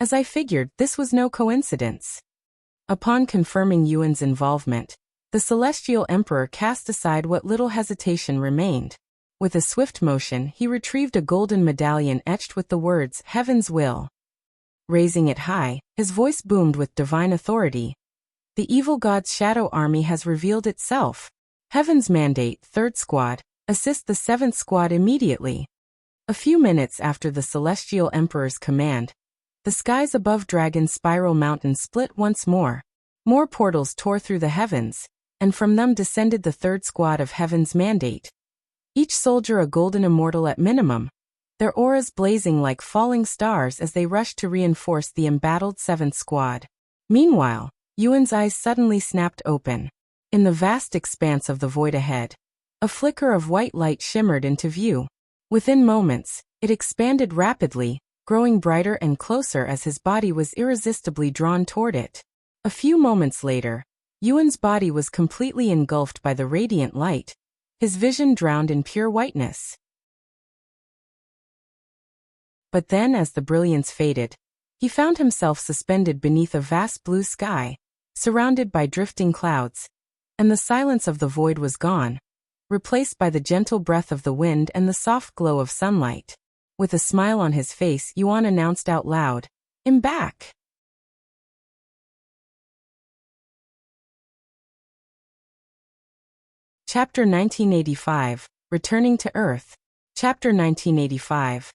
As I figured, this was no coincidence. Upon confirming Yuan's involvement, the Celestial Emperor cast aside what little hesitation remained. With a swift motion, he retrieved a golden medallion etched with the words, Heaven's Will. Raising it high, his voice boomed with divine authority. The evil god's shadow army has revealed itself. Heaven's mandate, 3rd Squad, assist the 7th Squad immediately. A few minutes after the Celestial Emperor's command, the skies above Dragon Spiral Mountain split once more. More portals tore through the heavens, and from them descended the 3rd Squad of Heaven's mandate. Each soldier a golden immortal at minimum, their auras blazing like falling stars as they rushed to reinforce the embattled 7th Squad. Meanwhile, Yuan's eyes suddenly snapped open. In the vast expanse of the void ahead, a flicker of white light shimmered into view. Within moments, it expanded rapidly, growing brighter and closer as his body was irresistibly drawn toward it. A few moments later, Yuan's body was completely engulfed by the radiant light, his vision drowned in pure whiteness. But then, as the brilliance faded, he found himself suspended beneath a vast blue sky, surrounded by drifting clouds, and the silence of the void was gone, replaced by the gentle breath of the wind and the soft glow of sunlight. With a smile on his face, Xuan announced out loud, I'm back. Chapter 1985, Returning to Earth. Chapter 1985.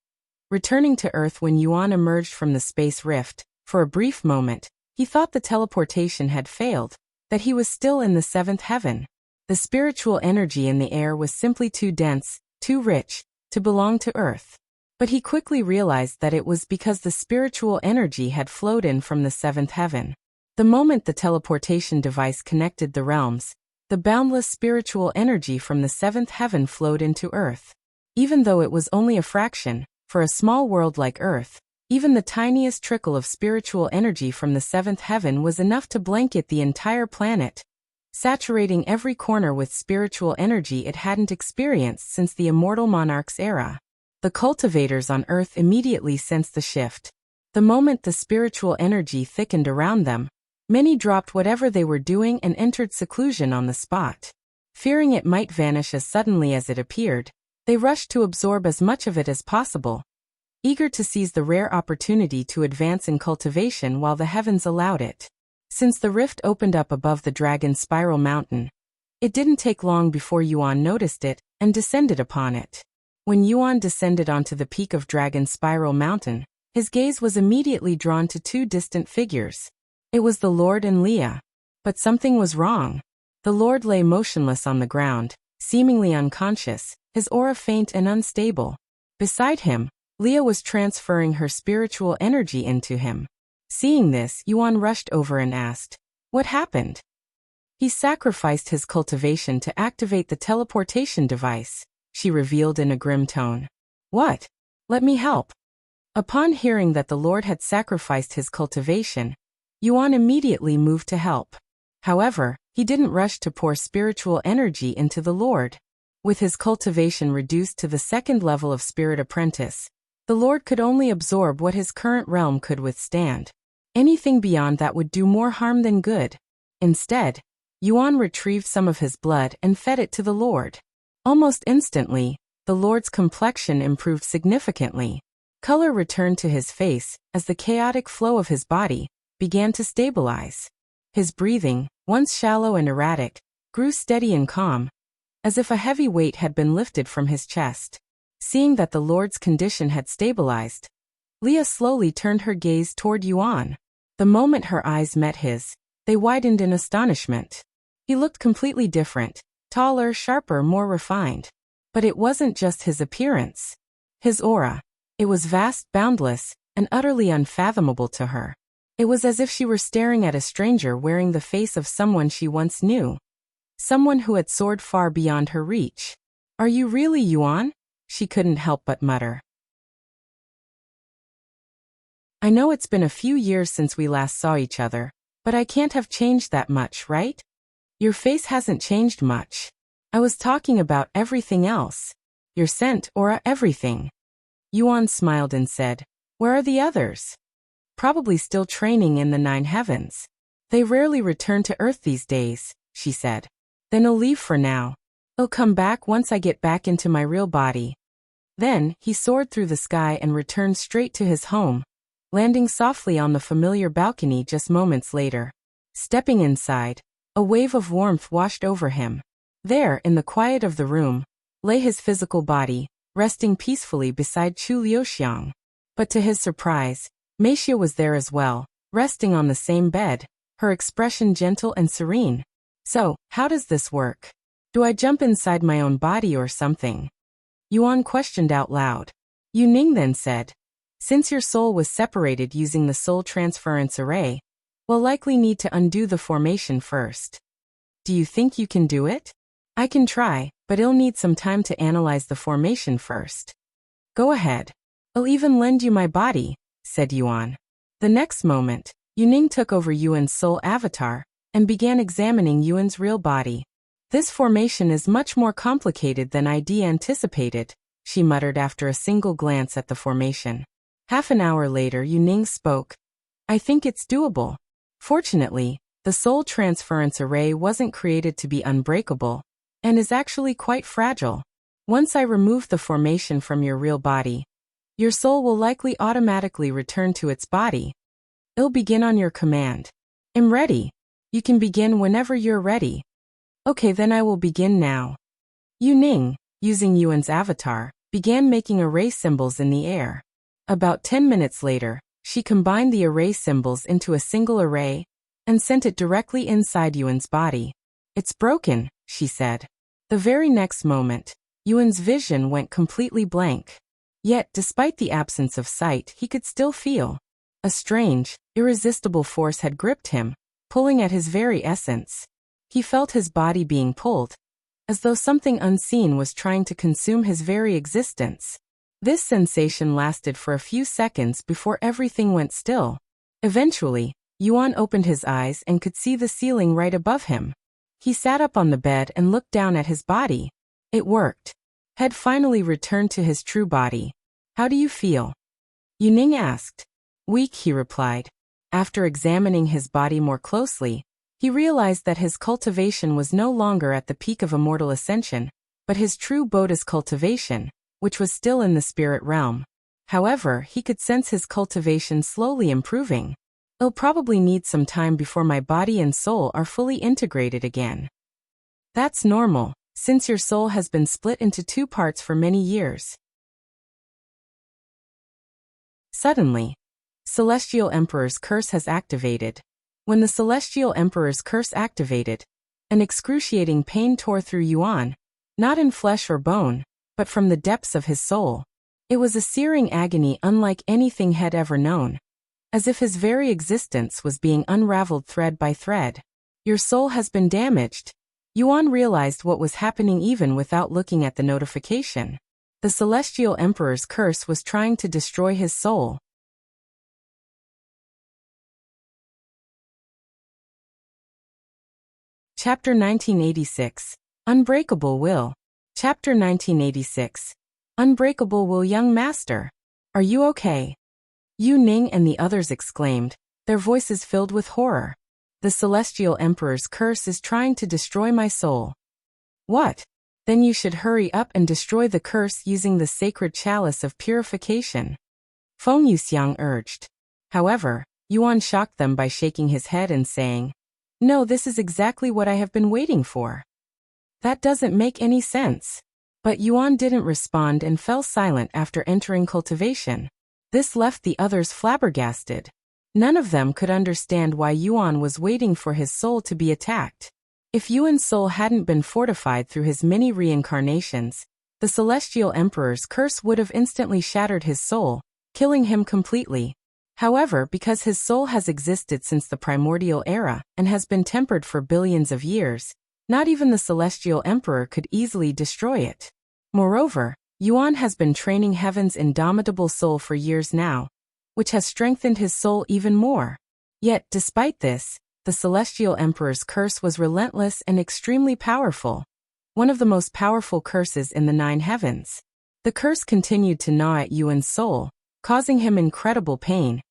Returning to Earth when Yuan emerged from the space rift, for a brief moment, he thought the teleportation had failed, that he was still in the seventh heaven. The spiritual energy in the air was simply too dense, too rich, to belong to Earth. But he quickly realized that it was because the spiritual energy had flowed in from the seventh heaven. The moment the teleportation device connected the realms, the boundless spiritual energy from the seventh heaven flowed into Earth. Even though it was only a fraction, for a small world like Earth, even the tiniest trickle of spiritual energy from the seventh heaven was enough to blanket the entire planet, saturating every corner with spiritual energy it hadn't experienced since the Immortal Monarch's era. The cultivators on Earth immediately sensed the shift. The moment the spiritual energy thickened around them, many dropped whatever they were doing and entered seclusion on the spot. Fearing it might vanish as suddenly as it appeared, they rushed to absorb as much of it as possible, eager to seize the rare opportunity to advance in cultivation while the heavens allowed it. Since the rift opened up above the Dragon Spiral Mountain, it didn't take long before Yuan noticed it and descended upon it. When Yuan descended onto the peak of Dragon Spiral Mountain, his gaze was immediately drawn to two distant figures. It was the Lord and Leah. But something was wrong. The Lord lay motionless on the ground, seemingly unconscious, his aura faint and unstable. Beside him, Leah was transferring her spiritual energy into him. Seeing this, Yuan rushed over and asked, "What happened?" "He sacrificed his cultivation to activate the teleportation device," she revealed in a grim tone. "What? Let me help." Upon hearing that the Lord had sacrificed his cultivation, Yuan immediately moved to help. However, he didn't rush to pour spiritual energy into the Lord. With his cultivation reduced to the second level of Spirit Apprentice, the Lord could only absorb what his current realm could withstand. Anything beyond that would do more harm than good. Instead, Yuan retrieved some of his blood and fed it to the Lord. Almost instantly, the Lord's complexion improved significantly. Color returned to his face as the chaotic flow of his body began to stabilize. His breathing, once shallow and erratic, grew steady and calm, as if a heavy weight had been lifted from his chest. Seeing that the Lord's condition had stabilized, Leah slowly turned her gaze toward Yuan. The moment her eyes met his, they widened in astonishment. He looked completely different, taller, sharper, more refined. But it wasn't just his appearance. His aura. It was vast, boundless, and utterly unfathomable to her. It was as if she were staring at a stranger wearing the face of someone she once knew. Someone who had soared far beyond her reach. "Are you really Yuan?" she couldn't help but mutter. "I know it's been a few years since we last saw each other, but I can't have changed that much, right? Your face hasn't changed much. I was talking about everything else. Your scent, aura, everything." Yuan smiled and said, "Where are the others?" "Probably still training in the 9 heavens. They rarely return to Earth these days," she said. "Then I'll leave for now. I'll come back once I get back into my real body." Then, he soared through the sky and returned straight to his home, landing softly on the familiar balcony just moments later. Stepping inside, a wave of warmth washed over him. There, in the quiet of the room, lay his physical body, resting peacefully beside Liuxiang. But to his surprise, Meixiu was there as well, resting on the same bed, her expression gentle and serene. "So, how does this work? Do I jump inside my own body or something?" Yuan questioned out loud. Yuning then said, "Since your soul was separated using the soul transference array, we'll likely need to undo the formation first. Do you think you can do it?" "I can try, but it'll need some time to analyze the formation first." "Go ahead. I'll even lend you my body," said Yuan. The next moment, Yuning took over Yuan's soul avatar and began examining Yuan's real body. "This formation is much more complicated than I'd anticipated," she muttered after a single glance at the formation. Half an hour later, Yuning spoke. "I think it's doable. Fortunately, the soul transference array wasn't created to be unbreakable, and is actually quite fragile. Once I remove the formation from your real body, your soul will likely automatically return to its body. It'll begin on your command. I'm ready. You can begin whenever you're ready." "Okay, then I will begin now." Yuning, using Yuan's avatar, began making array symbols in the air. About 10 minutes later, she combined the array symbols into a single array and sent it directly inside Yuan's body. "It's broken," she said. The very next moment, Yuan's vision went completely blank. Yet, despite the absence of sight, he could still feel. A strange, irresistible force had gripped him, pulling at his very essence. He felt his body being pulled, as though something unseen was trying to consume his very existence. This sensation lasted for a few seconds before everything went still. Eventually, Yuan opened his eyes and could see the ceiling right above him. He sat up on the bed and looked down at his body. It worked. Had finally returned to his true body. "How do you feel?" Yuning asked. "Weak," he replied. After examining his body more closely, he realized that his cultivation was no longer at the peak of immortal ascension, but his true Buddha's cultivation, which was still in the spirit realm. However, he could sense his cultivation slowly improving. "It'll probably need some time before my body and soul are fully integrated again." "That's normal, since your soul has been split into two parts for many years." Suddenly, Celestial Emperor's curse has activated. When the Celestial Emperor's curse activated, an excruciating pain tore through Yuan, not in flesh or bone, but from the depths of his soul. It was a searing agony unlike anything he had ever known, as if his very existence was being unraveled thread by thread. "Your soul has been damaged." Yuan realized what was happening even without looking at the notification. The Celestial Emperor's curse was trying to destroy his soul. Chapter 1986. Unbreakable Will. Chapter 1986. Unbreakable Will. "Young master, are you okay?" Yu Ning and the others exclaimed, their voices filled with horror. "The Celestial Emperor's curse is trying to destroy my soul." "What? Then you should hurry up and destroy the curse using the sacred chalice of purification," Liuxiang urged. However, Yuan shocked them by shaking his head and saying, "No, this is exactly what I have been waiting for." "That doesn't make any sense." But Yuan didn't respond and fell silent after entering cultivation. This left the others flabbergasted. None of them could understand why Yuan was waiting for his soul to be attacked. If Yuan's soul hadn't been fortified through his many reincarnations, the Celestial Emperor's curse would have instantly shattered his soul, killing him completely. However, because his soul has existed since the primordial era and has been tempered for billions of years, not even the Celestial Emperor could easily destroy it. Moreover, Yuan has been training Heaven's indomitable soul for years now, which has strengthened his soul even more. Yet, despite this, the Celestial Emperor's curse was relentless and extremely powerful, one of the most powerful curses in the 9 heavens. The curse continued to gnaw at Yuan's soul, causing him incredible pain.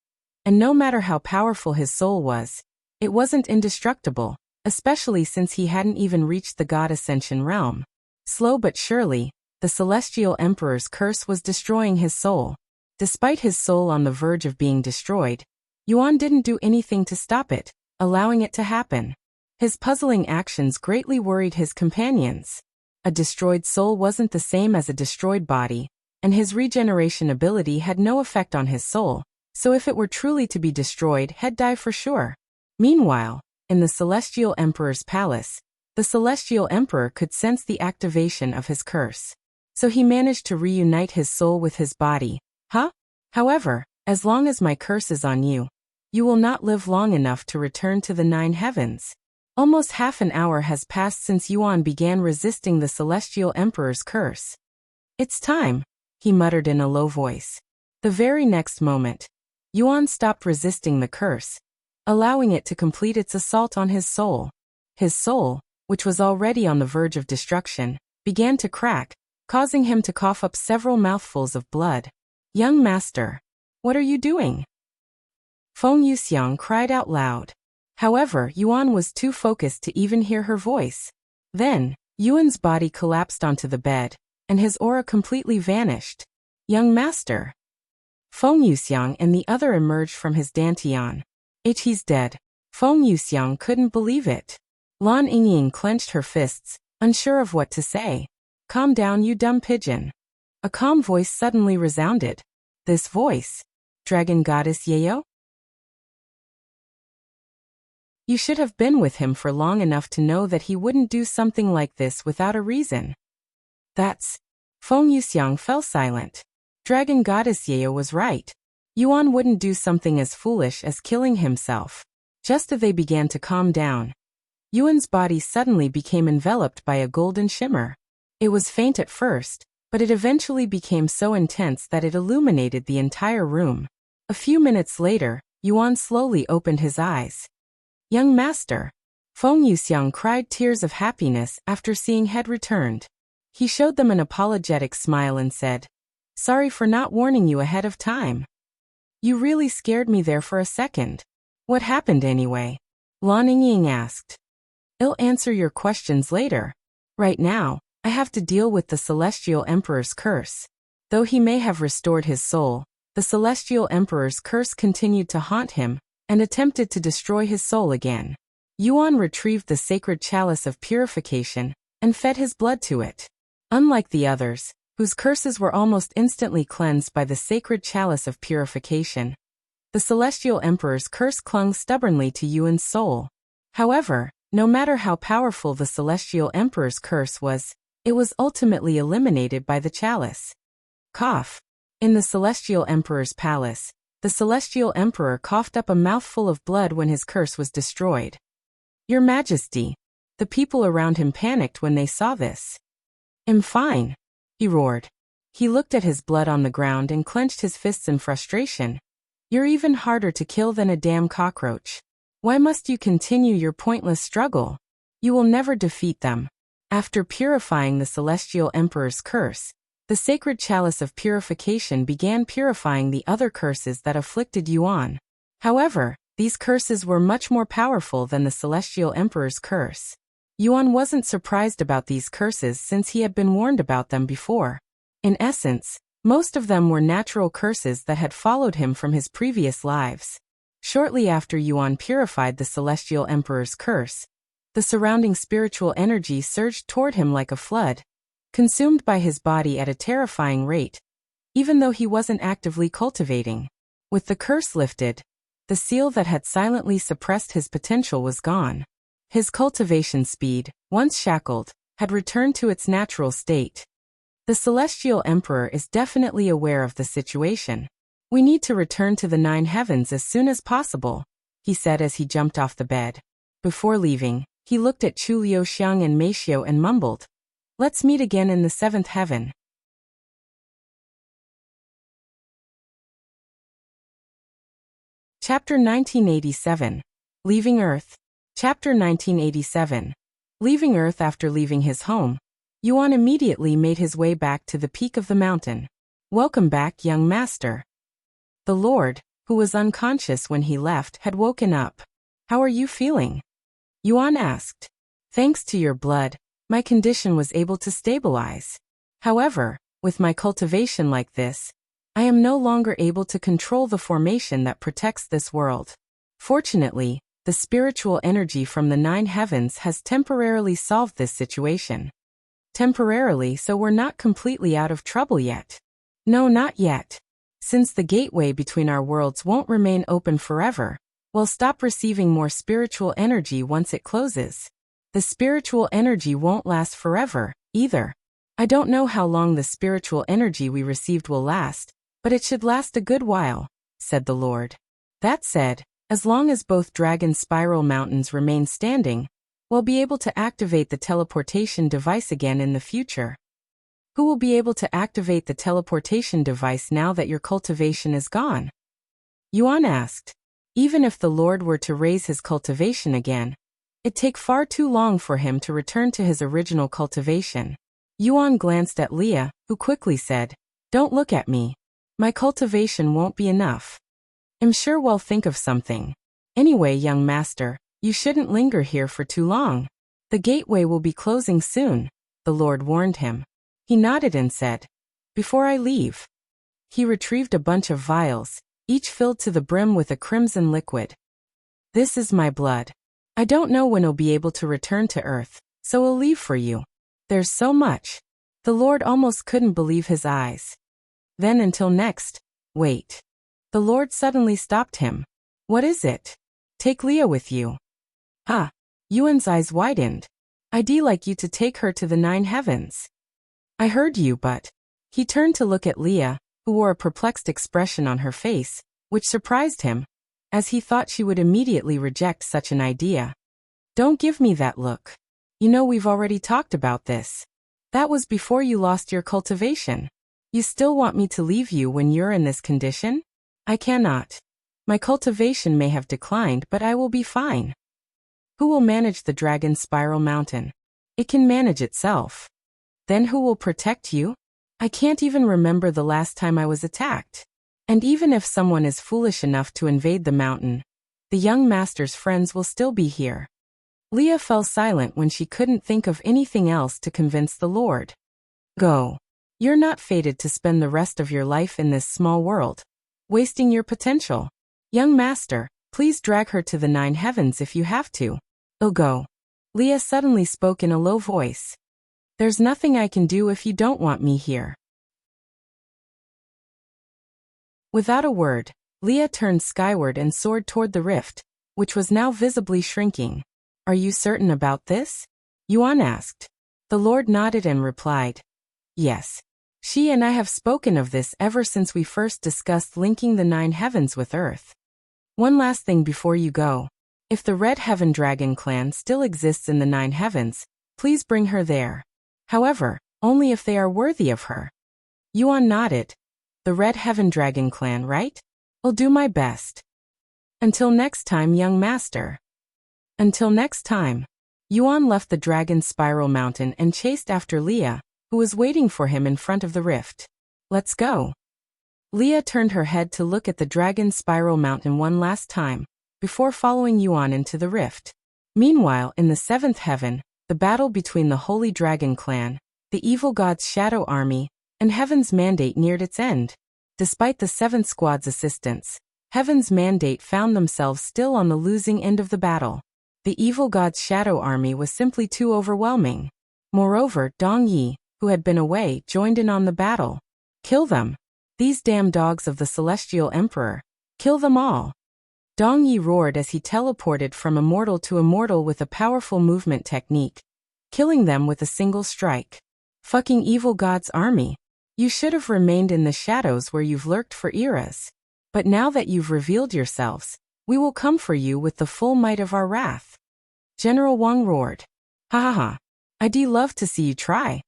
And no matter how powerful his soul was, it wasn't indestructible, especially since he hadn't even reached the God Ascension realm. Slow but surely, the Celestial Emperor's curse was destroying his soul. Despite his soul on the verge of being destroyed, Yuan didn't do anything to stop it, allowing it to happen. His puzzling actions greatly worried his companions. A destroyed soul wasn't the same as a destroyed body, and his regeneration ability had no effect on his soul, so if it were truly to be destroyed, he'd die for sure. Meanwhile, in the Celestial Emperor's palace, the Celestial Emperor could sense the activation of his curse. So he managed to reunite his soul with his body. However, as long as my curse is on you, you will not live long enough to return to the 9 heavens. Almost half an hour has passed since Yuan began resisting the Celestial Emperor's curse. "It's time," he muttered in a low voice. The very next moment, Yuan stopped resisting the curse, allowing it to complete its assault on his soul. His soul, which was already on the verge of destruction, began to crack, causing him to cough up several mouthfuls of blood. "Young master, what are you doing?" Liuxiang cried out loud. However, Yuan was too focused to even hear her voice. Then, Yuan's body collapsed onto the bed, and his aura completely vanished. "Young master." Liuxiang and the other emerged from his dantian. "He's dead." Liuxiang couldn't believe it. Lan Yingying clenched her fists, unsure of what to say. "Calm down, you dumb pigeon." A calm voice suddenly resounded. This voice. Dragon Goddess Yayo? You should have been with him for long enough to know that he wouldn't do something like this without a reason. That's... Liuxiang fell silent. Dragon Goddess Yayo was right. Yuan wouldn't do something as foolish as killing himself. Just as they began to calm down, Yuan's body suddenly became enveloped by a golden shimmer. It was faint at first, but it eventually became so intense that it illuminated the entire room. A few minutes later, Yuan slowly opened his eyes. Young master. Liuxiang cried tears of happiness after seeing Head returned. He showed them an apologetic smile and said, "Sorry for not warning you ahead of time. You really scared me there for a second. What happened anyway?" Liuxiang asked. "I'll answer your questions later. Right now, I have to deal with the Celestial Emperor's curse." Though he may have restored his soul, the Celestial Emperor's curse continued to haunt him and attempted to destroy his soul again. Yuan retrieved the sacred chalice of purification and fed his blood to it. Unlike the others, whose curses were almost instantly cleansed by the sacred chalice of purification, the Celestial Emperor's curse clung stubbornly to Yuan's soul. However, no matter how powerful the Celestial Emperor's curse was, it was ultimately eliminated by the chalice. Cough. In the Celestial Emperor's palace, the Celestial Emperor coughed up a mouthful of blood when his curse was destroyed. "Your Majesty." The people around him panicked when they saw this. "I'm fine," he roared. He looked at his blood on the ground and clenched his fists in frustration. "You're even harder to kill than a damn cockroach. Why must you continue your pointless struggle? You will never defeat them." After purifying the Celestial Emperor's curse, the sacred chalice of purification began purifying the other curses that afflicted Yuan. However, these curses were much more powerful than the Celestial Emperor's curse. Yuan wasn't surprised about these curses since he had been warned about them before. In essence, most of them were natural curses that had followed him from his previous lives. Shortly after Yuan purified the Celestial Emperor's curse, the surrounding spiritual energy surged toward him like a flood, consumed by his body at a terrifying rate, even though he wasn't actively cultivating. With the curse lifted, the seal that had silently suppressed his potential was gone. His cultivation speed, once shackled, had returned to its natural state. The Celestial Emperor is definitely aware of the situation. "We need to return to the 9 heavens as soon as possible," he said as he jumped off the bed. Before leaving, he looked at Liuxiang and Meixiu and mumbled, "Let's meet again in the 7th heaven." Chapter 1987. Leaving Earth. Chapter 1987. Leaving Earth. After leaving his home, Yuan immediately made his way back to the peak of the mountain. "Welcome back, young master." The Lord, who was unconscious when he left, had woken up. "How are you feeling?" Yuan asked. "Thanks to your blood, my condition was able to stabilize. However, with my cultivation like this, I am no longer able to control the formation that protects this world. Fortunately, the spiritual energy from the 9 heavens has temporarily solved this situation." "Temporarily, so we're not completely out of trouble yet?" "No, not yet. Since the gateway between our worlds won't remain open forever, we'll stop receiving more spiritual energy once it closes. The spiritual energy won't last forever, either. I don't know how long the spiritual energy we received will last, but it should last a good while," said the Lord. "That said, as long as both Dragon Spiral Mountains remain standing, we'll be able to activate the teleportation device again in the future." "Who will be able to activate the teleportation device now that your cultivation is gone?" Yuan asked. Even if the Lord were to raise his cultivation again, it'd take far too long for him to return to his original cultivation. Yuan glanced at Leah, who quickly said, "Don't look at me. My cultivation won't be enough. I'm sure we'll think of something. Anyway, young master, you shouldn't linger here for too long. The gateway will be closing soon," the Lord warned him. He nodded and said, "Before I leave." He retrieved a bunch of vials, each filled to the brim with a crimson liquid. "This is my blood. I don't know when I'll be able to return to Earth, so I'll leave for you. There's so much." The Lord almost couldn't believe his eyes. "Then until next, Wait. The Lord suddenly stopped him. What is it? Take Leah with you. Ah. Yuan's eyes widened. I'd like you to take her to the 9 heavens. I heard you, but... He turned to look at Leah, who wore a perplexed expression on her face, which surprised him, as he thought she would immediately reject such an idea. Don't give me that look. You know we've already talked about this. That was before you lost your cultivation. You still want me to leave you when you're in this condition? I cannot. My cultivation may have declined, but I will be fine. Who will manage the dragon spiral mountain? It can manage itself. Then who will protect you? I can't even remember the last time I was attacked. And even if someone is foolish enough to invade the mountain, the young master's friends will still be here. Leah fell silent when she couldn't think of anything else to convince the Lord. Go. You're not fated to spend the rest of your life in this small world, wasting your potential. Young master, please drag her to the 9 heavens if you have to. I'll go. Leah suddenly spoke in a low voice. There's nothing I can do if you don't want me here. Without a word, Leah turned skyward and soared toward the rift, which was now visibly shrinking. Are you certain about this? Yuan asked. The Lord nodded and replied. Yes. She and I have spoken of this ever since we first discussed linking the 9 heavens with Earth. One last thing before you go. If the Red Heaven Dragon clan still exists in the 9 heavens, please bring her there. However, only if they are worthy of her. Yuan nodded. The Red Heaven Dragon clan, right? I'll do my best. Until next time, young master. Until next time. Yuan left the Dragon Spiral Mountain and chased after Leah, who was waiting for him in front of the rift. Let's go. Leah turned her head to look at the Dragon Spiral Mountain one last time, before following Yuan into the rift. Meanwhile, in the 7th heaven, the battle between the Holy Dragon Clan, the evil god's shadow army, and Heaven's Mandate neared its end. Despite the 7th Squad's assistance, Heaven's Mandate found themselves still on the losing end of the battle. The evil god's shadow army was simply too overwhelming. Moreover, Dong Yi, who had been away, joined in on the battle. Kill them. These damn dogs of the Celestial Emperor. Kill them all. Dong Yi roared as he teleported from Immortal to Immortal with a powerful movement technique, killing them with a single strike. Fucking evil god's army. You should have remained in the shadows where you've lurked for eras. But now that you've revealed yourselves, we will come for you with the full might of our wrath. General Wang roared. Ha ha ha. I'd love to see you try.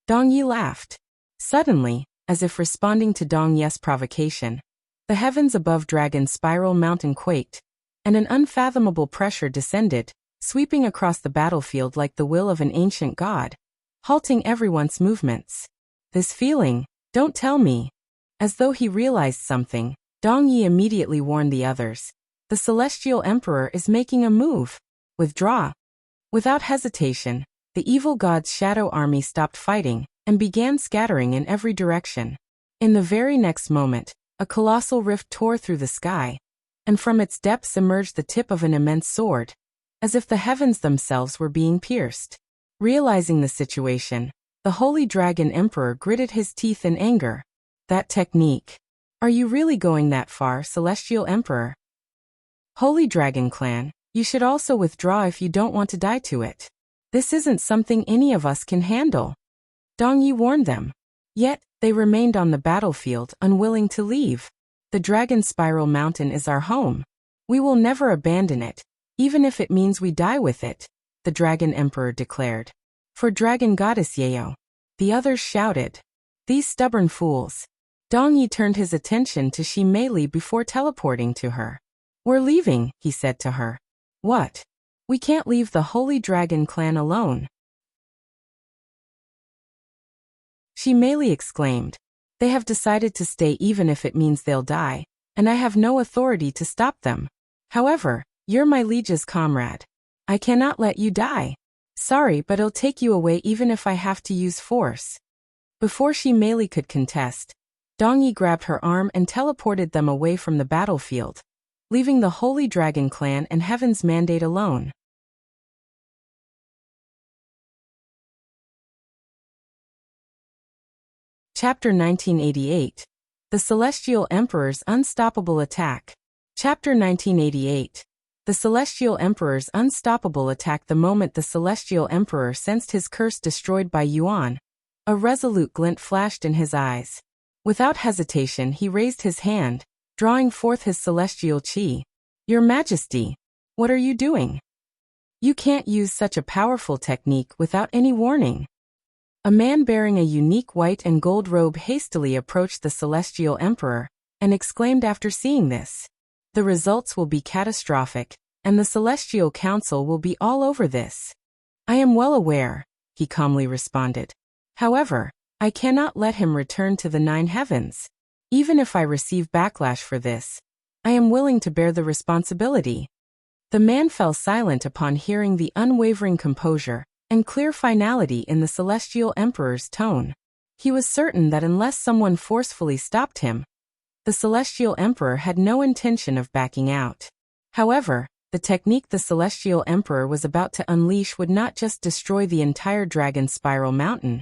Dong Yi laughed. Suddenly, as if responding to Dong Yi's provocation, the heavens above Dragon Spiral Mountain quaked, and an unfathomable pressure descended, sweeping across the battlefield like the will of an ancient god, halting everyone's movements. This feeling, don't tell me. As though he realized something, Dong Yi immediately warned the others. The Celestial Emperor is making a move. Withdraw. Without hesitation, the evil god's shadow army stopped fighting and began scattering in every direction. In the very next moment, a colossal rift tore through the sky, and from its depths emerged the tip of an immense sword, as if the heavens themselves were being pierced. Realizing the situation, the Holy Dragon Emperor gritted his teeth in anger. That technique. Are you really going that far, Celestial Emperor? Holy Dragon Clan, you should also withdraw if you don't want to die to it. This isn't something any of us can handle. Dong Yi warned them. Yet, they remained on the battlefield, unwilling to leave. The Dragon Spiral Mountain is our home. We will never abandon it, even if it means we die with it, the Dragon Emperor declared. For Dragon Goddess Yeo. The others shouted. These stubborn fools. Dong Yi turned his attention to Shi Meili before teleporting to her. We're leaving, he said to her. What? We can't leave the Holy Dragon Clan alone. Shi Meili exclaimed. They have decided to stay even if it means they'll die, and I have no authority to stop them. However, you're my liege's comrade. I cannot let you die. Sorry, but I'll take you away even if I have to use force. Before Shi Meili could contest, Dong Yi grabbed her arm and teleported them away from the battlefield, leaving the Holy Dragon Clan and Heaven's Mandate alone. Chapter 1988. The Celestial Emperor's Unstoppable Attack. Chapter 1988. The Celestial Emperor's unstoppable attack. The moment the Celestial Emperor sensed his curse destroyed by Xuan, a resolute glint flashed in his eyes. Without hesitation he raised his hand, drawing forth his celestial chi. "Your Majesty, what are you doing? You can't use such a powerful technique without any warning." A man bearing a unique white and gold robe hastily approached the Celestial Emperor, and exclaimed after seeing this, "The results will be catastrophic, and the Celestial Council will be all over this." "I am well aware," he calmly responded. "However, I cannot let him return to the 9 heavens. Even if I receive backlash for this, I am willing to bear the responsibility." The man fell silent upon hearing the unwavering composure and clear finality in the Celestial Emperor's tone. He was certain that unless someone forcefully stopped him, the Celestial Emperor had no intention of backing out. However, the technique the Celestial Emperor was about to unleash would not just destroy the entire Dragon Spiral Mountain.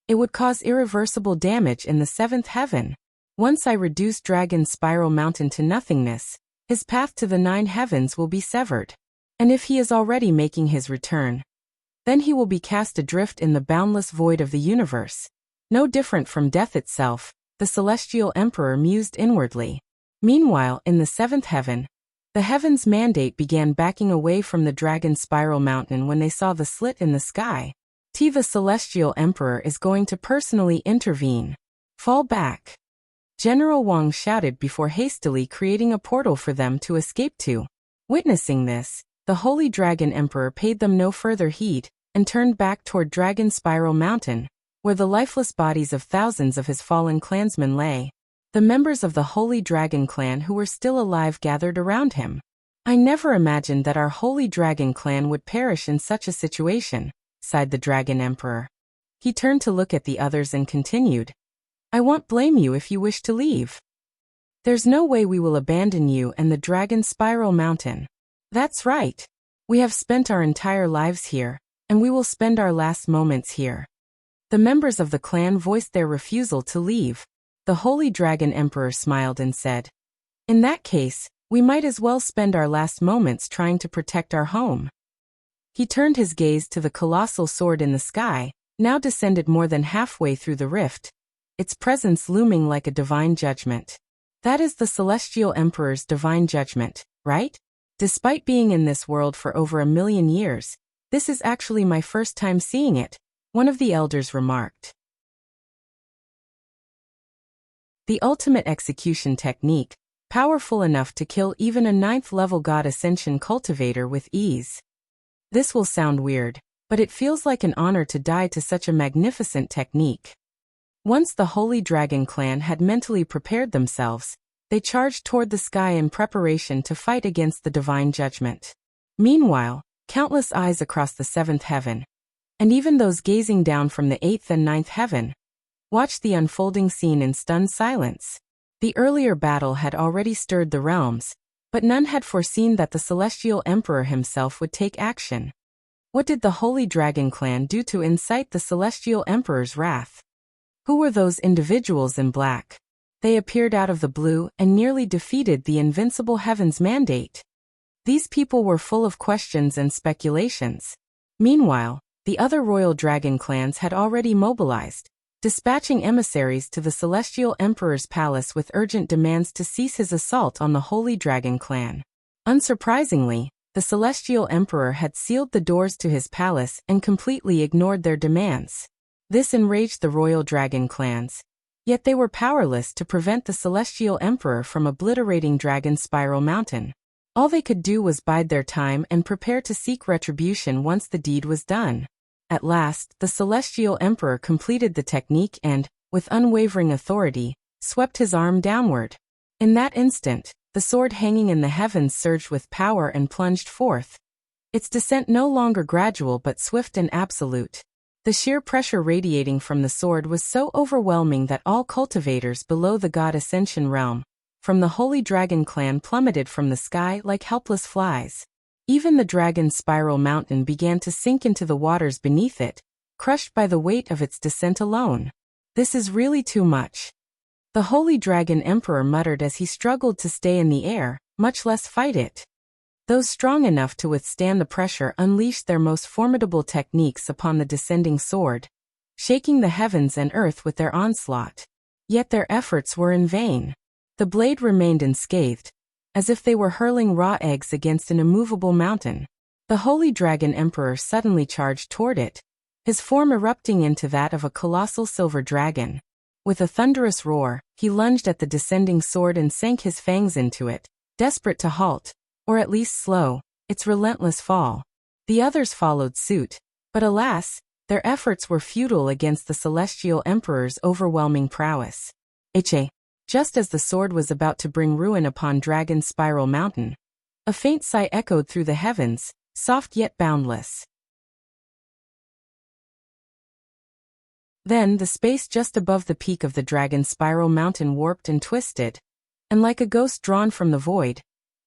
It would cause irreversible damage in the 7th heaven. Once I reduce Dragon Spiral Mountain to nothingness, his path to the 9 heavens will be severed. And if he is already making his return, then he will be cast adrift in the boundless void of the universe. No different from death itself, the Celestial Emperor mused inwardly. Meanwhile, in the 7th heaven, the heavens mandate began backing away from the Dragon Spiral Mountain when they saw the slit in the sky. The Celestial Emperor is going to personally intervene. "Fall back," General Wang shouted before hastily creating a portal for them to escape to. Witnessing this, the Holy Dragon Emperor paid them no further heed, and turned back toward Dragon Spiral Mountain, where the lifeless bodies of thousands of his fallen clansmen lay. The members of the Holy Dragon Clan who were still alive gathered around him. "I never imagined that our Holy Dragon Clan would perish in such a situation," sighed the Dragon Emperor. He turned to look at the others and continued, "I won't blame you if you wish to leave. There's no way we will abandon you and the Dragon Spiral Mountain. That's right. We have spent our entire lives here, and we will spend our last moments here." The members of the clan voiced their refusal to leave. The Holy Dragon Emperor smiled and said, "In that case, we might as well spend our last moments trying to protect our home." He turned his gaze to the colossal sword in the sky, now descended more than halfway through the rift, its presence looming like a divine judgment. "That is the Celestial Emperor's divine judgment, right? Despite being in this world for over 1,000,000 years, this is actually my first time seeing it," one of the elders remarked. The ultimate execution technique, powerful enough to kill even a 9th-level God Ascension cultivator with ease. This will sound weird, but it feels like an honor to die to such a magnificent technique. Once the Holy Dragon Clan had mentally prepared themselves, they charged toward the sky in preparation to fight against the divine judgment. Meanwhile, countless eyes across the 7th heaven, and even those gazing down from the 8th and 9th heaven, watched the unfolding scene in stunned silence. The earlier battle had already stirred the realms, but none had foreseen that the Celestial Emperor himself would take action. What did the Holy Dragon Clan do to incite the Celestial Emperor's wrath? Who were those individuals in black? They appeared out of the blue and nearly defeated the invincible Heaven's mandate. These people were full of questions and speculations. Meanwhile, the other royal dragon clans had already mobilized, dispatching emissaries to the Celestial Emperor's palace with urgent demands to cease his assault on the Holy Dragon Clan. Unsurprisingly, the Celestial Emperor had sealed the doors to his palace and completely ignored their demands. This enraged the royal dragon clans, yet they were powerless to prevent the Celestial Emperor from obliterating Dragon Spiral Mountain. All they could do was bide their time and prepare to seek retribution once the deed was done. At last, the Celestial Emperor completed the technique and, with unwavering authority, swept his arm downward. In that instant, the sword hanging in the heavens surged with power and plunged forth. Its descent no longer gradual but swift and absolute. The sheer pressure radiating from the sword was so overwhelming that all cultivators below the God Ascension realm, from the Holy Dragon Clan, plummeted from the sky like helpless flies. Even the Dragon Spiral Mountain began to sink into the waters beneath it, crushed by the weight of its descent alone. "This is really too much," The Holy Dragon Emperor muttered as he struggled to stay in the air, much less fight it. Those strong enough to withstand the pressure unleashed their most formidable techniques upon the descending sword, shaking the heavens and earth with their onslaught. Yet their efforts were in vain. The blade remained unscathed, as if they were hurling raw eggs against an immovable mountain. The Holy Dragon Emperor suddenly charged toward it, his form erupting into that of a colossal silver dragon. With a thunderous roar, he lunged at the descending sword and sank his fangs into it, desperate to halt, or at least slow, its relentless fall. The others followed suit, but alas, their efforts were futile against the Celestial Emperor's overwhelming prowess. Just as the sword was about to bring ruin upon Dragon Spiral Mountain, a faint sigh echoed through the heavens, soft yet boundless. Then the space just above the peak of the Dragon Spiral Mountain warped and twisted, and like a ghost drawn from the void,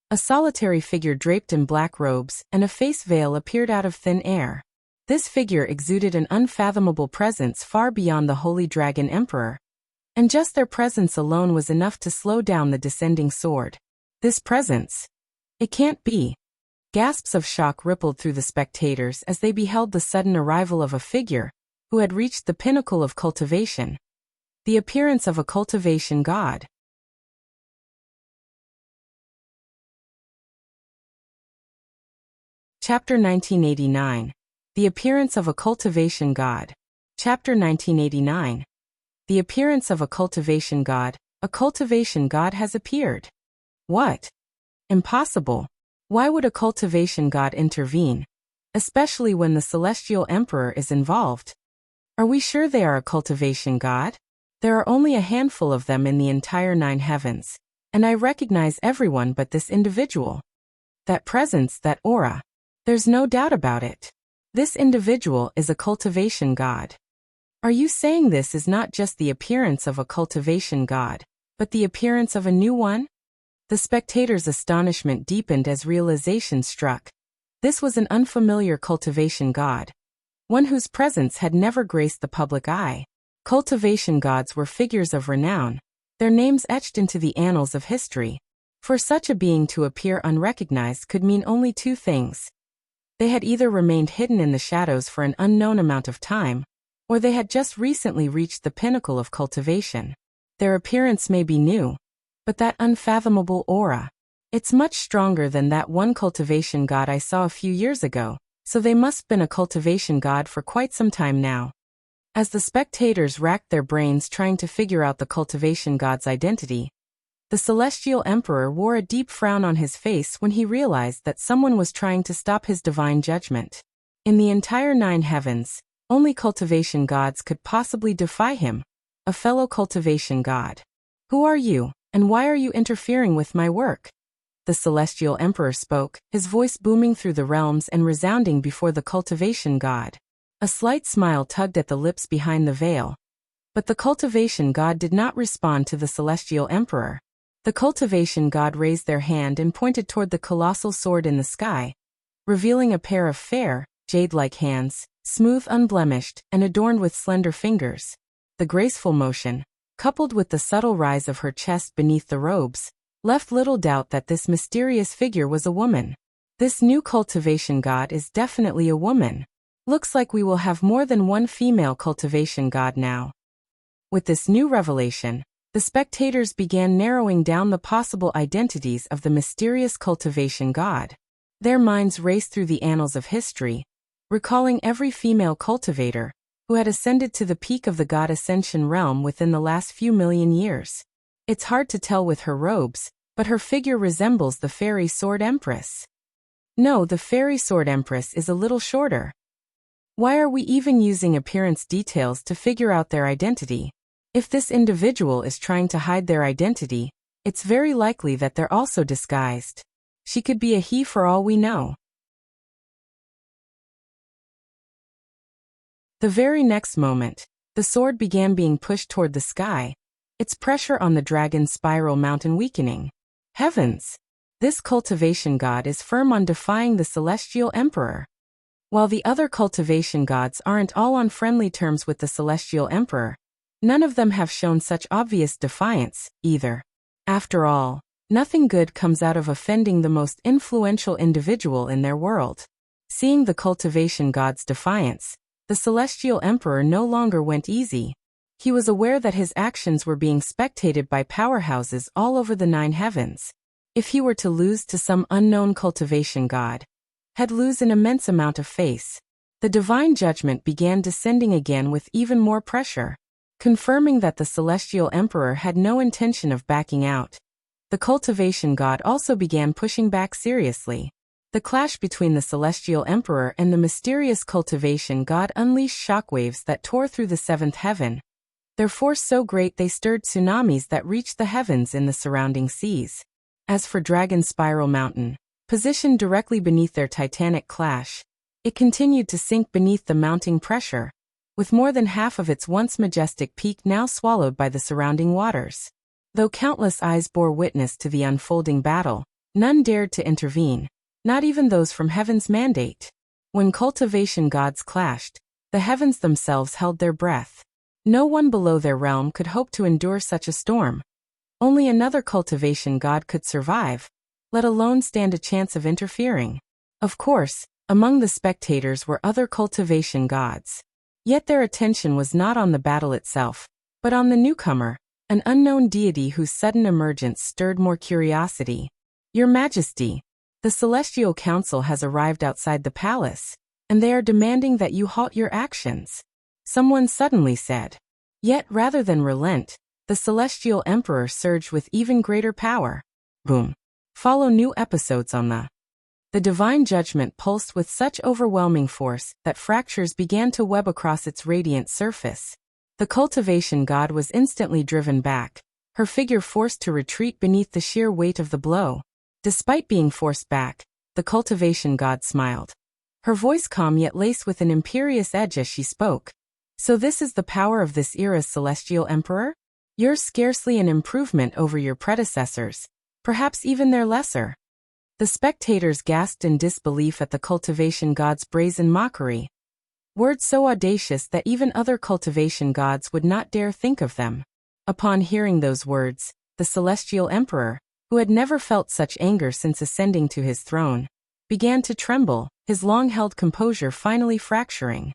a solitary figure draped in black robes and a face veil appeared out of thin air. This figure exuded an unfathomable presence far beyond the Holy Dragon Emperor, and just their presence alone was enough to slow down the descending sword. This presence? It can't be. Gasps of shock rippled through the spectators as they beheld the sudden arrival of a figure who had reached the pinnacle of cultivation. The appearance of a cultivation god. Chapter 1989. The appearance of a cultivation god. Chapter 1989. The appearance of a cultivation god. A cultivation god has appeared. What? Impossible. Why would a cultivation god intervene, especially when the Celestial Emperor is involved? Are we sure they are a cultivation god? There are only a handful of them in the entire 9 heavens, and I recognize everyone but this individual. That presence, that aura. There's no doubt about it. This individual is a cultivation god. Are you saying this is not just the appearance of a cultivation god, but the appearance of a new one? The spectators' astonishment deepened as realization struck. This was an unfamiliar cultivation god, one whose presence had never graced the public eye. Cultivation gods were figures of renown, their names etched into the annals of history. For such a being to appear unrecognized could mean only 2 things. They had either remained hidden in the shadows for an unknown amount of time, or they had just recently reached the pinnacle of cultivation. Their appearance may be new, but that unfathomable aura, it's much stronger than that one cultivation god I saw a few years ago, so they must have been a cultivation god for quite some time now. As the spectators racked their brains trying to figure out the cultivation god's identity, the Celestial Emperor wore a deep frown on his face when he realized that someone was trying to stop his divine judgment. In the entire 9 heavens, only cultivation gods could possibly defy him, a fellow cultivation god. Who are you, and why are you interfering with my work? The Celestial Emperor spoke, his voice booming through the realms and resounding before the cultivation god. A slight smile tugged at the lips behind the veil. But the cultivation god did not respond to the Celestial Emperor. The cultivation god raised their hand and pointed toward the colossal sword in the sky, revealing a pair of fair, jade-like hands, smooth, unblemished, and adorned with slender fingers. The graceful motion, coupled with the subtle rise of her chest beneath the robes, left little doubt that this mysterious figure was a woman. This new cultivation god is definitely a woman. Looks like we will have more than one female cultivation god now. With this new revelation, the spectators began narrowing down the possible identities of the mysterious cultivation god. Their minds raced through the annals of history, recalling every female cultivator who had ascended to the peak of the god ascension realm within the last few million years. It's hard to tell with her robes, but her figure resembles the fairy sword Empress. No, the fairy sword Empress is a little shorter. Why are we even using appearance details to figure out their identity? If this individual is trying to hide their identity, it's very likely that they're also disguised. She could be a he for all we know. The very next moment, the sword began being pushed toward the sky, its pressure on the Dragon Spiral Mountain weakening. Heavens! This cultivation god is firm on defying the Celestial Emperor. While the other cultivation gods aren't all on friendly terms with the Celestial Emperor, None of them have shown such obvious defiance, either. After all, nothing good comes out of offending the most influential individual in their world. Seeing the cultivation god's defiance, the Celestial Emperor no longer went easy. He was aware that his actions were being spectated by powerhouses all over the 9 heavens. If he were to lose to some unknown cultivation god, he'd lose an immense amount of face. The divine judgment began descending again with even more pressure, confirming that the Celestial Emperor had no intention of backing out. The cultivation god also began pushing back seriously. The clash between the Celestial Emperor and the mysterious cultivation god unleashed shockwaves that tore through the 7th heaven, their force so great they stirred tsunamis that reached the heavens in the surrounding seas. As for Dragon Spiral Mountain, positioned directly beneath their titanic clash, it continued to sink beneath the mounting pressure, with more than half of its once majestic peak now swallowed by the surrounding waters. Though countless eyes bore witness to the unfolding battle, none dared to intervene, not even those from heaven's mandate. When cultivation gods clashed, the heavens themselves held their breath. No one below their realm could hope to endure such a storm. Only another cultivation god could survive, let alone stand a chance of interfering. Of course, among the spectators were other cultivation gods. Yet their attention was not on the battle itself, but on the newcomer, an unknown deity whose sudden emergence stirred more curiosity. Your Majesty, the Celestial Council has arrived outside the palace, and they are demanding that you halt your actions, someone suddenly said. Yet rather than relent, the Celestial Emperor surged with even greater power. Boom. Follow new episodes on The divine judgment pulsed with such overwhelming force that fractures began to web across its radiant surface. The cultivation god was instantly driven back, her figure forced to retreat beneath the sheer weight of the blow. Despite being forced back, the cultivation god smiled, her voice calm yet laced with an imperious edge as she spoke. So this is the power of this era's Celestial Emperor? You're scarcely an improvement over your predecessors, perhaps even their lesser. The spectators gasped in disbelief at the cultivation god's brazen mockery. Words so audacious that even other cultivation gods would not dare think of them. Upon hearing those words, the Celestial Emperor, who had never felt such anger since ascending to his throne, began to tremble, his long-held composure finally fracturing.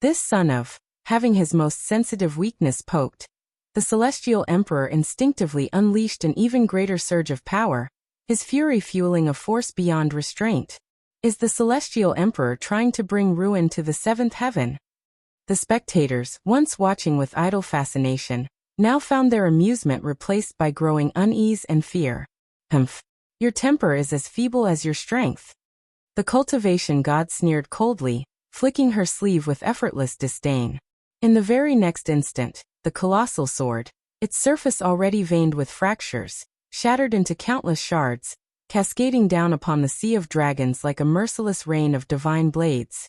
This son of, having his most sensitive weakness poked, the Celestial Emperor instinctively unleashed an even greater surge of power, his fury fueling a force beyond restraint. Is the Celestial Emperor trying to bring ruin to the 7th heaven? The spectators, once watching with idle fascination, now found their amusement replaced by growing unease and fear. Humph. Your temper is as feeble as your strength. The cultivation god sneered coldly, flicking her sleeve with effortless disdain. In the very next instant, the colossal sword, its surface already veined with fractures, shattered into countless shards, cascading down upon the sea of dragons like a merciless rain of divine blades.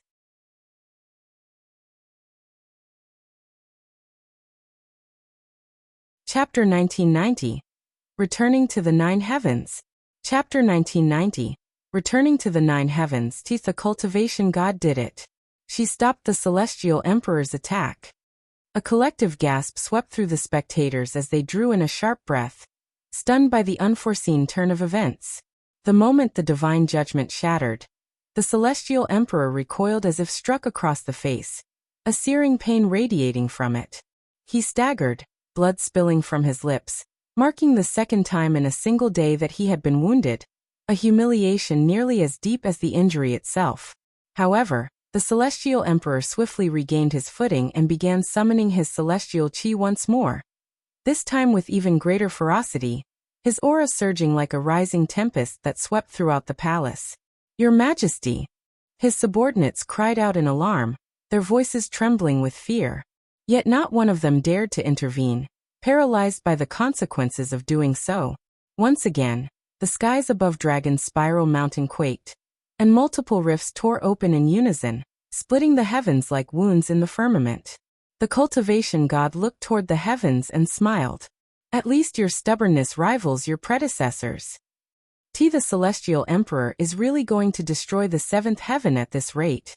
Chapter 1990. Returning to the 9 heavens. Chapter 1990. Returning to the 9 heavens. The cultivation god did it. She stopped the Celestial Emperor's attack. A collective gasp swept through the spectators as they drew in a sharp breath, stunned by the unforeseen turn of events. The moment the divine judgment shattered, the Celestial Emperor recoiled as if struck across the face, a searing pain radiating from it. He staggered, blood spilling from his lips, marking the second time in a single day that he had been wounded, a humiliation nearly as deep as the injury itself. However, the Celestial Emperor swiftly regained his footing and began summoning his celestial chi once more. This time with even greater ferocity, his aura surging like a rising tempest that swept throughout the palace. Your Majesty! His subordinates cried out in alarm, their voices trembling with fear. Yet not one of them dared to intervene, paralyzed by the consequences of doing so. Once again, the skies above Dragon's Spiral Mountain quaked, and multiple rifts tore open in unison, splitting the heavens like wounds in the firmament. The cultivation god looked toward the heavens and smiled. At least your stubbornness rivals your predecessors. The Celestial Emperor is really going to destroy the 7th heaven at this rate.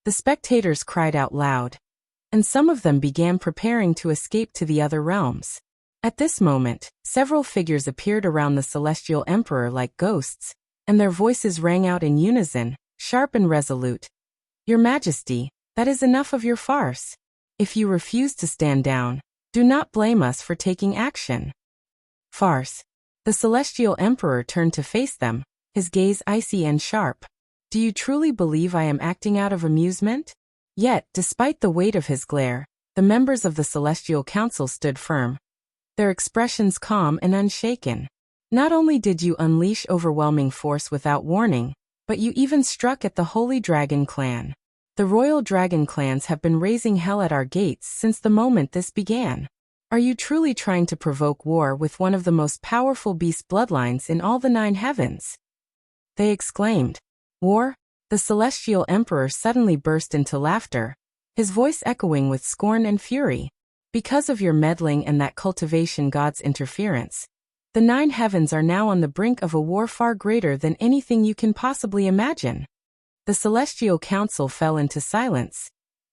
The spectators cried out loud, and some of them began preparing to escape to the other realms. At this moment, several figures appeared around the Celestial Emperor like ghosts, and their voices rang out in unison, sharp and resolute. Your Majesty, that is enough of your farce. If you refuse to stand down, do not blame us for taking action. Farce. The Celestial Emperor turned to face them, his gaze icy and sharp. Do you truly believe I am acting out of amusement? Yet, despite the weight of his glare, the members of the Celestial Council stood firm, their expressions calm and unshaken. Not only did you unleash overwhelming force without warning, but you even struck at the Holy Dragon Clan. The Royal Dragon Clans have been raising hell at our gates since the moment this began. Are you truly trying to provoke war with one of the most powerful beast bloodlines in all the 9 heavens? They exclaimed. War? The Celestial Emperor suddenly burst into laughter, his voice echoing with scorn and fury. Because of your meddling and that cultivation god's interference, the 9 heavens are now on the brink of a war far greater than anything you can possibly imagine. The Celestial Council fell into silence,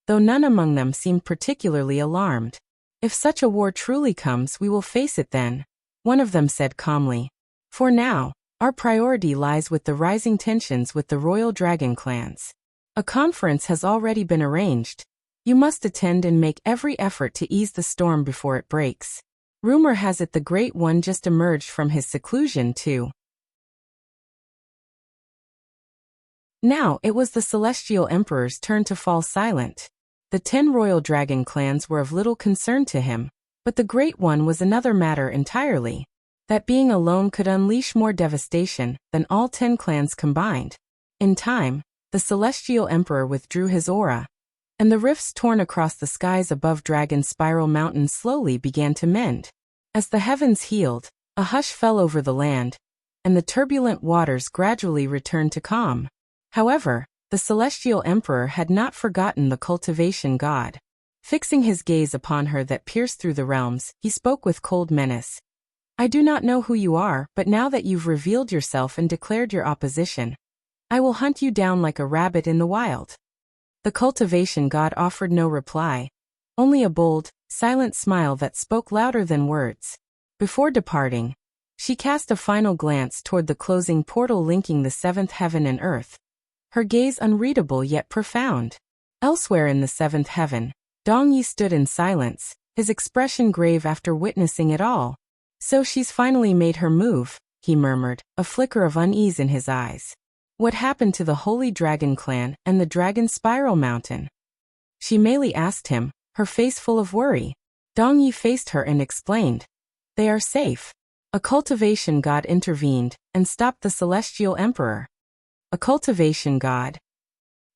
though none among them seemed particularly alarmed. If such a war truly comes, we will face it then, one of them said calmly. For now, our priority lies with the rising tensions with the Royal Dragon Clans. A conference has already been arranged. You must attend and make every effort to ease the storm before it breaks. Rumor has it the Great One just emerged from his seclusion too. Now it was the Celestial Emperor's turn to fall silent. The 10 Royal Dragon Clans were of little concern to him, but the Great One was another matter entirely. That being alone could unleash more devastation than all 10 clans combined. In time, the Celestial Emperor withdrew his aura, and the rifts torn across the skies above Dragon Spiral Mountain slowly began to mend. As the heavens healed, a hush fell over the land, and the turbulent waters gradually returned to calm. However, the Celestial Emperor had not forgotten the cultivation god. Fixing his gaze upon her that pierced through the realms, he spoke with cold menace. I do not know who you are, but now that you've revealed yourself and declared your opposition, I will hunt you down like a rabbit in the wild. The cultivation god offered no reply, only a bold, silent smile that spoke louder than words. Before departing, she cast a final glance toward the closing portal linking the 7th heaven and earth, her gaze unreadable yet profound. Elsewhere in the 7th heaven, Dongyi stood in silence, his expression grave after witnessing it all. So she's finally made her move, he murmured, a flicker of unease in his eyes. What happened to the Holy Dragon Clan and the Dragon Spiral Mountain? She merely asked him, her face full of worry. Dongyi faced her and explained. They are safe. A cultivation god intervened and stopped the Celestial Emperor. A cultivation god?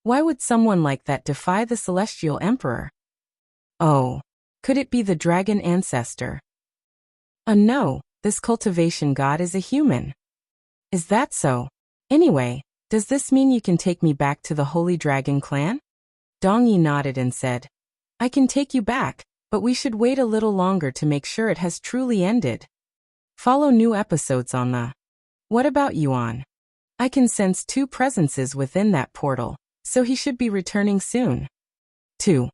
Why would someone like that defy the Celestial Emperor? Oh, could it be the dragon ancestor? No, this cultivation god is a human. Is that so? Anyway, does this mean you can take me back to the Holy Dragon Clan? Dongyi nodded and said, I can take you back, but we should wait a little longer to make sure it has truly ended. Follow new episodes on the... What about Yuan? I can sense 2 presences within that portal, so he should be returning soon. 2.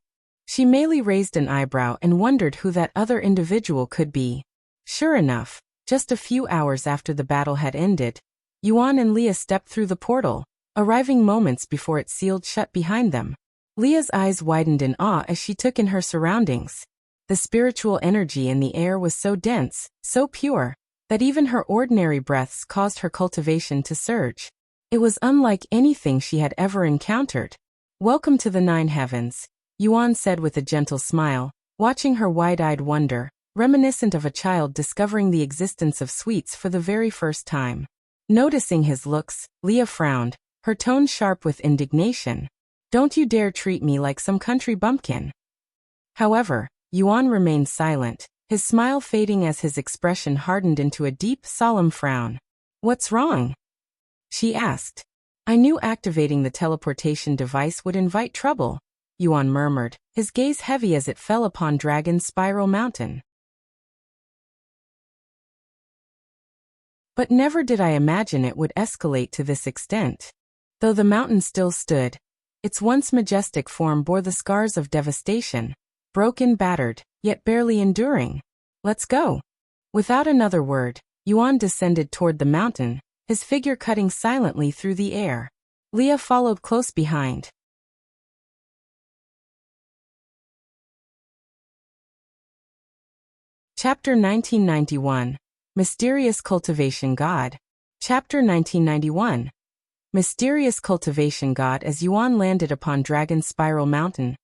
She merely raised an eyebrow and wondered who that other individual could be. Sure enough, just a few hours after the battle had ended, Yuan and Leah stepped through the portal, arriving moments before it sealed shut behind them. Leah's eyes widened in awe as she took in her surroundings. The spiritual energy in the air was so dense, so pure, that even her ordinary breaths caused her cultivation to surge. It was unlike anything she had ever encountered. Welcome to the 9 heavens, Yuan said with a gentle smile, watching her wide-eyed wonder, reminiscent of a child discovering the existence of sweets for the very first time. Noticing his looks, Leah frowned, her tone sharp with indignation. Don't you dare treat me like some country bumpkin. However, Yuan remained silent, his smile fading as his expression hardened into a deep, solemn frown. What's wrong? She asked. I knew activating the teleportation device would invite trouble, Yuan murmured, his gaze heavy as it fell upon Dragon Spiral Mountain. But never did I imagine it would escalate to this extent. Though the mountain still stood, Its once majestic form bore the scars of devastation, broken, battered, yet barely enduring. Let's go. Without another word, Yuan descended toward the mountain, his figure cutting silently through the air. Leah followed close behind. Chapter 1991. Mysterious Cultivation God. Chapter 1991. Mysterious Cultivation God. As Yuan landed upon Dragon's Spiral Mountain,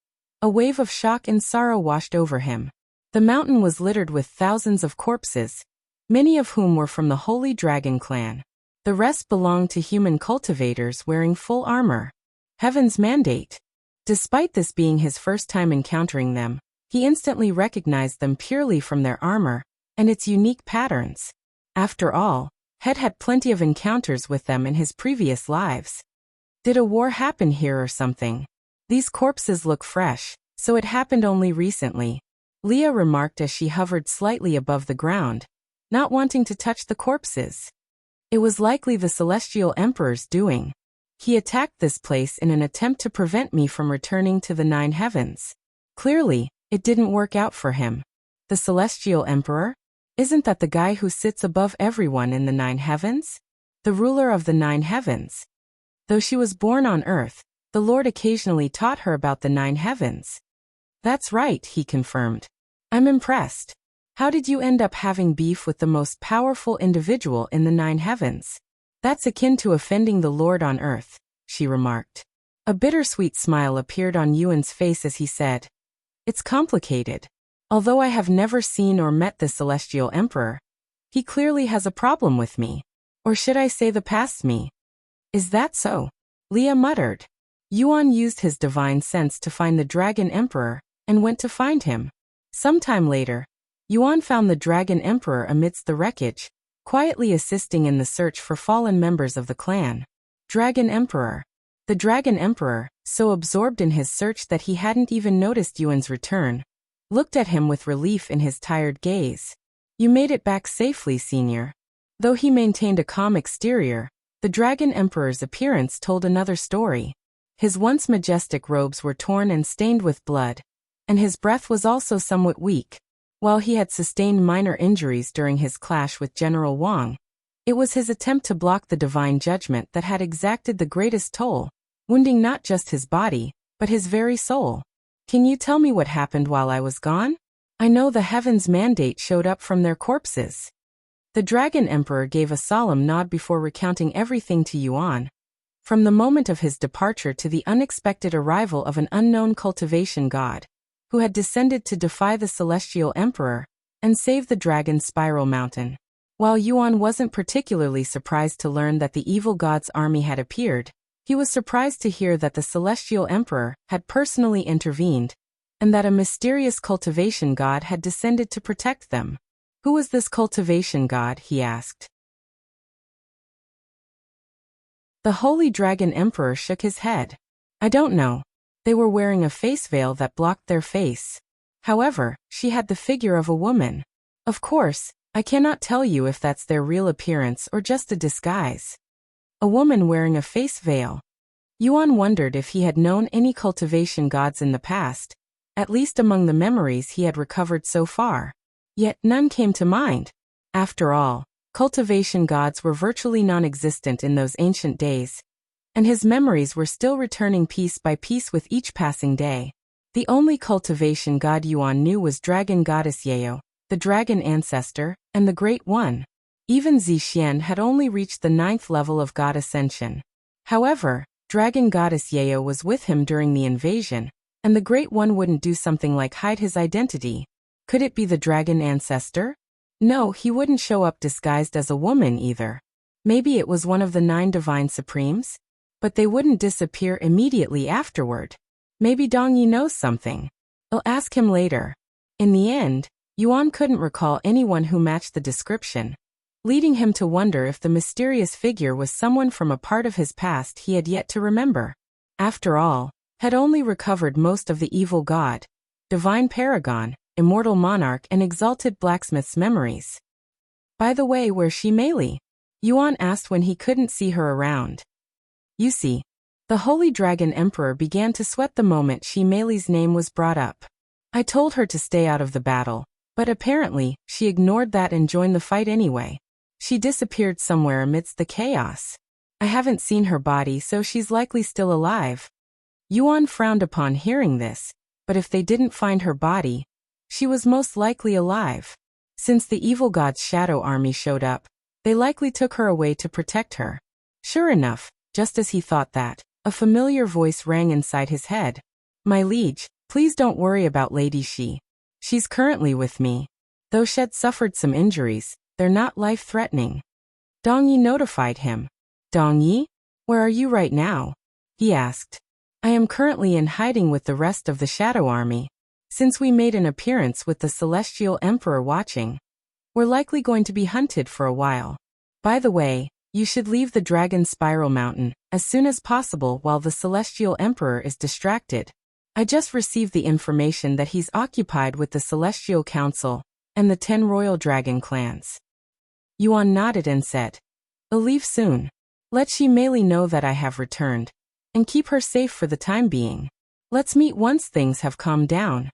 a wave of shock and sorrow washed over him. The mountain was littered with thousands of corpses, many of whom were from the Holy Dragon clan. The rest belonged to human cultivators wearing full armor. Heaven's mandate. Despite this being his first time encountering them, he instantly recognized them purely from their armor and its unique patterns. After all, had plenty of encounters with them in his previous lives. Did a war happen here or something? These corpses look fresh, so it happened only recently, Leah remarked as she hovered slightly above the ground, not wanting to touch the corpses. It was likely the Celestial Emperor's doing. He attacked this place in an attempt to prevent me from returning to the 9 heavens. Clearly, it didn't work out for him. The Celestial Emperor? Isn't that the guy who sits above everyone in the 9 heavens? The ruler of the 9 heavens. Though she was born on Earth, the Lord occasionally taught her about the 9 heavens. That's right, he confirmed. I'm impressed. How did you end up having beef with the most powerful individual in the 9 heavens? That's akin to offending the Lord on Earth, she remarked. A bittersweet smile appeared on Yuan's face as he said, It's complicated. Although I have never seen or met the Celestial Emperor, he clearly has a problem with me. Or should I say the past me? Is that so? Leah muttered. Yuan used his divine sense to find the Dragon Emperor, and went to find him. Sometime later, Yuan found the Dragon Emperor amidst the wreckage, quietly assisting in the search for fallen members of the clan. Dragon Emperor. The Dragon Emperor, so absorbed in his search that he hadn't even noticed Yuan's return, looked at him with relief in his tired gaze. You made it back safely, Senior. Though he maintained a calm exterior, the Dragon Emperor's appearance told another story. His once majestic robes were torn and stained with blood, and his breath was also somewhat weak. While he had sustained minor injuries during his clash with General Wang, it was his attempt to block the divine judgment that had exacted the greatest toll, wounding not just his body, but his very soul. Can you tell me what happened while I was gone? I know the Heaven's mandate showed up from their corpses. The Dragon Emperor gave a solemn nod before recounting everything to Yuan, from the moment of his departure to the unexpected arrival of an unknown cultivation god, who had descended to defy the Celestial Emperor and save the Dragon Spiral Mountain. While Yuan wasn't particularly surprised to learn that the evil god's army had appeared, he was surprised to hear that the Celestial Emperor had personally intervened, and that a mysterious cultivation god had descended to protect them. Who was this cultivation god? He asked. The Holy Dragon Emperor shook his head. I don't know. They were wearing a face veil that blocked their face. However, she had the figure of a woman. Of course, I cannot tell you if that's their real appearance or just a disguise. A woman wearing a face veil. Yuan wondered if he had known any cultivation gods in the past, at least among the memories he had recovered so far. Yet none came to mind. After all, cultivation gods were virtually non-existent in those ancient days, and his memories were still returning piece by piece with each passing day. The only cultivation god Yuan knew was Dragon Goddess Yeo, the Dragon Ancestor, and the Great One. Even Zixian had only reached the 9th level of God Ascension. However, Dragon Goddess Yeo was with him during the invasion, and the Great One wouldn't do something like hide his identity. Could it be the Dragon Ancestor? No, he wouldn't show up disguised as a woman either. Maybe it was one of the 9 Divine Supremes? But they wouldn't disappear immediately afterward. Maybe Dongyi knows something. I'll ask him later. In the end, Yuan couldn't recall anyone who matched the description, leading him to wonder if the mysterious figure was someone from a part of his past he had yet to remember. After all, had only recovered most of the evil god, divine paragon, immortal monarch and exalted blacksmith's memories. By the way, where's she Meili? Yuan asked when he couldn't see her around. You see, The Holy Dragon Emperor began to sweat the moment Meixiu's name was brought up. I told her to stay out of the battle, but apparently, she ignored that and joined the fight anyway. She disappeared somewhere amidst the chaos. I haven't seen her body, so she's likely still alive. Yuan frowned upon hearing this, but if they didn't find her body, she was most likely alive. Since the evil god's shadow army showed up, they likely took her away to protect her. Sure enough, just as he thought that, a familiar voice rang inside his head. My liege, please don't worry about Lady Xi. She's currently with me. Though she'd suffered some injuries, they're not life-threatening. Dongyi notified him. Dongyi? Where are you right now? He asked. I am currently in hiding with the rest of the Shadow Army. Since we made an appearance with the Celestial Emperor watching, we're likely going to be hunted for a while. By the way, you should leave the Dragon Spiral Mountain as soon as possible while the Celestial Emperor is distracted. I just received the information that he's occupied with the Celestial Council and the 10 Royal Dragon clans. Yuan nodded and said, I'll leave soon. Let Meixiu know that I have returned, and keep her safe for the time being. Let's meet once things have calmed down.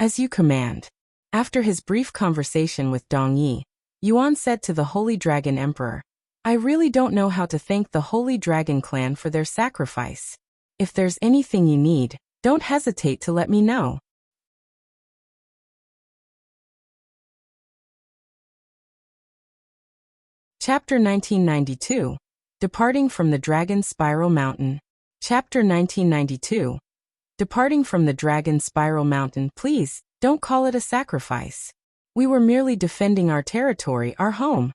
As you command. After his brief conversation with Dongyi, Yuan said to the Holy Dragon Emperor, I really don't know how to thank the Holy Dragon clan for their sacrifice. If there's anything you need, don't hesitate to let me know. Chapter 1992. Departing from the Dragon Spiral Mountain. Chapter 1992. Departing from the Dragon Spiral Mountain, please, don't call it a sacrifice. We were merely defending our territory, our home.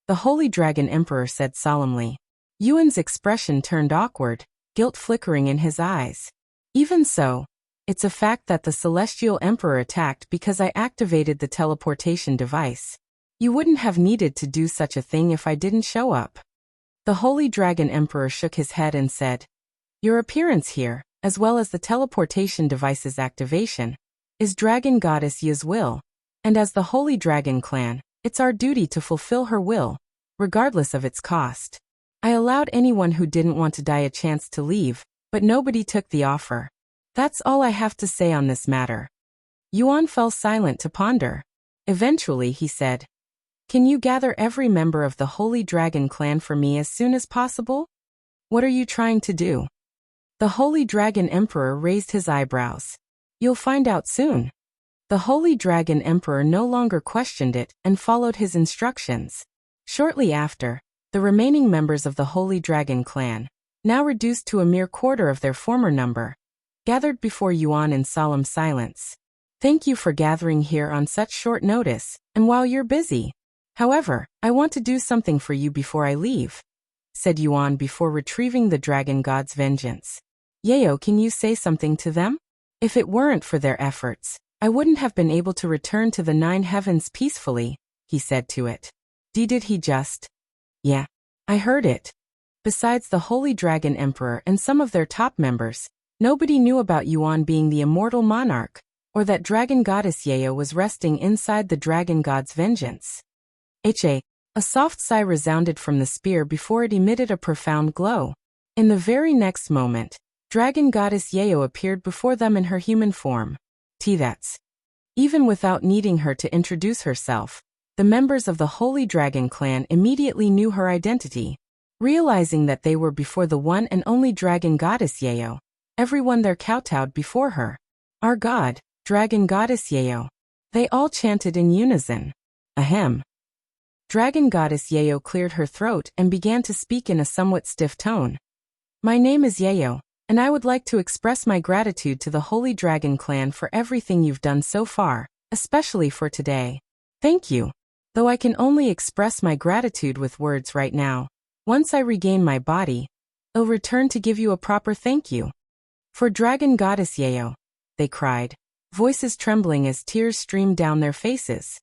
The Holy Dragon Emperor said solemnly. Yuan's expression turned awkward, guilt flickering in his eyes. Even so, it's a fact that the Celestial Emperor attacked because I activated the teleportation device. You wouldn't have needed to do such a thing if I didn't show up. The Holy Dragon Emperor shook his head and said, Your appearance here, as well as the teleportation device's activation, is Dragon Goddess Yi's will, and as the Holy Dragon clan, it's our duty to fulfill her will, regardless of its cost. I allowed anyone who didn't want to die a chance to leave, but nobody took the offer. That's all I have to say on this matter. Yuan fell silent to ponder. Eventually he said, Can you gather every member of the Holy Dragon clan for me as soon as possible? What are you trying to do? The Holy Dragon Emperor raised his eyebrows. You'll find out soon. The Holy Dragon Emperor no longer questioned it and followed his instructions. Shortly after, the remaining members of the Holy Dragon clan, now reduced to a mere quarter of their former number, gathered before Yuan in solemn silence. Thank you for gathering here on such short notice, and while you're busy. However, I want to do something for you before I leave, said Yuan before retrieving the Dragon God's vengeance. Yayo, can you say something to them? If it weren't for their efforts, I wouldn't have been able to return to the 9 heavens peacefully, he said to it. Did he just? Yeah. I heard it. Besides the Holy Dragon Emperor and some of their top members, nobody knew about Yuan being the immortal monarch, or that Dragon Goddess Yayo was resting inside the Dragon God's vengeance. A soft sigh resounded from the spear before it emitted a profound glow. In the very next moment, Dragon Goddess Yayo appeared before them in her human form. That's. Even without needing her to introduce herself, the members of the Holy Dragon clan immediately knew her identity. Realizing that they were before the one and only Dragon Goddess Yayo, everyone there kowtowed before her. Our God, Dragon Goddess Yayo. They all chanted in unison. Ahem. Dragon Goddess Yayo cleared her throat and began to speak in a somewhat stiff tone. My name is Yayo, and I would like to express my gratitude to the Holy Dragon clan for everything you've done so far, especially for today. Thank you. Though I can only express my gratitude with words right now. Once I regain my body, I'll return to give you a proper thank you. For Dragon Goddess Yayo, they cried, voices trembling as tears streamed down their faces.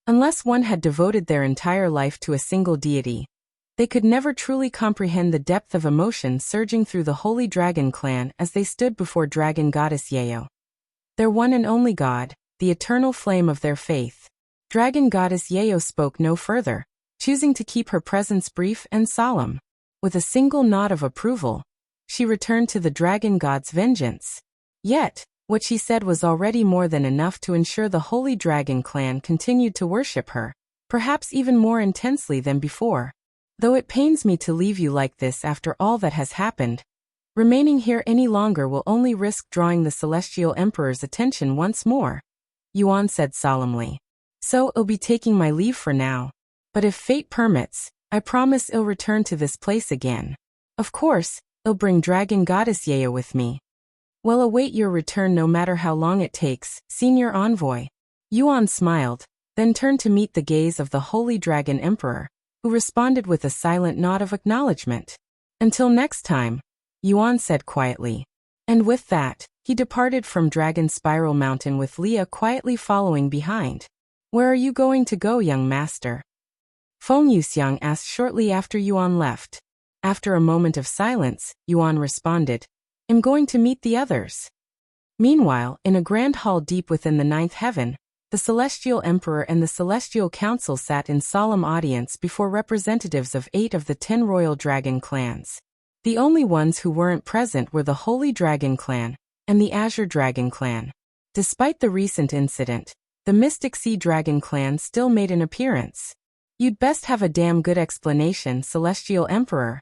Unless one had devoted their entire life to a single deity, they could never truly comprehend the depth of emotion surging through the Holy Dragon clan as they stood before Dragon Goddess Yayo. Their one and only God, the eternal flame of their faith. Dragon Goddess Yayo spoke no further, choosing to keep her presence brief and solemn. With a single nod of approval, she returned to the dragon god's vengeance. Yet, what she said was already more than enough to ensure the Holy Dragon clan continued to worship her, perhaps even more intensely than before. Though it pains me to leave you like this after all that has happened, remaining here any longer will only risk drawing the Celestial Emperor's attention once more, Yuan said solemnly. So I'll be taking my leave for now. But if fate permits, I promise I'll return to this place again. Of course, I'll bring Dragon Goddess Yaya with me. We'll await your return no matter how long it takes, Senior Envoy. Yuan smiled, then turned to meet the gaze of the Holy Dragon Emperor, who responded with a silent nod of acknowledgement. Until next time, Yuan said quietly. And with that, he departed from Dragon Spiral Mountain with Leah quietly following behind. Where are you going to go, young master? Liuxiang asked shortly after Yuan left. After a moment of silence, Yuan responded, I'm going to meet the others. Meanwhile, in a grand hall deep within the ninth heaven, the Celestial Emperor and the Celestial Council sat in solemn audience before representatives of 8 of the 10 royal dragon clans. The only ones who weren't present were the Holy Dragon Clan and the Azure Dragon Clan. Despite the recent incident, the Mystic Sea Dragon Clan still made an appearance. You'd best have a damn good explanation, Celestial Emperor.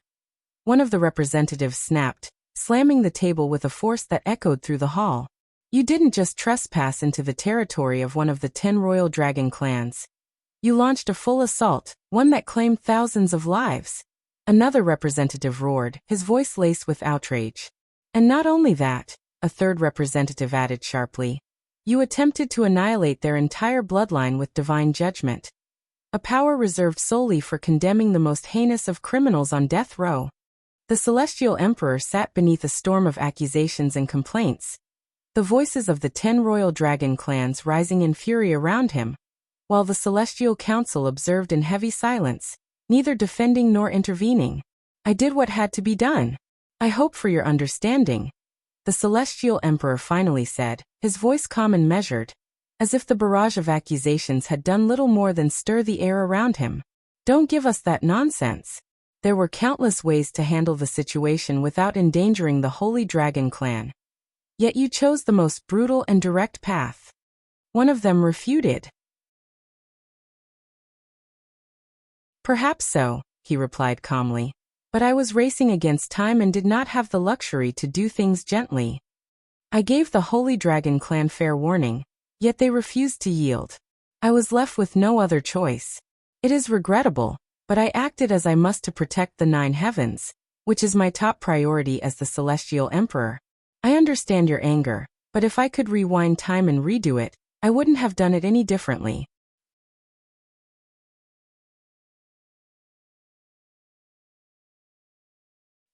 One of the representatives snapped, slamming the table with a force that echoed through the hall. You didn't just trespass into the territory of one of the 10 royal dragon clans. You launched a full assault, one that claimed thousands of lives. Another representative roared, his voice laced with outrage. And not only that, a third representative added sharply. You attempted to annihilate their entire bloodline with divine judgment. A power reserved solely for condemning the most heinous of criminals on death row. The Celestial Emperor sat beneath a storm of accusations and complaints, the voices of the 10 royal dragon clans rising in fury around him, while the Celestial Council observed in heavy silence, neither defending nor intervening. I did what had to be done. I hope for your understanding, the Celestial Emperor finally said, his voice calm and measured, as if the barrage of accusations had done little more than stir the air around him. Don't give us that nonsense. There were countless ways to handle the situation without endangering the Holy Dragon Clan. Yet you chose the most brutal and direct path. One of them refuted. Perhaps so, he replied calmly. But I was racing against time and did not have the luxury to do things gently. I gave the Holy Dragon Clan fair warning, yet they refused to yield. I was left with no other choice. It is regrettable, but I acted as I must to protect the 9 heavens, which is my top priority as the Celestial Emperor. I understand your anger, but if I could rewind time and redo it, I wouldn't have done it any differently.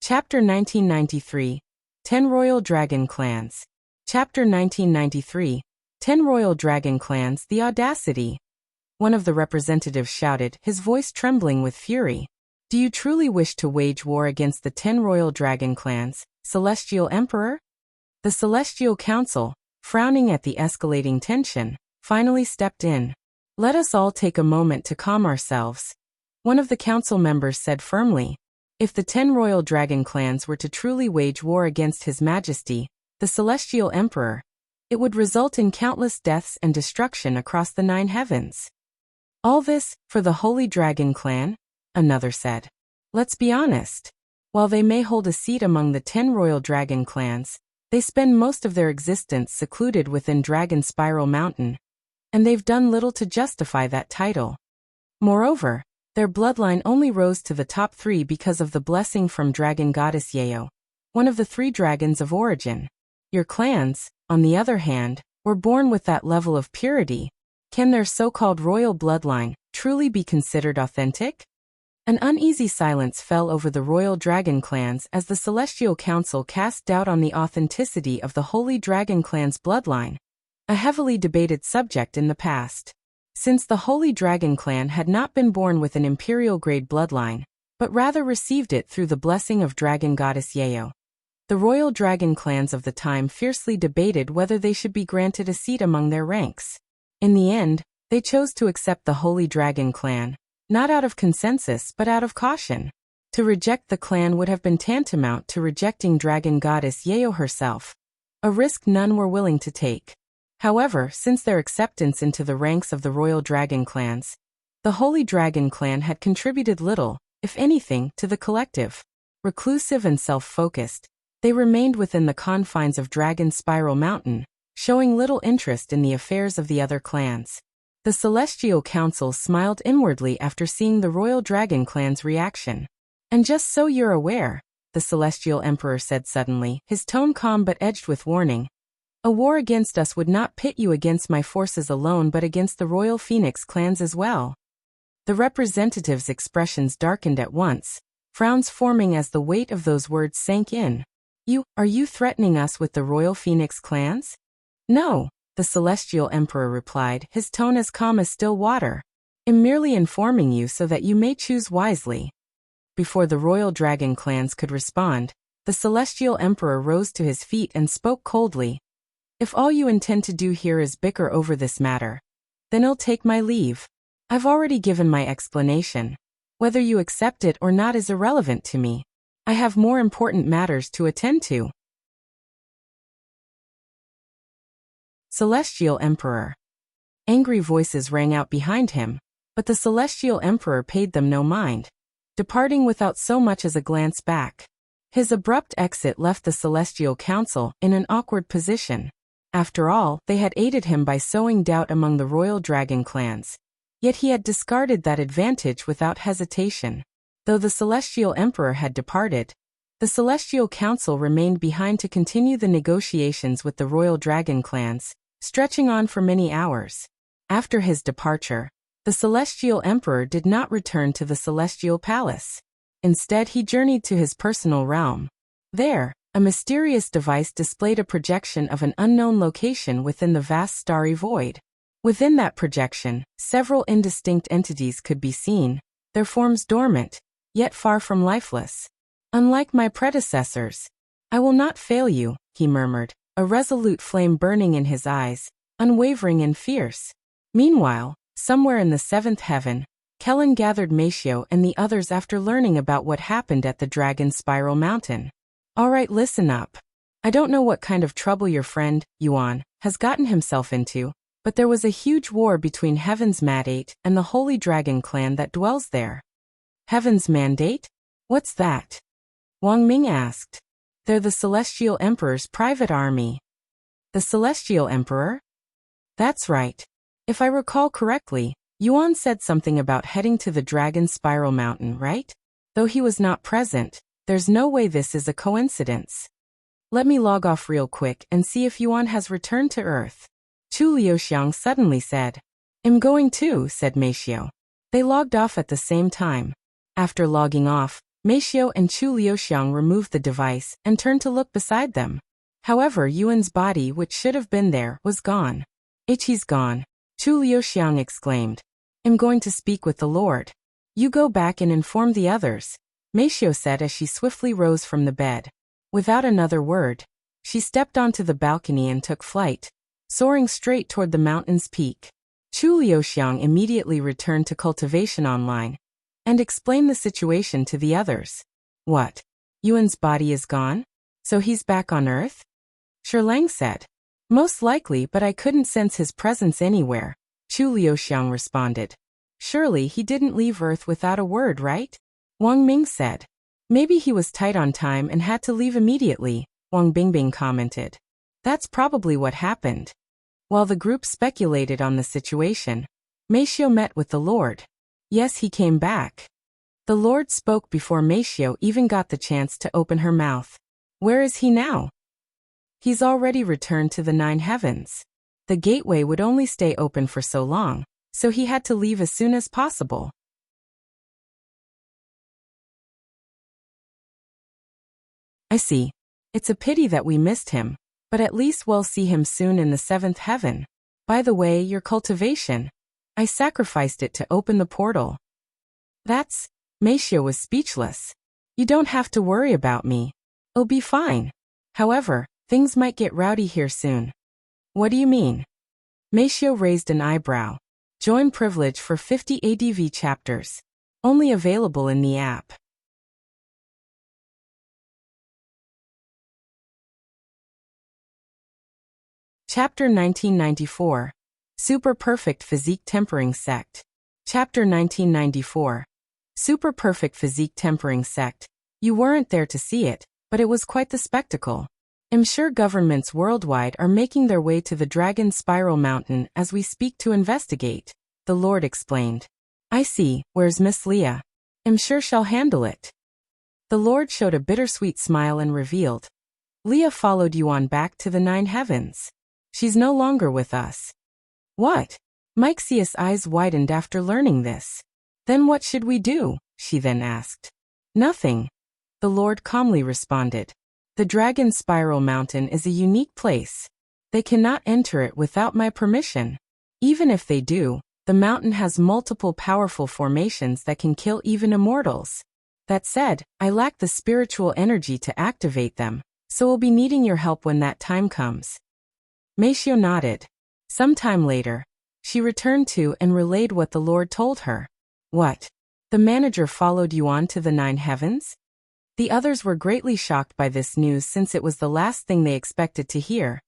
Chapter 1993, 10 Royal Dragon Clans. Chapter 1993, 10 Royal Dragon Clans, the audacity. One of the representatives shouted, his voice trembling with fury. Do you truly wish to wage war against the 10 royal dragon clans, Celestial Emperor? The Celestial Council, frowning at the escalating tension, finally stepped in. Let us all take a moment to calm ourselves. One of the council members said firmly. If the 10 royal dragon clans were to truly wage war against His Majesty, the Celestial Emperor, it would result in countless deaths and destruction across the 9 heavens. All this, for the Holy Dragon Clan? Another said. Let's be honest. While they may hold a seat among the 10 royal dragon clans, they spend most of their existence secluded within Dragon Spiral Mountain, and they've done little to justify that title. Moreover, their bloodline only rose to the top 3 because of the blessing from Dragon Goddess Yeo, one of the 3 dragons of origin. Your clans, on the other hand, were born with that level of purity. Can their so-called royal bloodline truly be considered authentic? An uneasy silence fell over the royal dragon clans as the Celestial Council cast doubt on the authenticity of the Holy Dragon Clan's bloodline, a heavily debated subject in the past. Since the Holy Dragon Clan had not been born with an imperial-grade bloodline, but rather received it through the blessing of Dragon Goddess Yeo, the royal dragon clans of the time fiercely debated whether they should be granted a seat among their ranks. In the end, they chose to accept the Holy Dragon Clan, not out of consensus but out of caution. To reject the clan would have been tantamount to rejecting dragon goddess Yeo herself, a risk none were willing to take. However, since their acceptance into the ranks of the royal dragon clans, the Holy Dragon clan had contributed little, if anything, to the collective. Reclusive and self-focused, they remained within the confines of Dragon Spiral Mountain, showing little interest in the affairs of the other clans. The Celestial Council smiled inwardly after seeing the Royal Dragon clan's reaction. "And just so you're aware," the Celestial Emperor said suddenly, his tone calm but edged with warning, "a war against us would not pit you against my forces alone but against the Royal Phoenix clans as well." The representative's expressions darkened at once, frowns forming as the weight of those words sank in. Are you threatening us with the Royal Phoenix clans?" "No," the Celestial Emperor replied, his tone as calm as still water. "I'm merely informing you so that you may choose wisely." Before the Royal Dragon clans could respond, the Celestial Emperor rose to his feet and spoke coldly. "If all you intend to do here is bicker over this matter, then I'll take my leave. I've already given my explanation. Whether you accept it or not is irrelevant to me. I have more important matters to attend to." Celestial Emperor. Angry voices rang out behind him, but the Celestial Emperor paid them no mind, departing without so much as a glance back. His abrupt exit left the Celestial Council in an awkward position. After all, they had aided him by sowing doubt among the Royal Dragon clans. Yet he had discarded that advantage without hesitation. Though the Celestial Emperor had departed, the Celestial Council remained behind to continue the negotiations with the Royal Dragon clans, stretching on for many hours. After his departure, the Celestial Emperor did not return to the Celestial Palace. Instead, he journeyed to his personal realm. There, a mysterious device displayed a projection of an unknown location within the vast starry void. Within that projection, several indistinct entities could be seen, their forms dormant, yet far from lifeless. "Unlike my predecessors, I will not fail you," he murmured, a resolute flame burning in his eyes, unwavering and fierce. Meanwhile, somewhere in the seventh heaven, Kelan gathered Meixiu and the others after learning about what happened at the Dragon Spiral Mountain. "All right, listen up. I don't know what kind of trouble your friend, Xuan, has gotten himself into, but there was a huge war between Heaven's Mandate and the Holy Dragon clan that dwells there." "Heaven's Mandate? What's that?" Wang Ming asked. "They're the Celestial Emperor's private army." "The Celestial Emperor?" "That's right. If I recall correctly, Xuan said something about heading to the Dragon Spiral Mountain, right? Though he was not present, there's no way this is a coincidence. Let me log off real quick and see if Xuan has returned to Earth." Liuxiang suddenly said. "I'm going too," said Meixiu. They logged off at the same time. After logging off, Meixiu and Liuxiang removed the device and turned to look beside them. However, Yuan's body, which should have been there, was gone. "He's gone," Liuxiang exclaimed. "I'm going to speak with the Lord. You go back and inform the others," Meixiu said as she swiftly rose from the bed. Without another word, she stepped onto the balcony and took flight, soaring straight toward the mountain's peak. Liuxiang immediately returned to Cultivation Online and explained the situation to the others. "What? Yuan's body is gone? So he's back on Earth?" Sherlang said. "Most likely, but I couldn't sense his presence anywhere," Liuxiang responded. "Surely he didn't leave Earth without a word, right?" Wang Ming said. "Maybe he was tight on time and had to leave immediately," Wang Bingbing commented. "That's probably what happened." While the group speculated on the situation, Meixiu met with the Lord. Yes, he came back. The Lord spoke before Meixiu even got the chance to open her mouth. "Where is he now?" "He's already returned to the 9 heavens. The gateway would only stay open for so long, so he had to leave as soon as possible." "I see. It's a pity that we missed him, but at least we'll see him soon in the 7th heaven. By the way, your cultivation. I sacrificed it to open the portal." "That's..." Meixiu was speechless. "You don't have to worry about me. It'll be fine. However, things might get rowdy here soon." "What do you mean?" Meixiu raised an eyebrow. Join privilege for 50 ADV chapters. Only available in the app. Chapter 1994. Super Perfect Physique Tempering Sect. Chapter 1994. Super Perfect Physique Tempering Sect. You weren't there to see it, but it was quite the spectacle. I'm sure governments worldwide are making their way to the Dragon Spiral Mountain as we speak to investigate, the Lord explained. I see, where's Miss Leah? I'm sure she'll handle it. The Lord showed a bittersweet smile and revealed. Leah followed Yuan back to the 9 heavens. She's no longer with us. What? Meixiu's eyes widened after learning this. Then what should we do? She then asked. Nothing. The Lord calmly responded. The Dragon Spiral Mountain is a unique place. They cannot enter it without my permission. Even if they do, the mountain has multiple powerful formations that can kill even immortals. That said, I lack the spiritual energy to activate them, so we'll be needing your help when that time comes. Meixiu nodded. Some time later, she returned to and relayed what the Lord told her. What? The manager followed Yuan to the 9 heavens? The others were greatly shocked by this news since it was the last thing they expected to hear.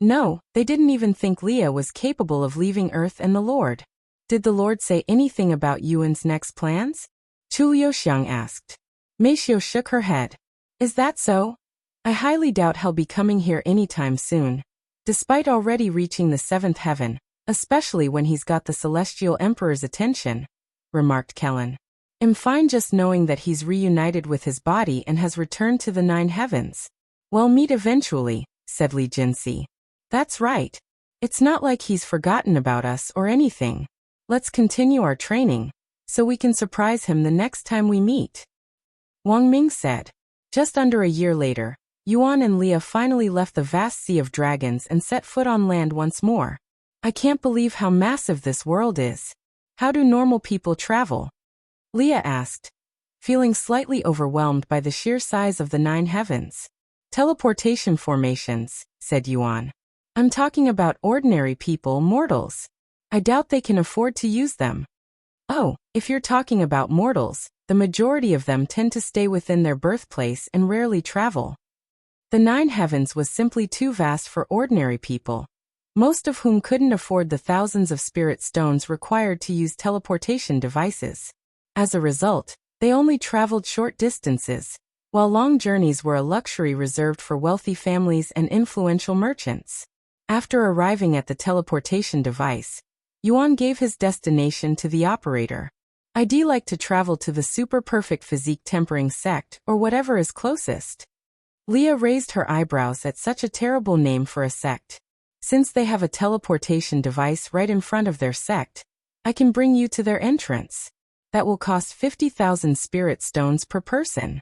No, they didn't even think Leah was capable of leaving Earth and the Lord. Did the Lord say anything about Yuan's next plans? Liuxiang asked. Meixiu shook her head. Is that so? I highly doubt he'll be coming here anytime soon. Despite already reaching the 7th heaven, especially when he's got the Celestial Emperor's attention, remarked Kelan. I'm fine just knowing that he's reunited with his body and has returned to the 9 heavens. We'll meet eventually, said Li Jinsi. That's right. It's not like he's forgotten about us or anything. Let's continue our training, so we can surprise him the next time we meet. Wang Ming said. Just under a year later, Yuan and Leah finally left the vast sea of dragons and set foot on land once more. I can't believe how massive this world is. How do normal people travel? Leah asked, feeling slightly overwhelmed by the sheer size of the 9 heavens. Teleportation formations, said Yuan. I'm talking about ordinary people, mortals. I doubt they can afford to use them. Oh, if you're talking about mortals, the majority of them tend to stay within their birthplace and rarely travel. The 9 heavens was simply too vast for ordinary people, most of whom couldn't afford the thousands of spirit stones required to use teleportation devices. As a result, they only traveled short distances, while long journeys were a luxury reserved for wealthy families and influential merchants. After arriving at the teleportation device, Yuan gave his destination to the operator. I'd like to travel to the Super Perfect Physique Tempering Sect or whatever is closest. Leah raised her eyebrows at such a terrible name for a sect. Since they have a teleportation device right in front of their sect, I can bring you to their entrance. That will cost 50,000 spirit stones per person.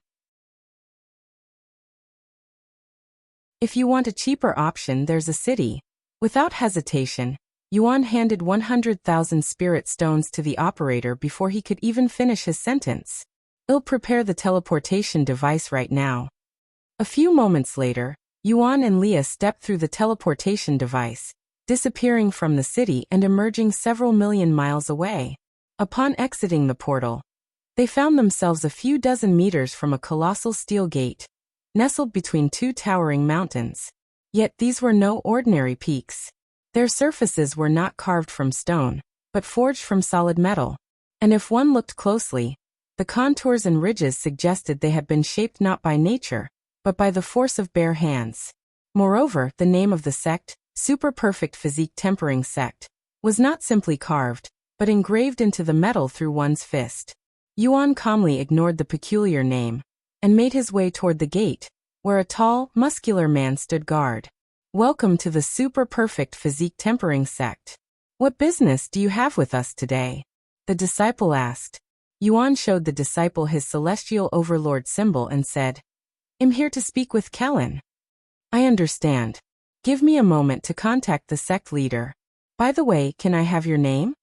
If you want a cheaper option, there's a city. Without hesitation, Yuan handed 100,000 spirit stones to the operator before he could even finish his sentence. I'll prepare the teleportation device right now. A few moments later, Yuan and Leah stepped through the teleportation device, disappearing from the city and emerging several million miles away. Upon exiting the portal, they found themselves a few dozen meters from a colossal steel gate, nestled between 2 towering mountains. Yet these were no ordinary peaks. Their surfaces were not carved from stone, but forged from solid metal. And if one looked closely, the contours and ridges suggested they had been shaped not by nature, but by the force of bare hands. Moreover, the name of the sect, Super Perfect Physique Tempering Sect, was not simply carved, but engraved into the metal through one's fist. Yuan calmly ignored the peculiar name, and made his way toward the gate, where a tall, muscular man stood guard. Welcome to the Super Perfect Physique Tempering Sect. What business do you have with us today? The disciple asked. Yuan showed the disciple his celestial overlord symbol and said, I'm here to speak with Kelan. I understand. Give me a moment to contact the sect leader. By the way, can I have your name?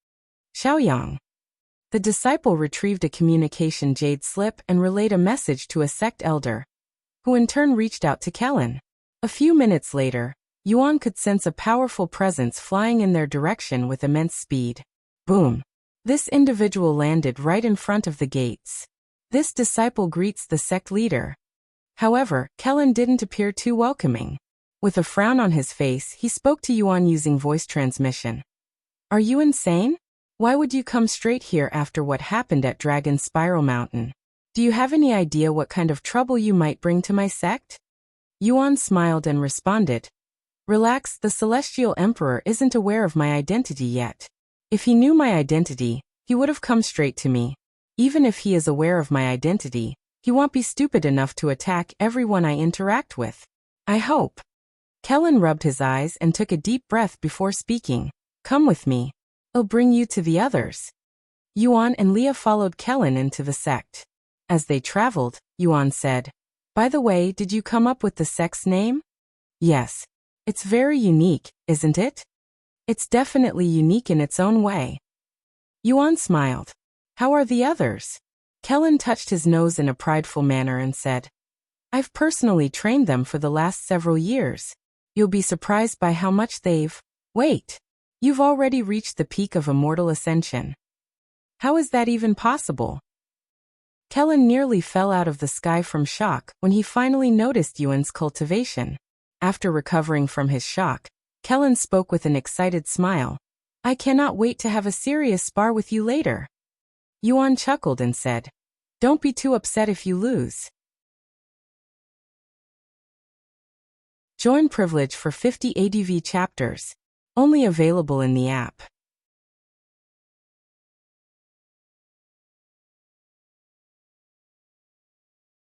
Xiaoyang. The disciple retrieved a communication jade slip and relayed a message to a sect elder, who in turn reached out to Kelan. A few minutes later, Yuan could sense a powerful presence flying in their direction with immense speed. Boom! This individual landed right in front of the gates. This disciple greets the sect leader. However, Kelan didn't appear too welcoming. With a frown on his face, he spoke to Yuan using voice transmission. Are you insane? Why would you come straight here after what happened at Dragon Spiral Mountain? Do you have any idea what kind of trouble you might bring to my sect? Yuan smiled and responded. Relax, the Celestial Emperor isn't aware of my identity yet. If he knew my identity, he would have come straight to me. Even if he is aware of my identity, he won't be stupid enough to attack everyone I interact with. I hope. Kelan rubbed his eyes and took a deep breath before speaking. Come with me. I'll bring you to the others. Yuan and Leah followed Kelan into the sect. As they traveled, Yuan said, By the way, did you come up with the sect's name? Yes. It's very unique, isn't it? It's definitely unique in its own way. Yuan smiled. How are the others? Kelan touched his nose in a prideful manner and said, I've personally trained them for the last several years. You'll be surprised by how much they've... Wait. You've already reached the peak of Immortal Ascension. How is that even possible? Kelan nearly fell out of the sky from shock when he finally noticed Yuan's cultivation. After recovering from his shock, Kelan spoke with an excited smile. I cannot wait to have a serious spar with you later. Yuan chuckled and said, Don't be too upset if you lose. Join privilege for 50 ADV chapters. Only available in the app.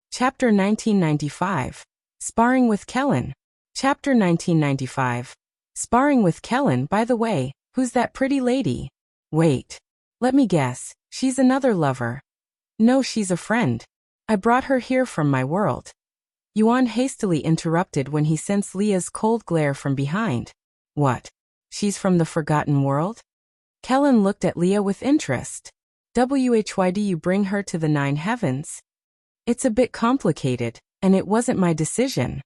Chapter 1995. Sparring with Kelan. Chapter 1995. Sparring with Kelan. By the way, who's that pretty lady? Wait. Let me guess. She's another lover. No, she's a friend. I brought her here from my world. Yuan hastily interrupted when he sensed Leah's cold glare from behind. What? She's from the Forgotten World? Kelan looked at Leah with interest. Why do you bring her to the Nine Heavens? It's a bit complicated, and it wasn't my decision.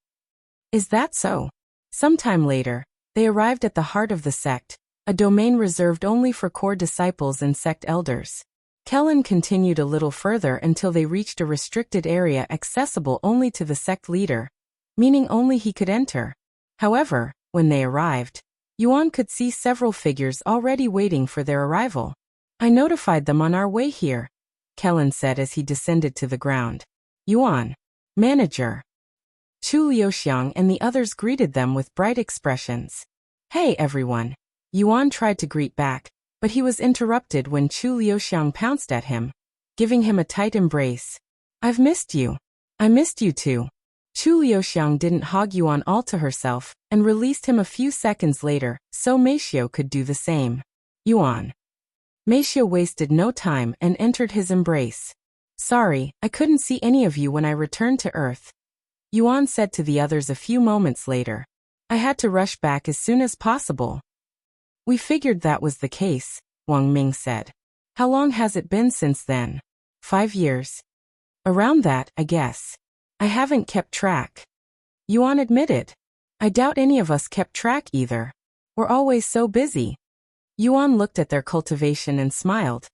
Is that so? Sometime later, they arrived at the heart of the sect, a domain reserved only for core disciples and sect elders. Kelan continued a little further until they reached a restricted area accessible only to the sect leader, meaning only he could enter. However, when they arrived, Yuan could see several figures already waiting for their arrival. I notified them on our way here, Kelan said as he descended to the ground. Yuan, manager. Liuxiang and the others greeted them with bright expressions. Hey everyone. Yuan tried to greet back, but he was interrupted when Liuxiang pounced at him, giving him a tight embrace. I've missed you. I missed you too. Liuxiang didn't hog Yuan all to herself and released him a few seconds later so Meixiu could do the same. Yuan. Meixiu wasted no time and entered his embrace. Sorry, I couldn't see any of you when I returned to Earth. Yuan said to the others a few moments later. I had to rush back as soon as possible. We figured that was the case, Wang Ming said. How long has it been since then? 5 years. Around that, I guess. I haven't kept track. Yuan admitted. I doubt any of us kept track either. We're always so busy. Yuan looked at their cultivation and smiled.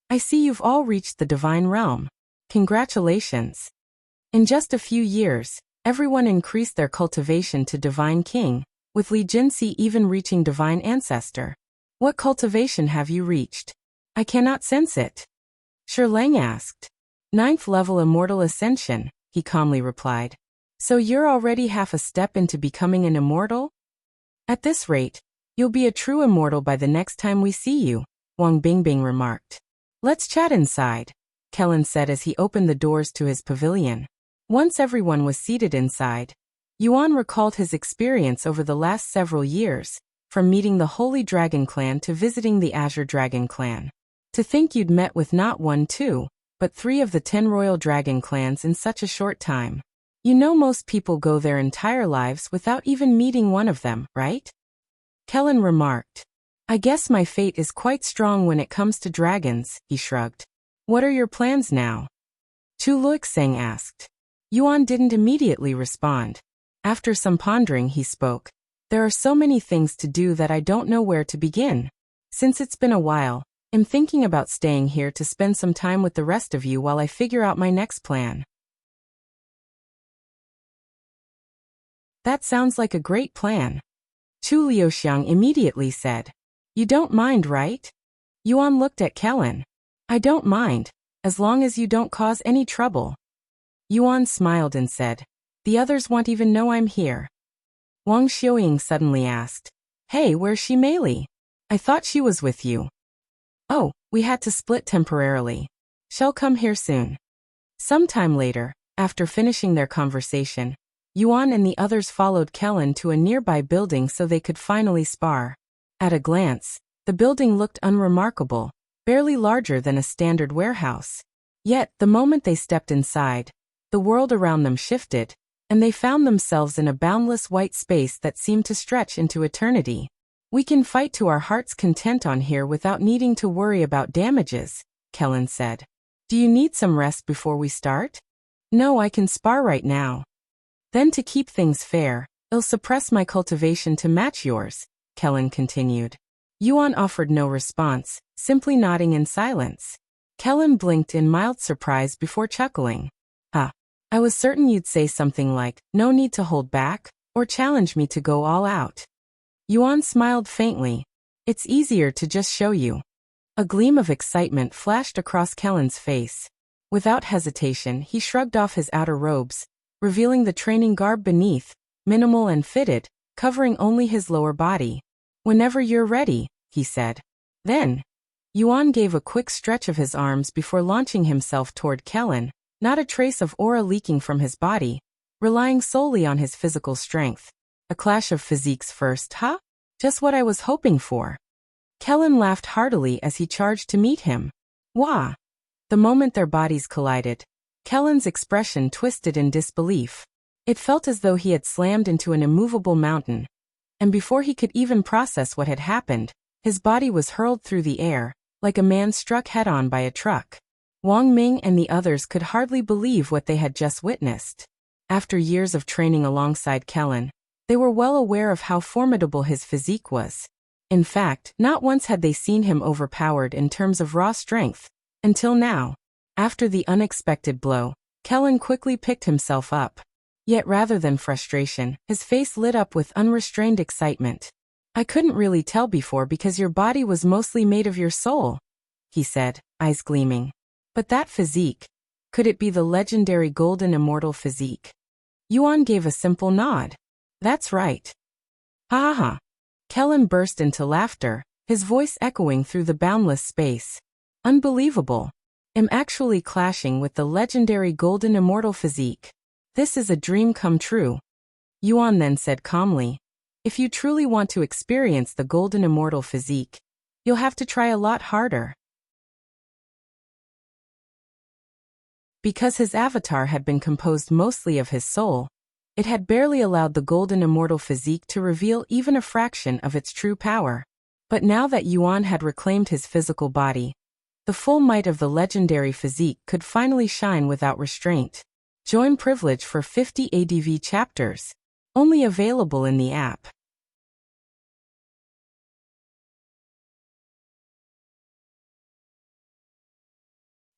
I see you've all reached the divine realm. Congratulations. In just a few years, everyone increased their cultivation to divine king, with Li Jinsi even reaching divine ancestor. What cultivation have you reached? I cannot sense it. Lang asked. 9th level Immortal Ascension, he calmly replied. So you're already half a step into becoming an immortal? At this rate, you'll be a true immortal by the next time we see you, Wang Bingbing remarked. Let's chat inside, Kelan said as he opened the doors to his pavilion. Once everyone was seated inside, Yuan recalled his experience over the last several years, from meeting the Holy Dragon Clan to visiting the Azure Dragon Clan. To think you'd met with not 1, 2, but 3 of the 10 royal dragon clans in such a short time. You know most people go their entire lives without even meeting one of them, right? Kelan remarked. I guess my fate is quite strong when it comes to dragons, he shrugged. What are your plans now? Liuxiang asked. Yuan didn't immediately respond. After some pondering he spoke. There are so many things to do that I don't know where to begin. Since it's been a while, I'm thinking about staying here to spend some time with the rest of you while I figure out my next plan. That sounds like a great plan. Liuxiang immediately said. You don't mind, right? Yuan looked at Kelan. I don't mind, as long as you don't cause any trouble. Yuan smiled and said, the others won't even know I'm here. Wang Xiuying suddenly asked, hey, where's she Meili? I thought she was with you. Oh, we had to split temporarily. She'll come here soon. Sometime later, after finishing their conversation, Yuan and the others followed Kelan to a nearby building so they could finally spar. At a glance, the building looked unremarkable, barely larger than a standard warehouse. Yet, the moment they stepped inside, the world around them shifted, and they found themselves in a boundless white space that seemed to stretch into eternity. We can fight to our heart's content on here without needing to worry about damages, Kelan said. Do you need some rest before we start? No, I can spar right now. Then to keep things fair, I'll suppress my cultivation to match yours, Kelan continued. Yuan offered no response, simply nodding in silence. Kelan blinked in mild surprise before chuckling. I was certain you'd say something like, no need to hold back, or challenge me to go all out. Yuan smiled faintly. It's easier to just show you. A gleam of excitement flashed across Kelan's face. Without hesitation, he shrugged off his outer robes, revealing the training garb beneath, minimal and fitted, covering only his lower body. Whenever you're ready, he said. Then, Yuan gave a quick stretch of his arms before launching himself toward Kelan, not a trace of aura leaking from his body, relying solely on his physical strength. A clash of physiques first, huh? Just what I was hoping for. Kelan laughed heartily as he charged to meet him. Wah! The moment their bodies collided, Kelan's expression twisted in disbelief. It felt as though he had slammed into an immovable mountain, and before he could even process what had happened, his body was hurled through the air, like a man struck head-on by a truck. Wang Ming and the others could hardly believe what they had just witnessed. After years of training alongside Kelan, they were well aware of how formidable his physique was. In fact, not once had they seen him overpowered in terms of raw strength, until now. After the unexpected blow, Kelan quickly picked himself up. Yet rather than frustration, his face lit up with unrestrained excitement. I couldn't really tell before because your body was mostly made of your soul, he said, eyes gleaming. But that physique, could it be the legendary golden immortal physique? Yuan gave a simple nod. That's right. Ha ha ha. Kelan burst into laughter, his voice echoing through the boundless space. Unbelievable. I'm actually clashing with the legendary golden immortal physique. This is a dream come true. Yuan then said calmly, if you truly want to experience the golden immortal physique, you'll have to try a lot harder. Because his avatar had been composed mostly of his soul, it had barely allowed the golden immortal physique to reveal even a fraction of its true power. But now that Yuan had reclaimed his physical body, the full might of the legendary physique could finally shine without restraint. Join privilege for 50 ADV chapters. Only available in the app.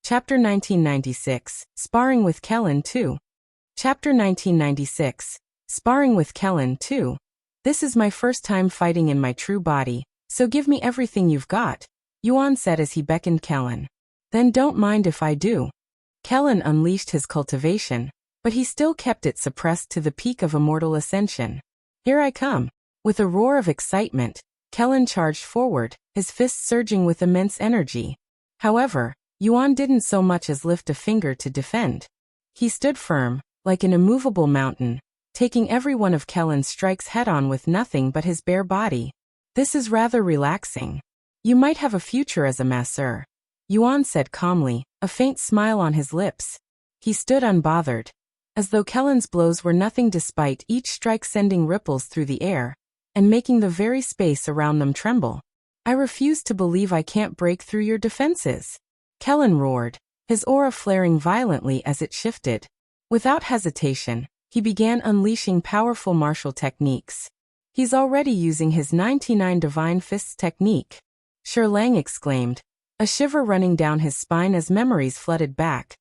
Chapter 1996, Sparring with Kelan 2. Chapter 1996, Sparring with Kelan 2. This is my first time fighting in my true body, so give me everything you've got, Yuan said as he beckoned Kelan. Then don't mind if I do. Kelan unleashed his cultivation, but he still kept it suppressed to the peak of immortal ascension. Here I come. With a roar of excitement, Kelan charged forward, his fists surging with immense energy. However, Yuan didn't so much as lift a finger to defend. He stood firm, like an immovable mountain, taking every one of Kelan's strikes head-on with nothing but his bare body. This is rather relaxing. You might have a future as a masseur, Yuan said calmly, a faint smile on his lips. He stood unbothered, as though Kelan's blows were nothing despite each strike sending ripples through the air, and making the very space around them tremble. I refuse to believe I can't break through your defenses. Kelan roared, his aura flaring violently as it shifted. Without hesitation, he began unleashing powerful martial techniques. He's already using his 99 Divine Fists technique. Lang exclaimed, a shiver running down his spine as memories flooded back.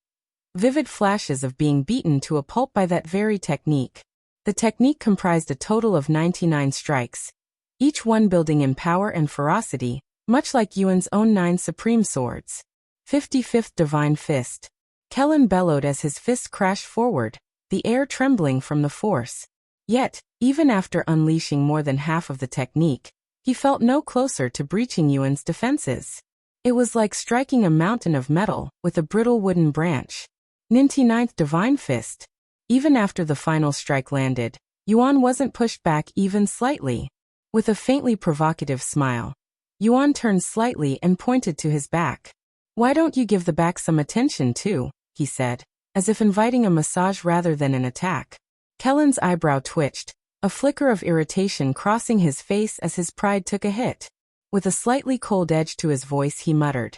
Vivid flashes of being beaten to a pulp by that very technique. The technique comprised a total of 99 strikes, each one building in power and ferocity, much like Yuan's own 9 supreme swords. 55th Divine Fist. Kelan bellowed as his fist crashed forward, the air trembling from the force. Yet, even after unleashing more than half of the technique, he felt no closer to breaching Yuan's defenses. It was like striking a mountain of metal with a brittle wooden branch. 99th Divine Fist. Even after the final strike landed, Yuan wasn't pushed back even slightly. With a faintly provocative smile, Yuan turned slightly and pointed to his back. "Why don't you give the back some attention too?" he said, as if inviting a massage rather than an attack. Kelan's eyebrow twitched, a flicker of irritation crossing his face as his pride took a hit. With a slightly cold edge to his voice, he muttered,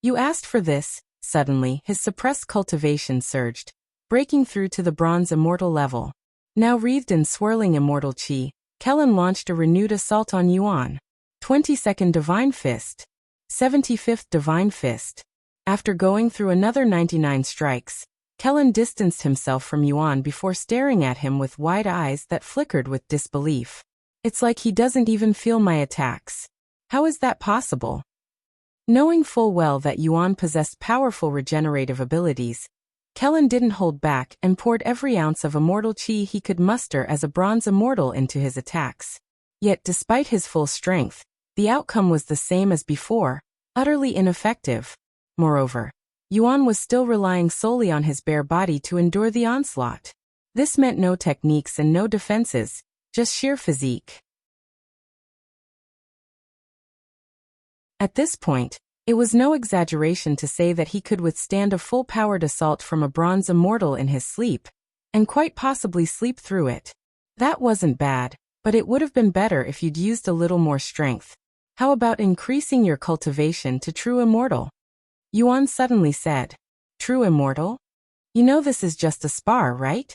"You asked for this." Suddenly, his suppressed cultivation surged, breaking through to the bronze immortal level. Now wreathed in swirling immortal chi, Kelan launched a renewed assault on Yuan. 22nd Divine Fist. 75th Divine Fist. After going through another 99 strikes, Kelan distanced himself from Yuan before staring at him with wide eyes that flickered with disbelief. "It's like he doesn't even feel my attacks. How is that possible?" Knowing full well that Yuan possessed powerful regenerative abilities, Kelan didn't hold back and poured every ounce of immortal chi he could muster as a bronze immortal into his attacks. Yet despite his full strength, the outcome was the same as before, utterly ineffective. Moreover, Yuan was still relying solely on his bare body to endure the onslaught. This meant no techniques and no defenses, just sheer physique. At this point, it was no exaggeration to say that he could withstand a full-powered assault from a bronze immortal in his sleep, and quite possibly sleep through it. That wasn't bad, but it would have been better if you'd used a little more strength. How about increasing your cultivation to true immortal? Yuan suddenly said. True immortal? You know this is just a spar, right?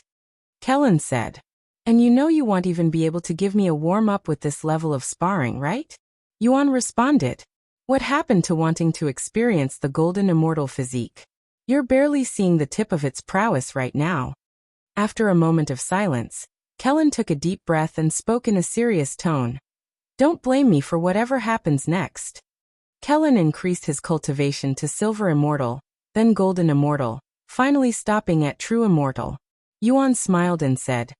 Kelan said. And you know you won't even be able to give me a warm-up with this level of sparring, right? Yuan responded. What happened to wanting to experience the golden immortal physique? You're barely seeing the tip of its prowess right now. After a moment of silence, Kelan took a deep breath and spoke in a serious tone. Don't blame me for whatever happens next. Kelan increased his cultivation to silver immortal, then golden immortal, finally stopping at true immortal. Yuan smiled and said,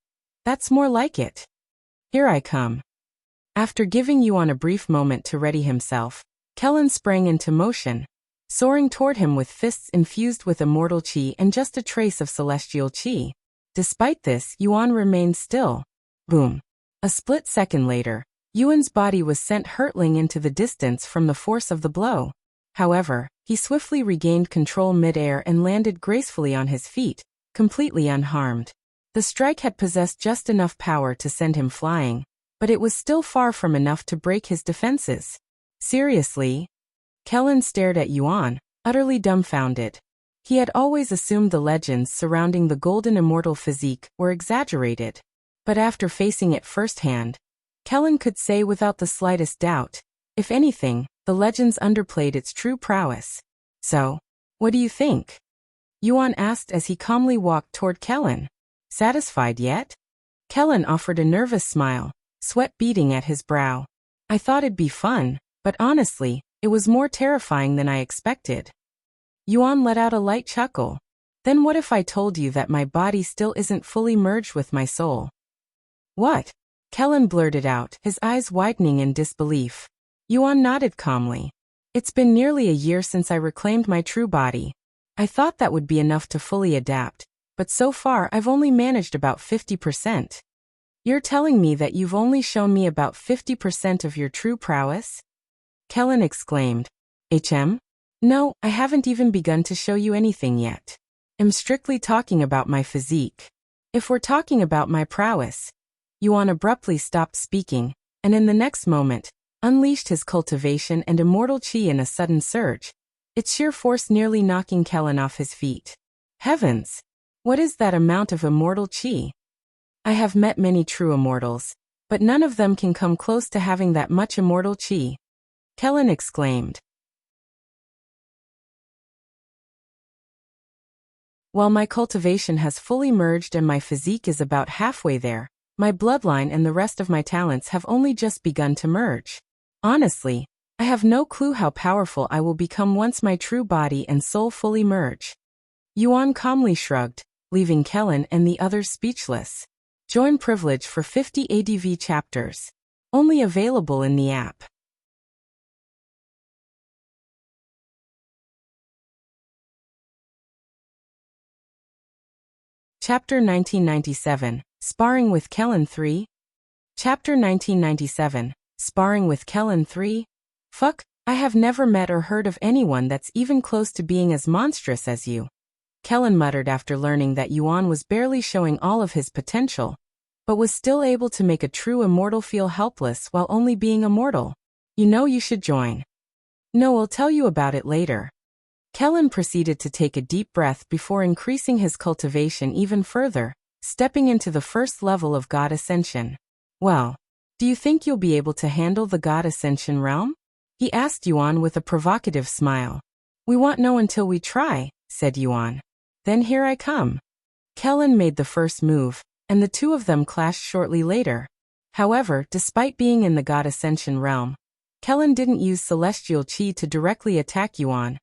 That's more like it. Here I come. After giving Yuan a brief moment to ready himself, Kelan sprang into motion, soaring toward him with fists infused with immortal chi and just a trace of celestial chi. Despite this, Yuan remained still. Boom. A split second later, Yuan's body was sent hurtling into the distance from the force of the blow. However, he swiftly regained control mid-air and landed gracefully on his feet, completely unharmed. The strike had possessed just enough power to send him flying, but it was still far from enough to break his defenses. Seriously? Kelan stared at Yuan, utterly dumbfounded. He had always assumed the legends surrounding the golden immortal physique were exaggerated. But after facing it firsthand, Kelan could say without the slightest doubt, if anything, the legends underplayed its true prowess. So, what do you think? Yuan asked as he calmly walked toward Kelan. Satisfied yet? Kelan offered a nervous smile, sweat beading at his brow. I thought it'd be fun, but honestly, it was more terrifying than I expected. Yuan let out a light chuckle. Then what if I told you that my body still isn't fully merged with my soul? What? Kelan blurted out, his eyes widening in disbelief. Yuan nodded calmly. It's been nearly a year since I reclaimed my true body. I thought that would be enough to fully adapt, but so far I've only managed about 50%. You're telling me that you've only shown me about 50% of your true prowess? Kelan exclaimed. No, I haven't even begun to show you anything yet. I'm strictly talking about my physique. If we're talking about my prowess. Yuan abruptly stopped speaking, and in the next moment, unleashed his cultivation and immortal chi in a sudden surge, its sheer force nearly knocking Kelan off his feet. Heavens! What is that amount of immortal chi? I have met many true immortals, but none of them can come close to having that much immortal chi. Kelan exclaimed. While my cultivation has fully merged and my physique is about halfway there, My bloodline and the rest of my talents have only just begun to merge. Honestly, I have no clue how powerful I will become once my true body and soul fully merge. Yuan calmly shrugged, leaving Kelan and the others speechless. Join privilege for 50 ADV chapters. Only available in the app. Chapter 1997, Sparring with Kelan 3. Chapter 1997, Sparring with Kelan 3. Fuck, I have never met or heard of anyone that's even close to being as monstrous as you. Kelan muttered after learning that Yuan was barely showing all of his potential, but was still able to make a true immortal feel helpless while only being immortal. You know you should join. No, I'll tell you about it later. Kelan proceeded to take a deep breath before increasing his cultivation even further, stepping into the first level of God Ascension. Well, do you think you'll be able to handle the God Ascension realm? He asked Yuan with a provocative smile. We won't know until we try, said Yuan. Then here I come. Kelan made the first move, and the two of them clashed shortly later. However, despite being in the God Ascension realm, Kelan didn't use celestial chi to directly attack Yuan,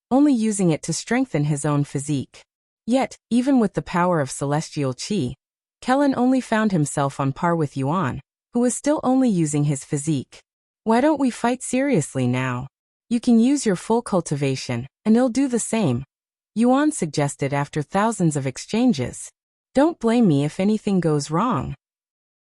only using it to strengthen his own physique. Yet, even with the power of celestial chi, Kelan only found himself on par with Yuan, who was still only using his physique. Why don't we fight seriously now? You can use your full cultivation, and he'll do the same, Yuan suggested after thousands of exchanges. Don't blame me if anything goes wrong.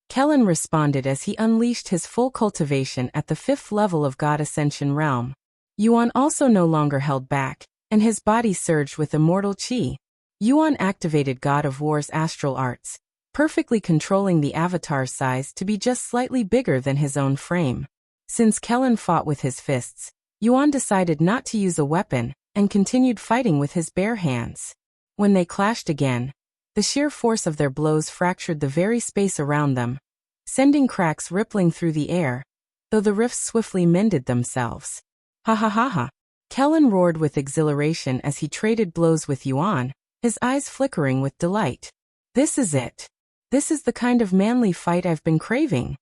Kelan responded as he unleashed his full cultivation at the 5th level of God Ascension realm. Yuan also no longer held back, and his body surged with immortal chi. Yuan activated God of War's astral arts, perfectly controlling the avatar's size to be just slightly bigger than his own frame. Since Kelan fought with his fists, Yuan decided not to use a weapon and continued fighting with his bare hands. When they clashed again, the sheer force of their blows fractured the very space around them, sending cracks rippling through the air, though the rifts swiftly mended themselves. Ha ha ha ha. Kelan roared with exhilaration as he traded blows with Yuan, his eyes flickering with delight. This is it. This is the kind of manly fight I've been craving.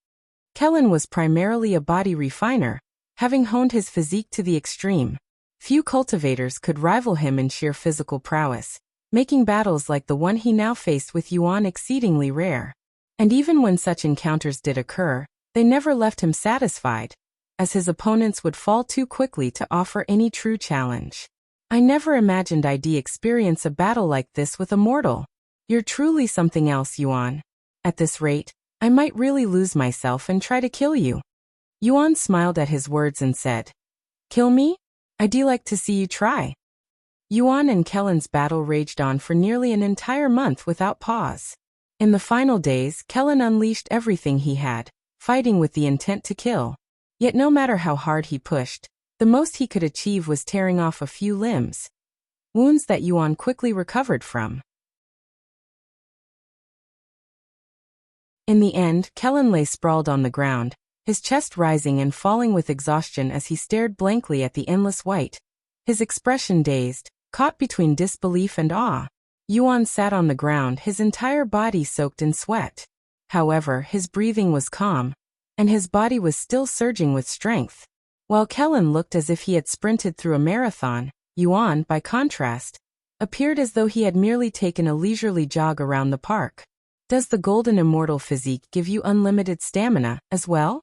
Kelan was primarily a body refiner, having honed his physique to the extreme. Few cultivators could rival him in sheer physical prowess, making battles like the one he now faced with Yuan exceedingly rare. And even when such encounters did occur, they never left him satisfied, as his opponents would fall too quickly to offer any true challenge. I never imagined I'd experience a battle like this with a mortal. You're truly something else, Yuan. At this rate, I might really lose myself and try to kill you. Yuan smiled at his words and said, Kill me? I'd like to see you try. Yuan and Kelan's battle raged on for nearly an entire month without pause. In the final days, Kelan unleashed everything he had, fighting with the intent to kill. Yet no matter how hard he pushed, the most he could achieve was tearing off a few limbs, wounds that Yuan quickly recovered from. In the end, Kelan lay sprawled on the ground, his chest rising and falling with exhaustion as he stared blankly at the endless white, his expression dazed, caught between disbelief and awe. Yuan sat on the ground, his entire body soaked in sweat. However, his breathing was calm, and his body was still surging with strength. While Kelan looked as if he had sprinted through a marathon, Yuan, by contrast, appeared as though he had merely taken a leisurely jog around the park. Does the golden immortal physique give you unlimited stamina, as well?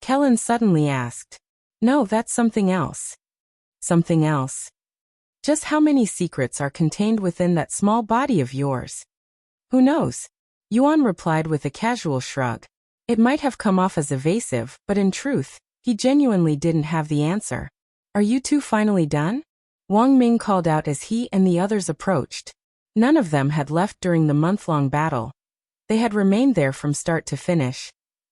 Kelan suddenly asked. No, that's something else. Something else? Just how many secrets are contained within that small body of yours? Who knows? Yuan replied with a casual shrug. It might have come off as evasive, but in truth, he genuinely didn't have the answer. Are you two finally done? Wang Ming called out as he and the others approached. None of them had left during the month-long battle. They had remained there from start to finish,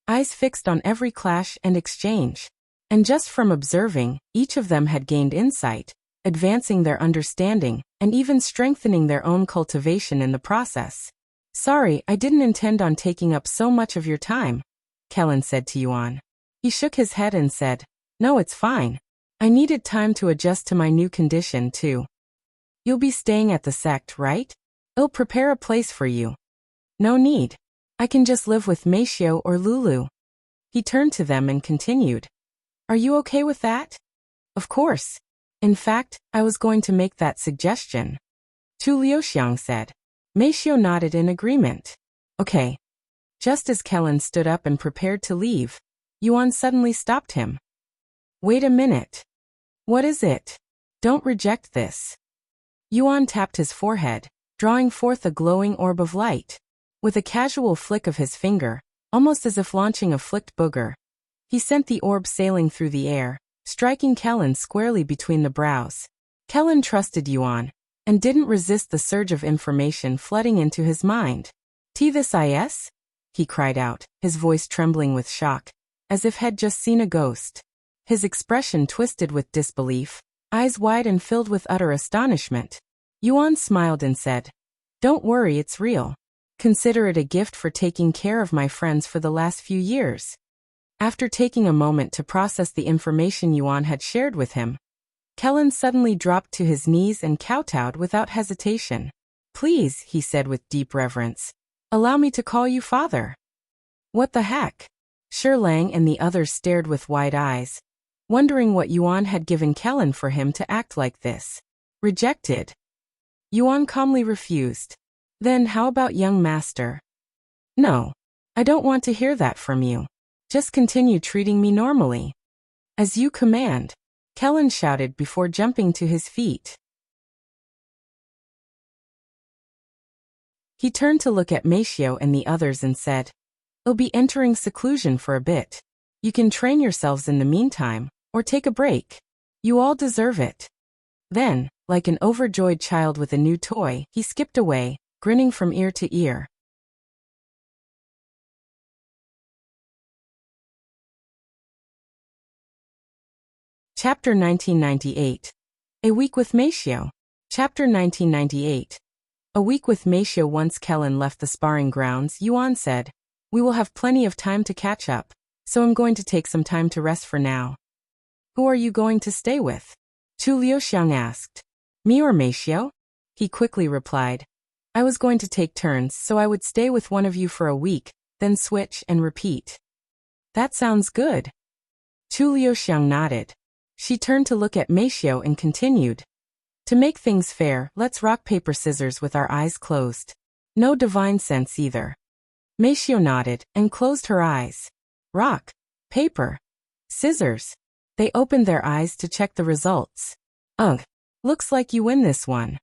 eyes fixed on every clash and exchange. And just from observing, each of them had gained insight, advancing their understanding, and even strengthening their own cultivation in the process. Sorry, I didn't intend on taking up so much of your time, Kelan said to Yuan. He shook his head and said, No, it's fine. I needed time to adjust to my new condition, too. You'll be staying at the Sect, right? I'll prepare a place for you. No need. I can just live with Meixiu or Lulu. He turned to them and continued. Are you okay with that? Of course. In fact, I was going to make that suggestion. Liuxiang said. Meixiu nodded in agreement. Okay. Just as Kelan stood up and prepared to leave, Yuan suddenly stopped him. Wait a minute. What is it? Don't reject this. Yuan tapped his forehead, drawing forth a glowing orb of light. With a casual flick of his finger, almost as if launching a flicked booger, he sent the orb sailing through the air, striking Kelan squarely between the brows. Kelan trusted Yuan, and didn't resist the surge of information flooding into his mind. This is? He cried out, his voice trembling with shock, as if had just seen a ghost. His expression twisted with disbelief, eyes wide and filled with utter astonishment. Yuan smiled and said, Don't worry, it's real. Consider it a gift for taking care of my friends for the last few years. After taking a moment to process the information Yuan had shared with him, Kelan suddenly dropped to his knees and kowtowed without hesitation. Please, he said with deep reverence, allow me to call you father. What the heck? Lang and the others stared with wide eyes, wondering what Yuan had given Kelan for him to act like this. Rejected. Yuan calmly refused. Then how about young master? No. I don't want to hear that from you. Just continue treating me normally. As you command, Kelan shouted before jumping to his feet. He turned to look at Meixiu and the others and said, I'll be entering seclusion for a bit. You can train yourselves in the meantime, or take a break. You all deserve it. Then, like an overjoyed child with a new toy, he skipped away, grinning from ear to ear. Chapter 1998. A Week with Meixiu. Chapter 1998. A week with Meixiu. Once Kelan left the sparring grounds, Yuan said, We will have plenty of time to catch up, so I'm going to take some time to rest for now. Who are you going to stay with? Liuxiang asked. Me or Meixiu? He quickly replied. I was going to take turns, so I would stay with one of you for a week, then switch and repeat. That sounds good. Liuxiang nodded. She turned to look at Meixiu and continued. To make things fair, let's rock paper scissors with our eyes closed. No divine sense either. Meixiu nodded and closed her eyes. Rock, paper, scissors. They opened their eyes to check the results. Ugh, looks like you win this one.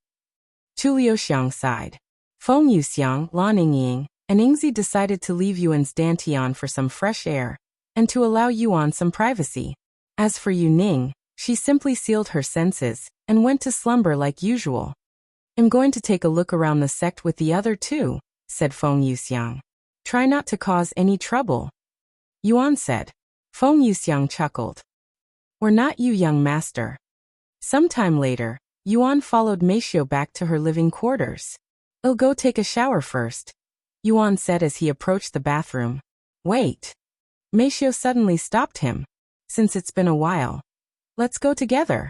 Liuxiang sighed. Feng Yuxiang, Lan Yingying, and Yingzi decided to leave Yuan's Dantian for some fresh air, and to allow Yuan some privacy. As for Yu Ning, she simply sealed her senses, and went to slumber like usual. I'm going to take a look around the sect with the other two, said Feng Yuxiang. Try not to cause any trouble. Yuan said. Feng Yuxiang chuckled. We're not you, young master. Sometime later, Yuan followed Meixiu back to her living quarters. I'll go take a shower first, Yuan said as he approached the bathroom. Wait. Meixiu suddenly stopped him. Since it's been a while. Let's go together.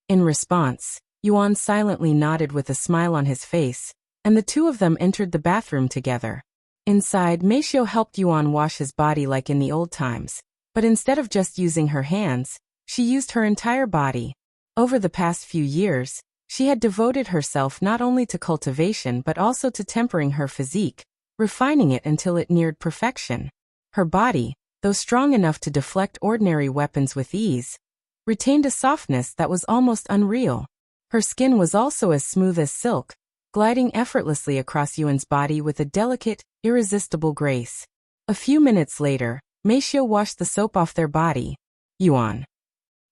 In response, Yuan silently nodded with a smile on his face, and the two of them entered the bathroom together. Inside, Meixiu helped Yuan wash his body like in the old times, but instead of just using her hands, she used her entire body. Over the past few years, she had devoted herself not only to cultivation but also to tempering her physique, refining it until it neared perfection. Her body, though strong enough to deflect ordinary weapons with ease, retained a softness that was almost unreal. Her skin was also as smooth as silk, gliding effortlessly across Yuan's body with a delicate, irresistible grace. A few minutes later, Meixiu washed the soap off their body. Yuan.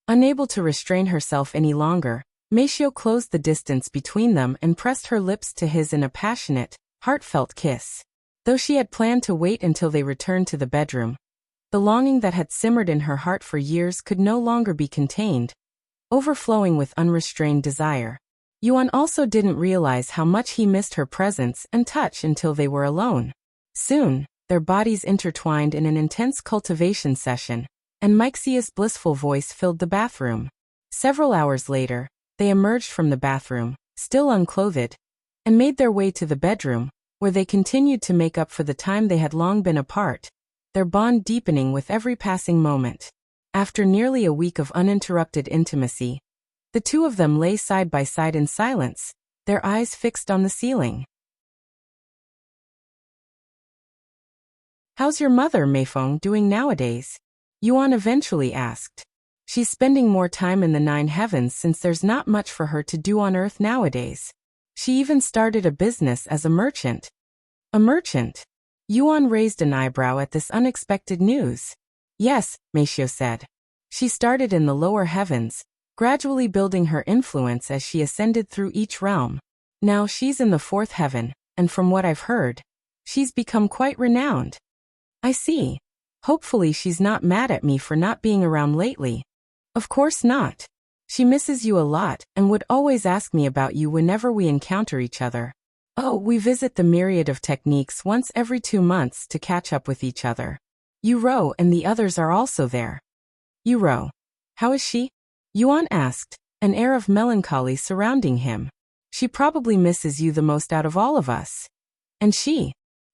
Unable to restrain herself any longer, Meixiu closed the distance between them and pressed her lips to his in a passionate, heartfelt kiss. Though she had planned to wait until they returned to the bedroom, the longing that had simmered in her heart for years could no longer be contained, overflowing with unrestrained desire. Yuan also didn't realize how much he missed her presence and touch until they were alone. Soon, their bodies intertwined in an intense cultivation session, and Meixiu's blissful voice filled the bathroom. Several hours later, they emerged from the bathroom, still unclothed, and made their way to the bedroom, where they continued to make up for the time they had long been apart, their bond deepening with every passing moment. After nearly a week of uninterrupted intimacy, the two of them lay side by side in silence, their eyes fixed on the ceiling. "How's your mother, Meifeng, doing nowadays?" Yuan eventually asked. "She's spending more time in the Nine Heavens since there's not much for her to do on Earth nowadays. She even started a business as a merchant." "A merchant?" Yuan raised an eyebrow at this unexpected news. "Yes," Meixiu said. "She started in the lower heavens, gradually building her influence as she ascended through each realm. Now she's in the fourth heaven, and from what I've heard, she's become quite renowned." "I see. Hopefully she's not mad at me for not being around lately." "Of course not. She misses you a lot and would always ask me about you whenever we encounter each other. Oh, we visit the myriad of techniques once every 2 months to catch up with each other. Yuro and the others are also there." "Yuro. How is she?" Yuan asked, an air of melancholy surrounding him. "She probably misses you the most out of all of us." "And she?"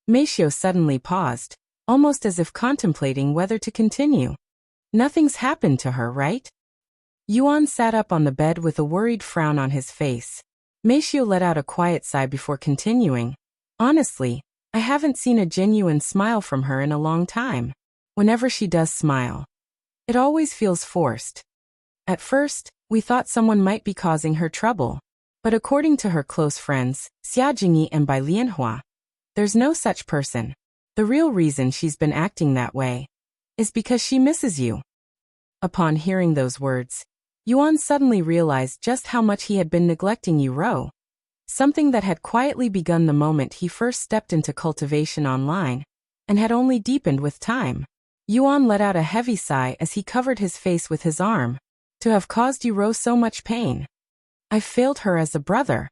Meixiu suddenly paused, almost as if contemplating whether to continue. "Nothing's happened to her, right?" Yuan sat up on the bed with a worried frown on his face. Meixiu let out a quiet sigh before continuing. "Honestly, I haven't seen a genuine smile from her in a long time. Whenever she does smile, it always feels forced. At first, we thought someone might be causing her trouble. But according to her close friends, Xia Jingyi and Bai Lianhua, there's no such person. The real reason she's been acting that way is because she misses you." Upon hearing those words, Yuan suddenly realized just how much he had been neglecting Yuro, something that had quietly begun the moment he first stepped into cultivation online, and had only deepened with time. Yuan let out a heavy sigh as he covered his face with his arm. "To have caused Yuro so much pain. I've failed her as a brother.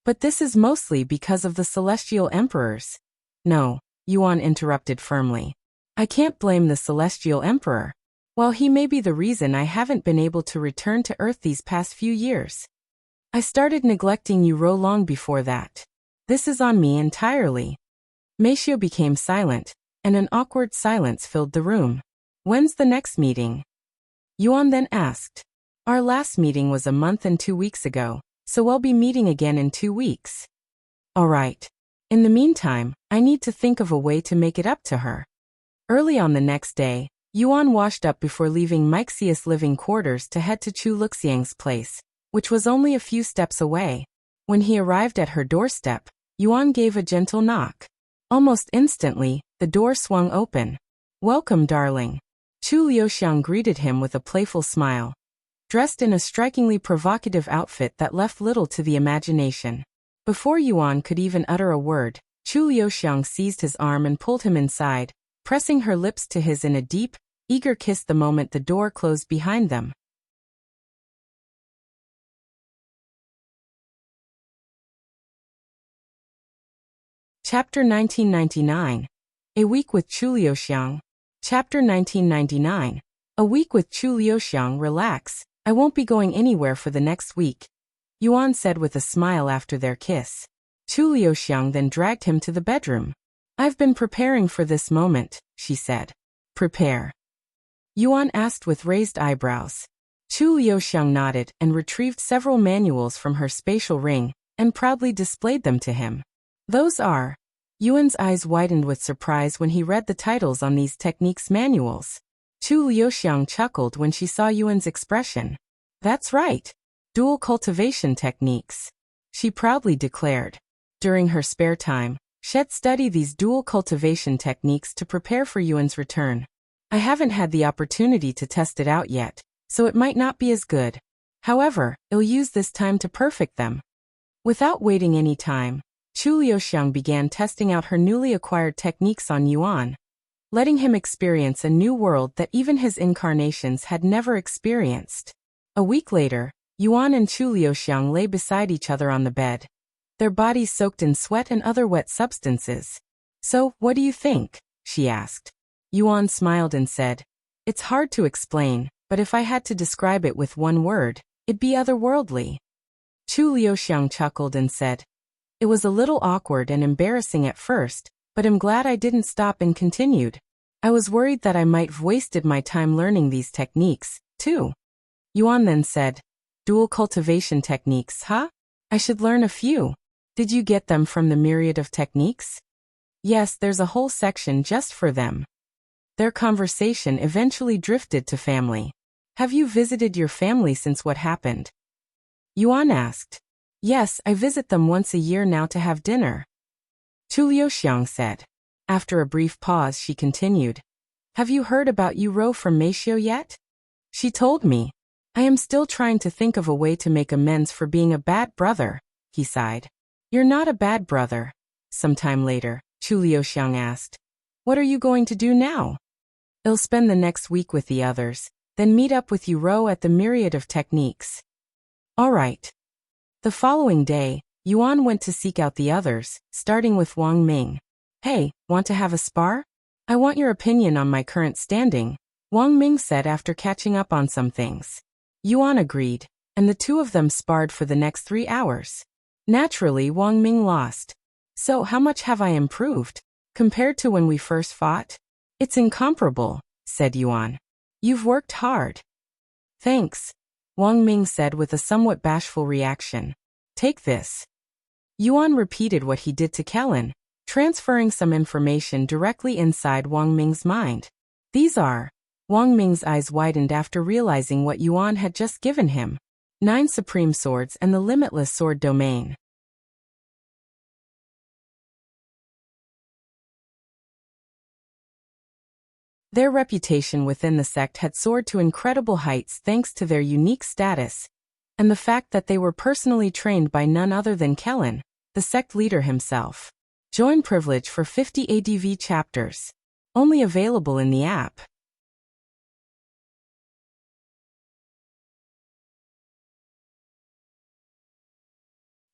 But this is mostly because of the Celestial Emperors." "No," Yuan interrupted firmly. "I can't blame the Celestial Emperor. While he may be the reason I haven't been able to return to Earth these past few years, I started neglecting Yuro long before that. This is on me entirely." Meixiu became silent, and an awkward silence filled the room. "When's the next meeting?" Yuan then asked. "Our last meeting was a month and 2 weeks ago, so we'll be meeting again in 2 weeks." "All right. In the meantime, I need to think of a way to make it up to her." Early on the next day, Yuan washed up before leaving Meixiu's living quarters to head to Liuxiang's place, which was only a few steps away. When he arrived at her doorstep, Yuan gave a gentle knock. Almost instantly, the door swung open. "Welcome, darling." Liuxiang greeted him with a playful smile, dressed in a strikingly provocative outfit that left little to the imagination. Before Yuan could even utter a word, Liuxiang seized his arm and pulled him inside, pressing her lips to his in a deep, eager kiss the moment the door closed behind them. Chapter 1999. A Week with Liuxiang. Chapter 1999. A week with Liuxiang. "Relax, I won't be going anywhere for the next week," Yuan said with a smile after their kiss. Liuxiang then dragged him to the bedroom. "I've been preparing for this moment," she said. "Prepare?" Yuan asked with raised eyebrows. Liuxiang nodded and retrieved several manuals from her spatial ring, and proudly displayed them to him. "Those are..." Yuan's eyes widened with surprise when he read the titles on these techniques manuals. Liuxiang chuckled when she saw Yuan's expression. "That's right. Dual cultivation techniques," she proudly declared. During her spare time, she'd study these dual cultivation techniques to prepare for Yuan's return. "I haven't had the opportunity to test it out yet, so it might not be as good. However, I'll use this time to perfect them." Without waiting any time, Liuxiang began testing out her newly acquired techniques on Yuan, letting him experience a new world that even his incarnations had never experienced. A week later, Yuan and Liuxiang lay beside each other on the bed, their bodies soaked in sweat and other wet substances. "So, what do you think?" she asked. Yuan smiled and said, "It's hard to explain, but if I had to describe it with one word, it'd be otherworldly." Liuxiang chuckled and said, It was a little awkward and embarrassing at first, but I'm glad I didn't stop and continued. I was worried that I might have wasted my time learning these techniques, too. Yuan then said, dual cultivation techniques, huh? I should learn a few. Did you get them from the myriad of techniques? Yes, there's a whole section just for them. Their conversation eventually drifted to family. Have you visited your family since what happened? Yuan asked. Yes, I visit them once a year now to have dinner. Liuxiang said. After a brief pause, she continued. Have you heard about Uro from Meixiu yet? She told me. I am still trying to think of a way to make amends for being a bad brother, he sighed. You're not a bad brother. Sometime later, Liuxiang asked. What are you going to do now? I'll spend the next week with the others, then meet up with Uro at the myriad of techniques. All right. The following day, Yuan went to seek out the others, starting with Wang Ming. Hey, want to have a spar? I want your opinion on my current standing, Wang Ming said after catching up on some things. Yuan agreed, and the two of them sparred for the next 3 hours. Naturally, Wang Ming lost. So how much have I improved, compared to when we first fought? It's incomparable, said Yuan. You've worked hard. Thanks, Wang Ming said with a somewhat bashful reaction. Take this. Yuan repeated what he did to Kelan, transferring some information directly inside Wang Ming's mind. These are. Wang Ming's eyes widened after realizing what Yuan had just given him. 9 supreme swords and the limitless sword domain. Their reputation within the sect had soared to incredible heights thanks to their unique status, and the fact that they were personally trained by none other than Kelan, the sect leader himself. Join privilege for 50 ADV chapters. Only available in the app.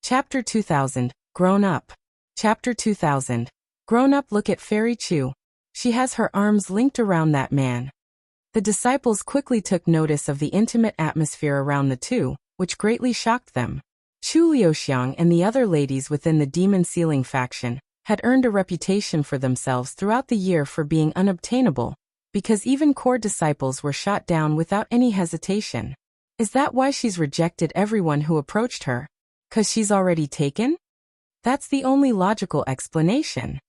Chapter 2000, Grown Up. Chapter 2000. Grown Up. Look at Fairy Chu. She has her arms linked around that man. The disciples quickly took notice of the intimate atmosphere around the two, which greatly shocked them. Liuxiang and the other ladies within the Demon Sealing faction had earned a reputation for themselves throughout the year for being unobtainable, because even core disciples were shot down without any hesitation. Is that why she's rejected everyone who approached her? 'Cause she's already taken? That's the only logical explanation.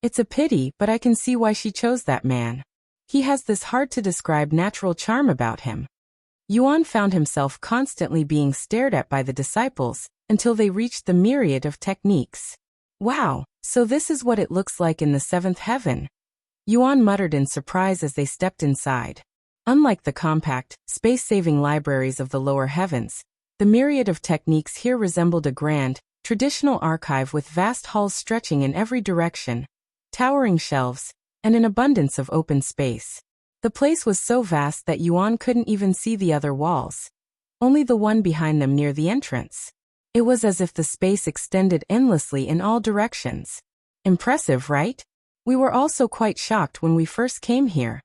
It's a pity, but I can see why she chose that man. He has this hard-to-describe natural charm about him. Yuan found himself constantly being stared at by the disciples, until they reached the myriad of techniques. Wow, so this is what it looks like in the 7th heaven. Yuan muttered in surprise as they stepped inside. Unlike the compact, space-saving libraries of the lower heavens, the myriad of techniques here resembled a grand, traditional archive with vast halls stretching in every direction, towering shelves, and an abundance of open space. The place was so vast that Yuan couldn't even see the other walls, only the one behind them near the entrance. It was as if the space extended endlessly in all directions. Impressive, right? We were also quite shocked when we first came here.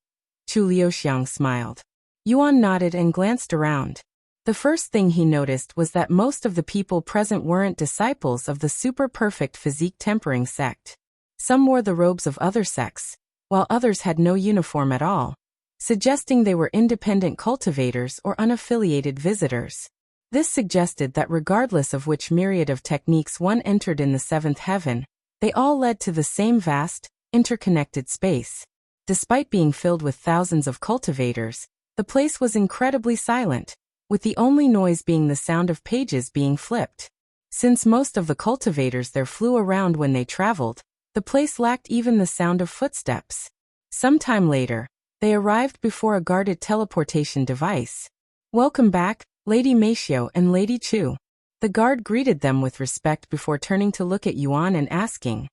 Liuxiang smiled. Yuan nodded and glanced around. The first thing he noticed was that most of the people present weren't disciples of the super-perfect physique tempering sect. Some wore the robes of other sects, while others had no uniform at all, suggesting they were independent cultivators or unaffiliated visitors. This suggested that regardless of which myriad of techniques one entered in the 7th heaven, they all led to the same vast, interconnected space. Despite being filled with thousands of cultivators, the place was incredibly silent, with the only noise being the sound of pages being flipped. Since most of the cultivators there flew around when they traveled, the place lacked even the sound of footsteps. Sometime later, they arrived before a guarded teleportation device. Welcome back, Lady Meixiu and Lady Chu. The guard greeted them with respect before turning to look at Yuan and asking,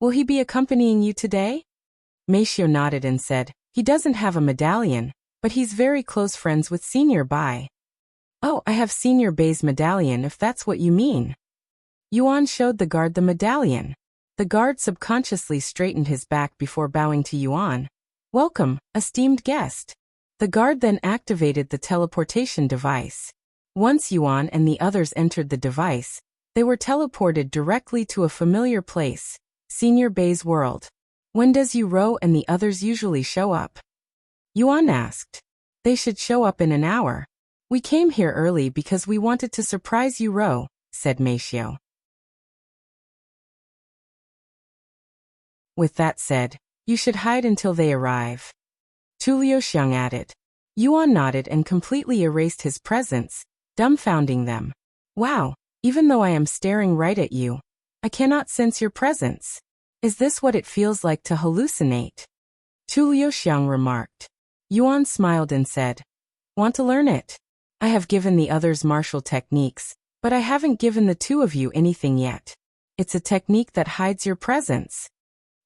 will he be accompanying you today? Meixiu nodded and said, he doesn't have a medallion, but he's very close friends with Senior Bai. Oh, I have Senior Bai's medallion if that's what you mean. Yuan showed the guard the medallion. The guard subconsciously straightened his back before bowing to Yuan. Welcome, esteemed guest. The guard then activated the teleportation device. Once Yuan and the others entered the device, They were teleported directly to a familiar place, Senior Bay's world. When does Yu and the others usually show up? Yuan asked. They should show up in an hour. We came here early because we wanted to surprise Yu, said Meixiu. With that said, you should hide until they arrive. Liuxiang added. Yuan nodded and completely erased his presence, dumbfounding them. Wow, even though I am staring right at you, I cannot sense your presence. Is this what it feels like to hallucinate? Liuxiang remarked. Yuan smiled and said, Want to learn it? I have given the others martial techniques, but I haven't given the two of you anything yet. It's a technique that hides your presence.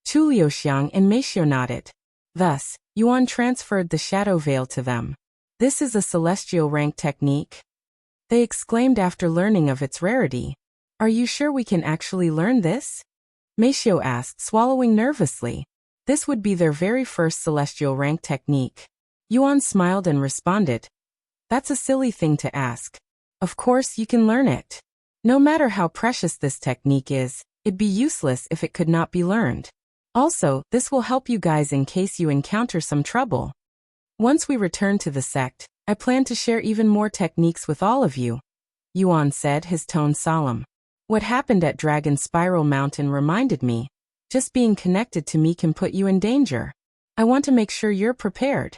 Liuxiang and Meixiu nodded. Thus, Yuan transferred the shadow veil to them. This is a celestial rank technique? They exclaimed after learning of its rarity. Are you sure we can actually learn this? Meixiu asked, swallowing nervously. This would be their very first celestial rank technique. Yuan smiled and responded. That's a silly thing to ask. Of course you can learn it. No matter how precious this technique is, it'd be useless if it could not be learned. Also, this will help you guys in case you encounter some trouble. Once we return to the sect, I plan to share even more techniques with all of you, Yuan said, his tone solemn. What happened at Dragon Spiral Mountain reminded me. Just being connected to me can put you in danger. I want to make sure you're prepared.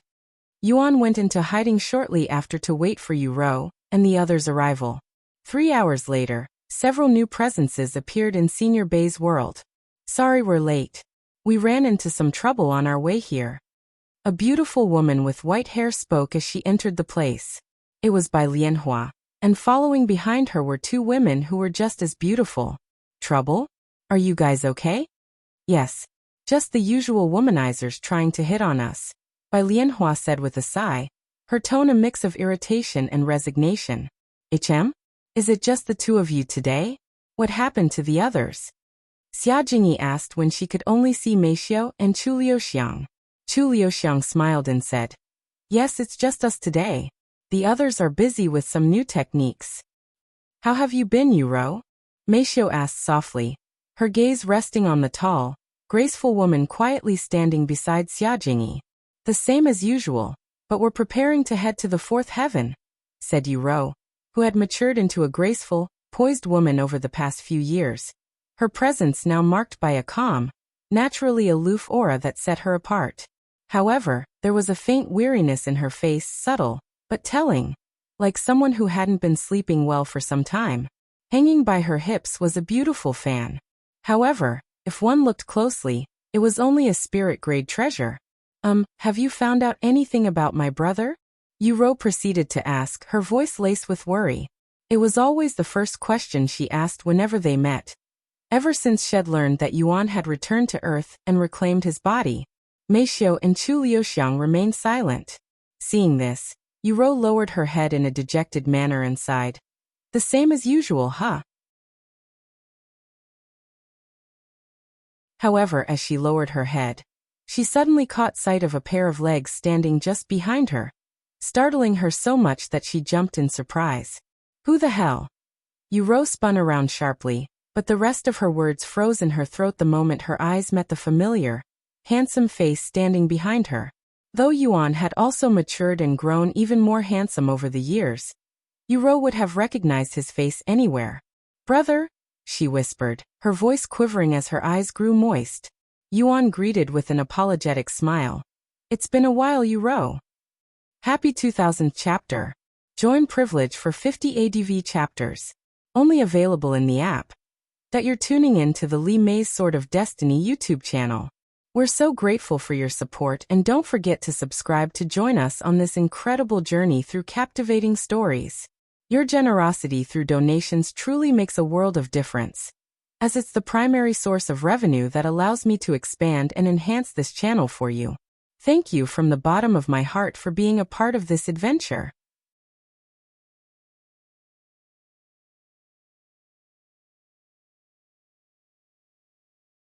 Yuan went into hiding shortly after to wait for Yu and the others' arrival. 3 hours later, several new presences appeared in Senior Bay's world. Sorry we're late. We ran into some trouble on our way here. A beautiful woman with white hair spoke as she entered the place. It was by Lianhua, and following behind her were 2 women who were just as beautiful. Trouble? Are you guys okay? Yes. Just the usual womanizers trying to hit on us, Bai Lianhua said with a sigh, her tone a mix of irritation and resignation. Is it just the 2 of you today? What happened to the others? Xia Jingyi asked when she could only see Meixiu and Liuxiang. Liuxiang smiled and said, Yes, it's just us today. The others are busy with some new techniques. How have you been, Yu? Meixiu asked softly, her gaze resting on the tall, graceful woman quietly standing beside Xia Jingyi. The same as usual, but we're preparing to head to the 4th heaven, said Yu, who had matured into a graceful, poised woman over the past few years. Her presence now marked by a calm, naturally aloof aura that set her apart. However, there was a faint weariness in her face, subtle, but telling, like someone who hadn't been sleeping well for some time. Hanging by her hips was a beautiful fan. However, if one looked closely, it was only a spirit-grade treasure. Have you found out anything about my brother? Yu proceeded to ask, her voice laced with worry. It was always the first question she asked whenever they met. Ever since Shed learned that Yuan had returned to Earth and reclaimed his body, Meixiu and Liuxiang remained silent. Seeing this, Yu lowered her head in a dejected manner and sighed. The same as usual, huh? However, as she lowered her head, she suddenly caught sight of a pair of legs standing just behind her, startling her so much that she jumped in surprise. Who the hell? Yu spun around sharply, but the rest of her words froze in her throat the moment her eyes met the familiar, handsome face standing behind her. Though Yuan had also matured and grown even more handsome over the years, Yu would have recognized his face anywhere. Brother? She whispered, her voice quivering as her eyes grew moist. Yuan greeted with an apologetic smile. It's been a while, Yu. Happy 2000th chapter. Join privilege for 50 ADV chapters. Only available in the app. That you're tuning in to the Li Mei's Sword of Destiny YouTube channel. We're so grateful for your support, and don't forget to subscribe to join us on this incredible journey through captivating stories. Your generosity through donations truly makes a world of difference, as it's the primary source of revenue that allows me to expand and enhance this channel for you. Thank you from the bottom of my heart for being a part of this adventure.